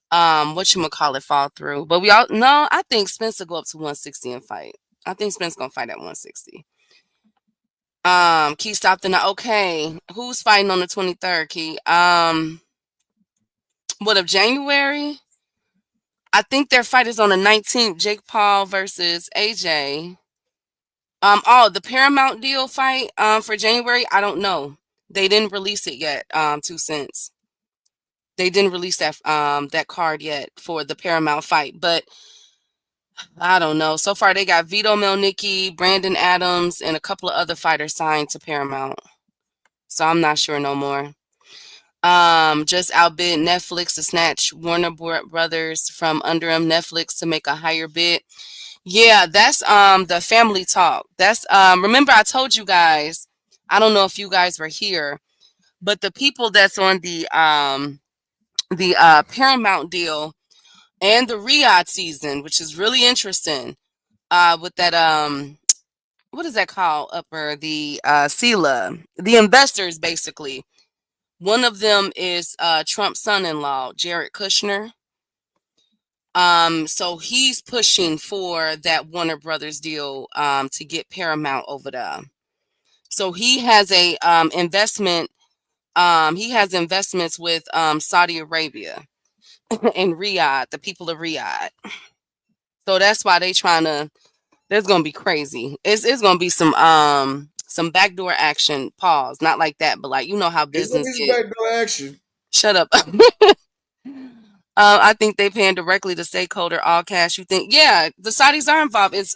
what you call it fall through. But we all no, I think Spence will go up to 160 and fight. I think Spence gonna fight at 160. Key stopped in the okay. Who's fighting on the 23rd, Key? What of January? I think their fight is on the 19th. Jake Paul versus AJ. Oh, the Paramount deal fight for January. I don't know. They didn't release it yet. 2 cents. They didn't release that card yet for the Paramount fight, but I don't know. So far, they got Vito Melnicki, Brandon Adams, and a couple of other fighters signed to Paramount. So I'm not sure no more. Just outbid Netflix to snatch Warner Brothers from under him. Netflix to make a higher bid. Yeah, that's the family talk. That's remember I told you guys, I don't know if you guys were here, but the people that's on the Paramount deal and the Riyadh season, which is really interesting, with that what is that called upper the Sela, the investors basically. One of them is Trump's son-in-law, Jared Kushner. So he's pushing for that Warner Brothers deal to get Paramount over there. So he has a investment. He has investments with Saudi Arabia and Riyadh, the people of Riyadh. So that's why they trying to. There's gonna be crazy. It's gonna be some backdoor action. Pause. Not like that, but like you know how It's gonna business be some get. backdoor action. Shut up. I think they paying directly to stakeholder all cash. You think? Yeah, the Saudis are involved. It's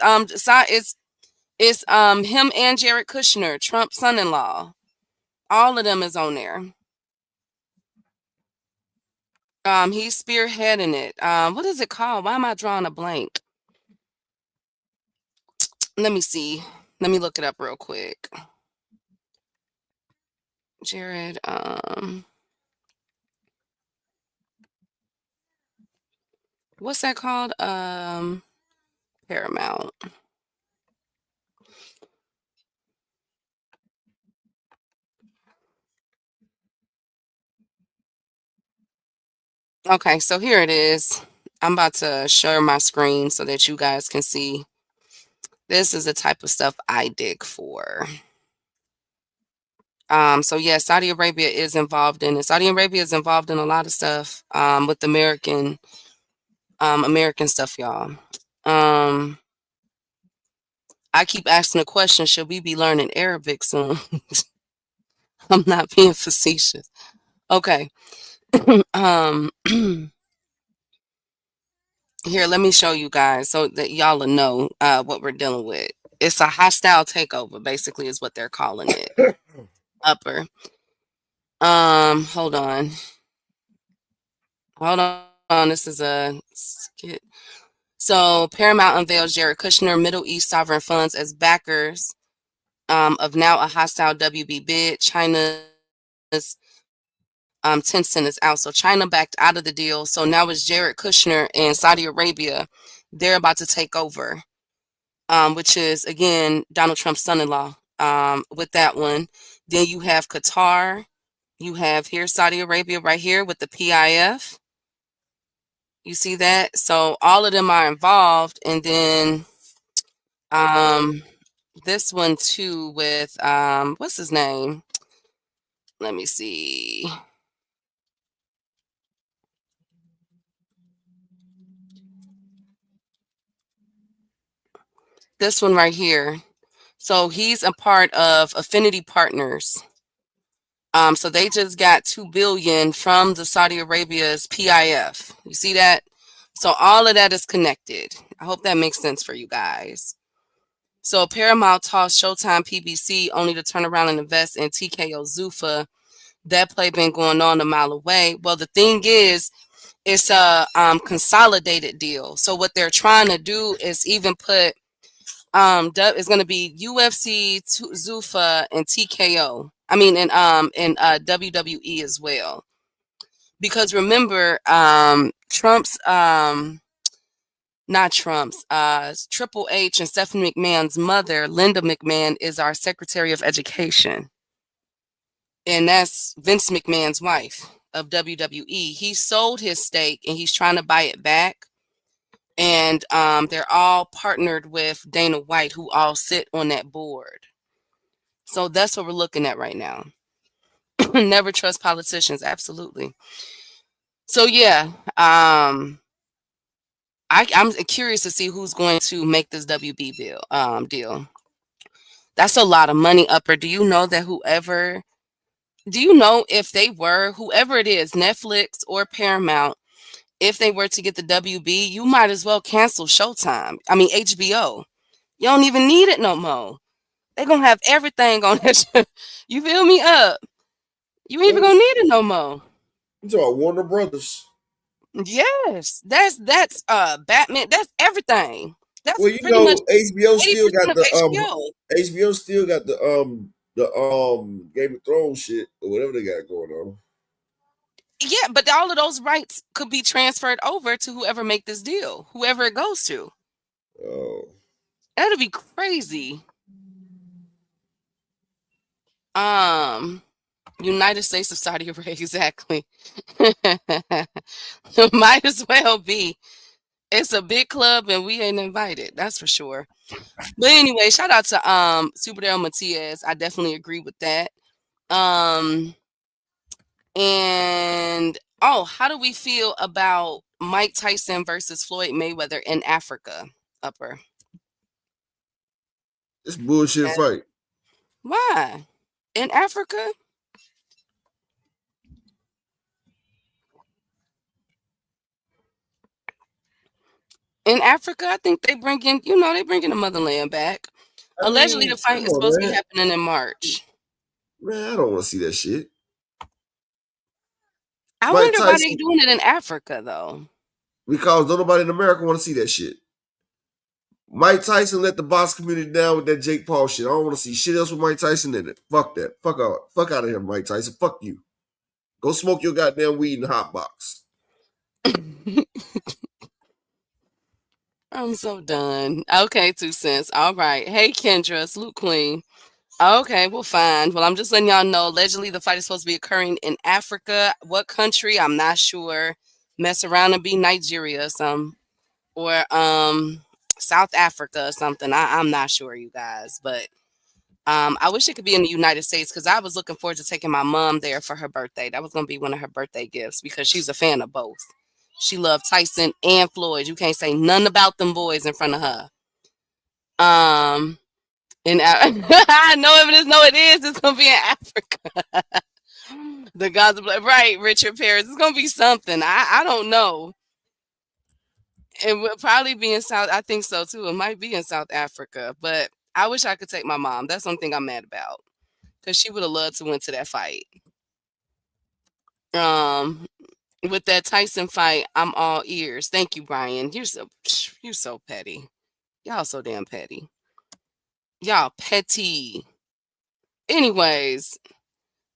him and Jared Kushner, Trump's son-in-law. All of them is on there. He's spearheading it. What is it called? Why am I drawing a blank? Let me see. Let me look it up real quick. Jared. What's that called? Paramount. Okay, so here it is. I'm about to share my screen so that you guys can see. This is the type of stuff I dig for. So yeah, Saudi Arabia is involved in it. Saudi Arabia is involved in a lot of stuff with American stuff, y'all. I keep asking the question, should we be learning Arabic soon? I'm not being facetious. Okay. um Here, let me show you guys so that y'all will know what we're dealing with. It's a hostile takeover, basically, is what they're calling it. Upper. Hold on. Hold on. This is a skit. So Paramount unveils Jared Kushner Middle East sovereign funds as backers of now a hostile WB bid. China's Tencent is out. So China backed out of the deal. So now it's Jared Kushner and Saudi Arabia. They're about to take over, which is, again, Donald Trump's son-in-law with that one. Then you have Qatar. You have here Saudi Arabia right here with the PIF. You see that? So all of them are involved. And then this one too with what's his name? Let me see. This one right here. So he's a part of Affinity Partners. So they just got 2 billion from the Saudi Arabia's PIF. You see that? So all of that is connected. I hope that makes sense for you guys. So Paramount tossed Showtime PBC only to turn around and invest in TKO Zufa. That play been going on a mile away. Well, the thing is, it's a consolidated deal. So what they're trying to do is even put it's going to be UFC, Zufa, and TKO. I mean, and WWE as well. Because remember, Trump's not Trump's, Triple H and Stephanie McMahon's mother, Linda McMahon, is our Secretary of Education. And that's Vince McMahon's wife of WWE. He sold his stake and he's trying to buy it back. And they're all partnered with Dana White, who all sit on that board. So that's what we're looking at right now. Never trust politicians. Absolutely. So yeah, I'm curious to see who's going to make this WB deal. That's a lot of money, Upper. Do you know that do you know if they were, whoever it is, Netflix or Paramount, if they were to get the WB, you might as well cancel Showtime. I mean, HBO. You don't even need it no more. They're going to have everything on it. You feel me up? You ain't even going to need it no more. You talking about Warner Brothers? Yes. That's Batman. That's everything. That's Well, you pretty know, much HBO still 80% got of the HBO. HBO still got the Game of Thrones shit or whatever they got going on. Yeah, but all of those rights could be transferred over to whoever make this deal, whoever it goes to. Oh. That'd be crazy. United States of Saudi Arabia, exactly. Might as well be. It's a big club and we ain't invited. That's for sure. But anyway, shout out to Superdale Matias. I definitely agree with that. And how do we feel about Mike Tyson versus Floyd Mayweather in Africa, Upper? It's bullshit fight. Why? In Africa? In Africa, I think they bring in, they bring in the motherland back. I Allegedly, mean, the fight come is on, supposed to be man. happening in March. Man, I don't want to see that shit. I Mike wonder why they Tyson, doing it in Africa, though. because nobody in America want to see that shit. Mike Tyson let the box community down with that Jake Paul shit. I don't want to see shit else with Mike Tyson in it. Fuck that. Fuck out. Fuck out of here, Mike Tyson. Fuck you. Go smoke your goddamn weed in the hot box. I'm so done. Okay, 2 cents. All right. Hey, Kendra, Salute Queen. Okay, well, fine. Well, I'm just letting y'all know. Allegedly, the fight is supposed to be occurring in Africa. What country? I'm not sure. Mess around and be Nigeria or something, or South Africa or something. I'm not sure, you guys, but I wish it could be in the United States because I was looking forward to taking my mom there for her birthday. That was going to be one of her birthday gifts because she's a fan of both. She loved Tyson and Floyd. You can't say nothing about them boys in front of her. And no evidence, no, it is. It's gonna be in Africa. The gods of black. Right, Richard Paris. It's gonna be something. I don't know. It will probably be in South. I think so too. It might be in South Africa, but I wish I could take my mom. That's something I'm mad about because she would have loved to went to that fight. Um, with that Tyson fight, I'm all ears. Thank you, Brian. You're so petty. Y'all so damn petty. Y'all petty. Anyways,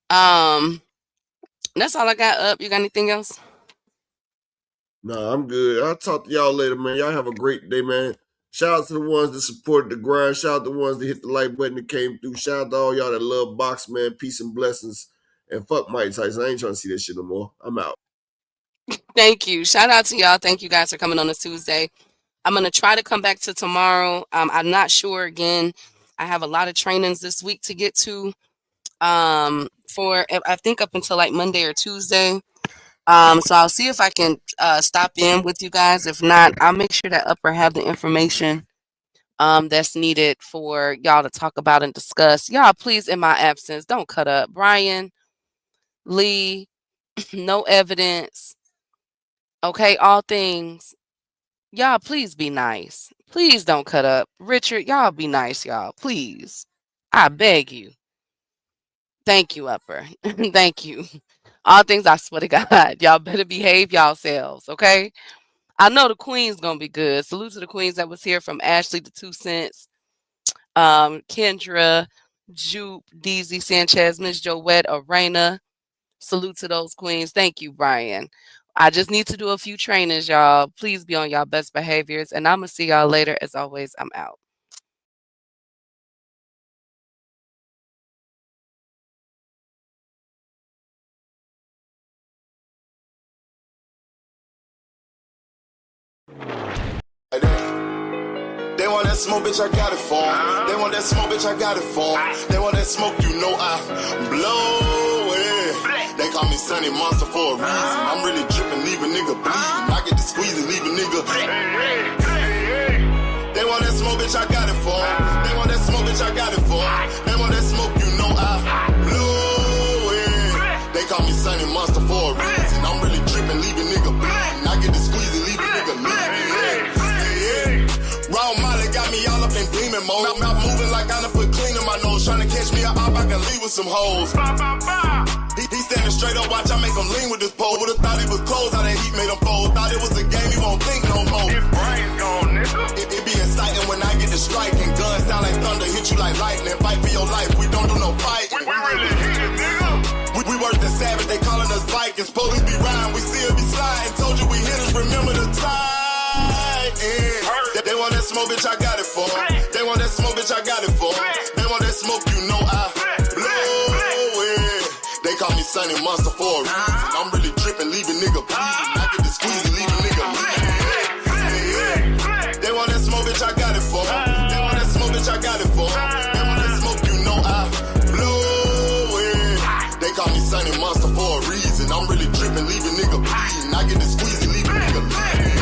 that's all I got up. You got anything else? Nah, I'm good. I'll talk to y'all later, man. Y'all have a great day, man. Shout out to the ones that supported the grind. Shout out to the ones that hit the like button that came through. Shout out to all y'all that love box, man. Peace and blessings. And fuck Mike Tyson. I ain't trying to see that shit no more. I'm out. Thank you. Shout out to y'all. Thank you guys for coming on this Tuesday. I'm going to try to come back to tomorrow. I'm not sure again. I have a lot of trainings this week to get to for, I think, up until like Monday or Tuesday. So I'll see if I can stop in with you guys. If not, I'll make sure that Upper have the information that's needed for y'all to talk about and discuss. Y'all, please, in my absence, don't cut up. Brian, Lee, no evidence. Okay, all things. Y'all, please be nice. Please don't cut up. Richard, y'all be nice, y'all. Please. I beg you. Thank you, Upper. Thank you. All things, I swear to God. Y'all better behave yourselves, okay? I know the Queen's gonna be good. Salute to the Queens that was here, from Ashley to 2 Cents, Kendra, Jupe, DZ Sanchez, Miss Joette, Arena. Salute to those Queens. Thank you, Brian. I just need to do a few trainings, y'all. Please be on y'all best behaviors. And I'm going to see y'all later. As always, I'm out. They want that smoke, bitch, I got it for 'em. They want that smoke, bitch, I got it for 'em. They want that smoke, you know I blow it. They call me Sunny Monster for a reason. I'm really dripping, leave a nigga bleeding. I get to squeeze and leave a nigga. They want that smoke, bitch, I got it for 'em. They want that smoke, bitch, I got it for 'em. They want that smoke, you know I blow it. They call me Sunny Monster for a reason. I'm really dripping, leave a nigga bleeding. I get to squeeze and leave a nigga bleeding. Raw Molly got me all up in demon mode. Mouth moving like I done put clean in my nose. Trying to catch me up, I can leave with some hoes. He standing straight up, watch I make him lean with this pole. Would've thought he was closed, how that heat made him fold. Thought it was a game, he won't think no more. His brain's gone, nigga. It be exciting when I get the strike. And guns sound like thunder, hit you like lightning. Fight for your life, we don't do no fighting. We really hit it, nigga. We worse than savage, they calling us Vikings. Police be riding, we still be sliding. Told you we hit us, remember the time. They want that smoke, bitch, I got it for 'em. They want that smoke, bitch, I got it for 'em. They want that smoke, you know I blow it. They call me Sunny Monster for a reason. I'm really dripping, leave a nigga bleeding. I get to squeeze and leave a nigga bleeding. They want that smoke, bitch, I got it for 'em. They want that smoke, bitch, I got it for 'em. They want that smoke, you know I blow it. They call me Sunny Monster for a reason. I'm really dripping, leave a nigga bleeding. I get to squeeze and leave a nigga bleeding.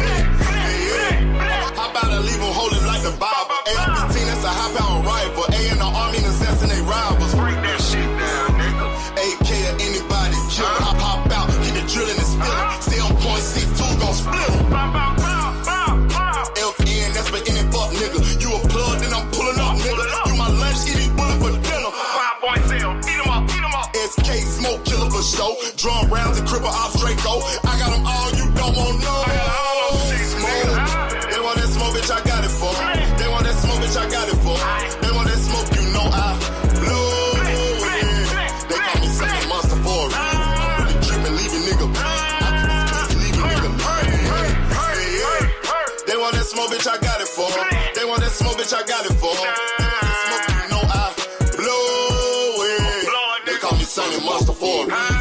How about I leave them holding like the Bible? AR-15, that's a high-power rifle. A in the army, assassinate rivals. Break that shit down, nigga. AK or anybody, kill it. Hop out, keep it drilling and spilling. Stay on point, 6-2, gon' split 'em. FN, that's for any fuck, nigga. You a plug, then I'm pulling up, nigga. You my lunch, eating bullet for dinner. 5 points in, eat 'em up, eat 'em up. SK, smoke killer for show. Drum rounds and cripple ops, Draco. I got them all, you don't want no. They want that smoke, bitch, I got it for 'em. They want that smoke, bitch, I got it for 'em. They want that smoke, you know I blow it. They call me Sunny Monster for a reason. I'm really dripping, leave a nigga bleeding. I get this pussy, leave a nigga bleeding. They want that smoke, bitch, I got it for 'em. They want that smoke, bitch, I got it for 'em. They want that smoke, you know I blow it. They call me Sunny Monster for a reason.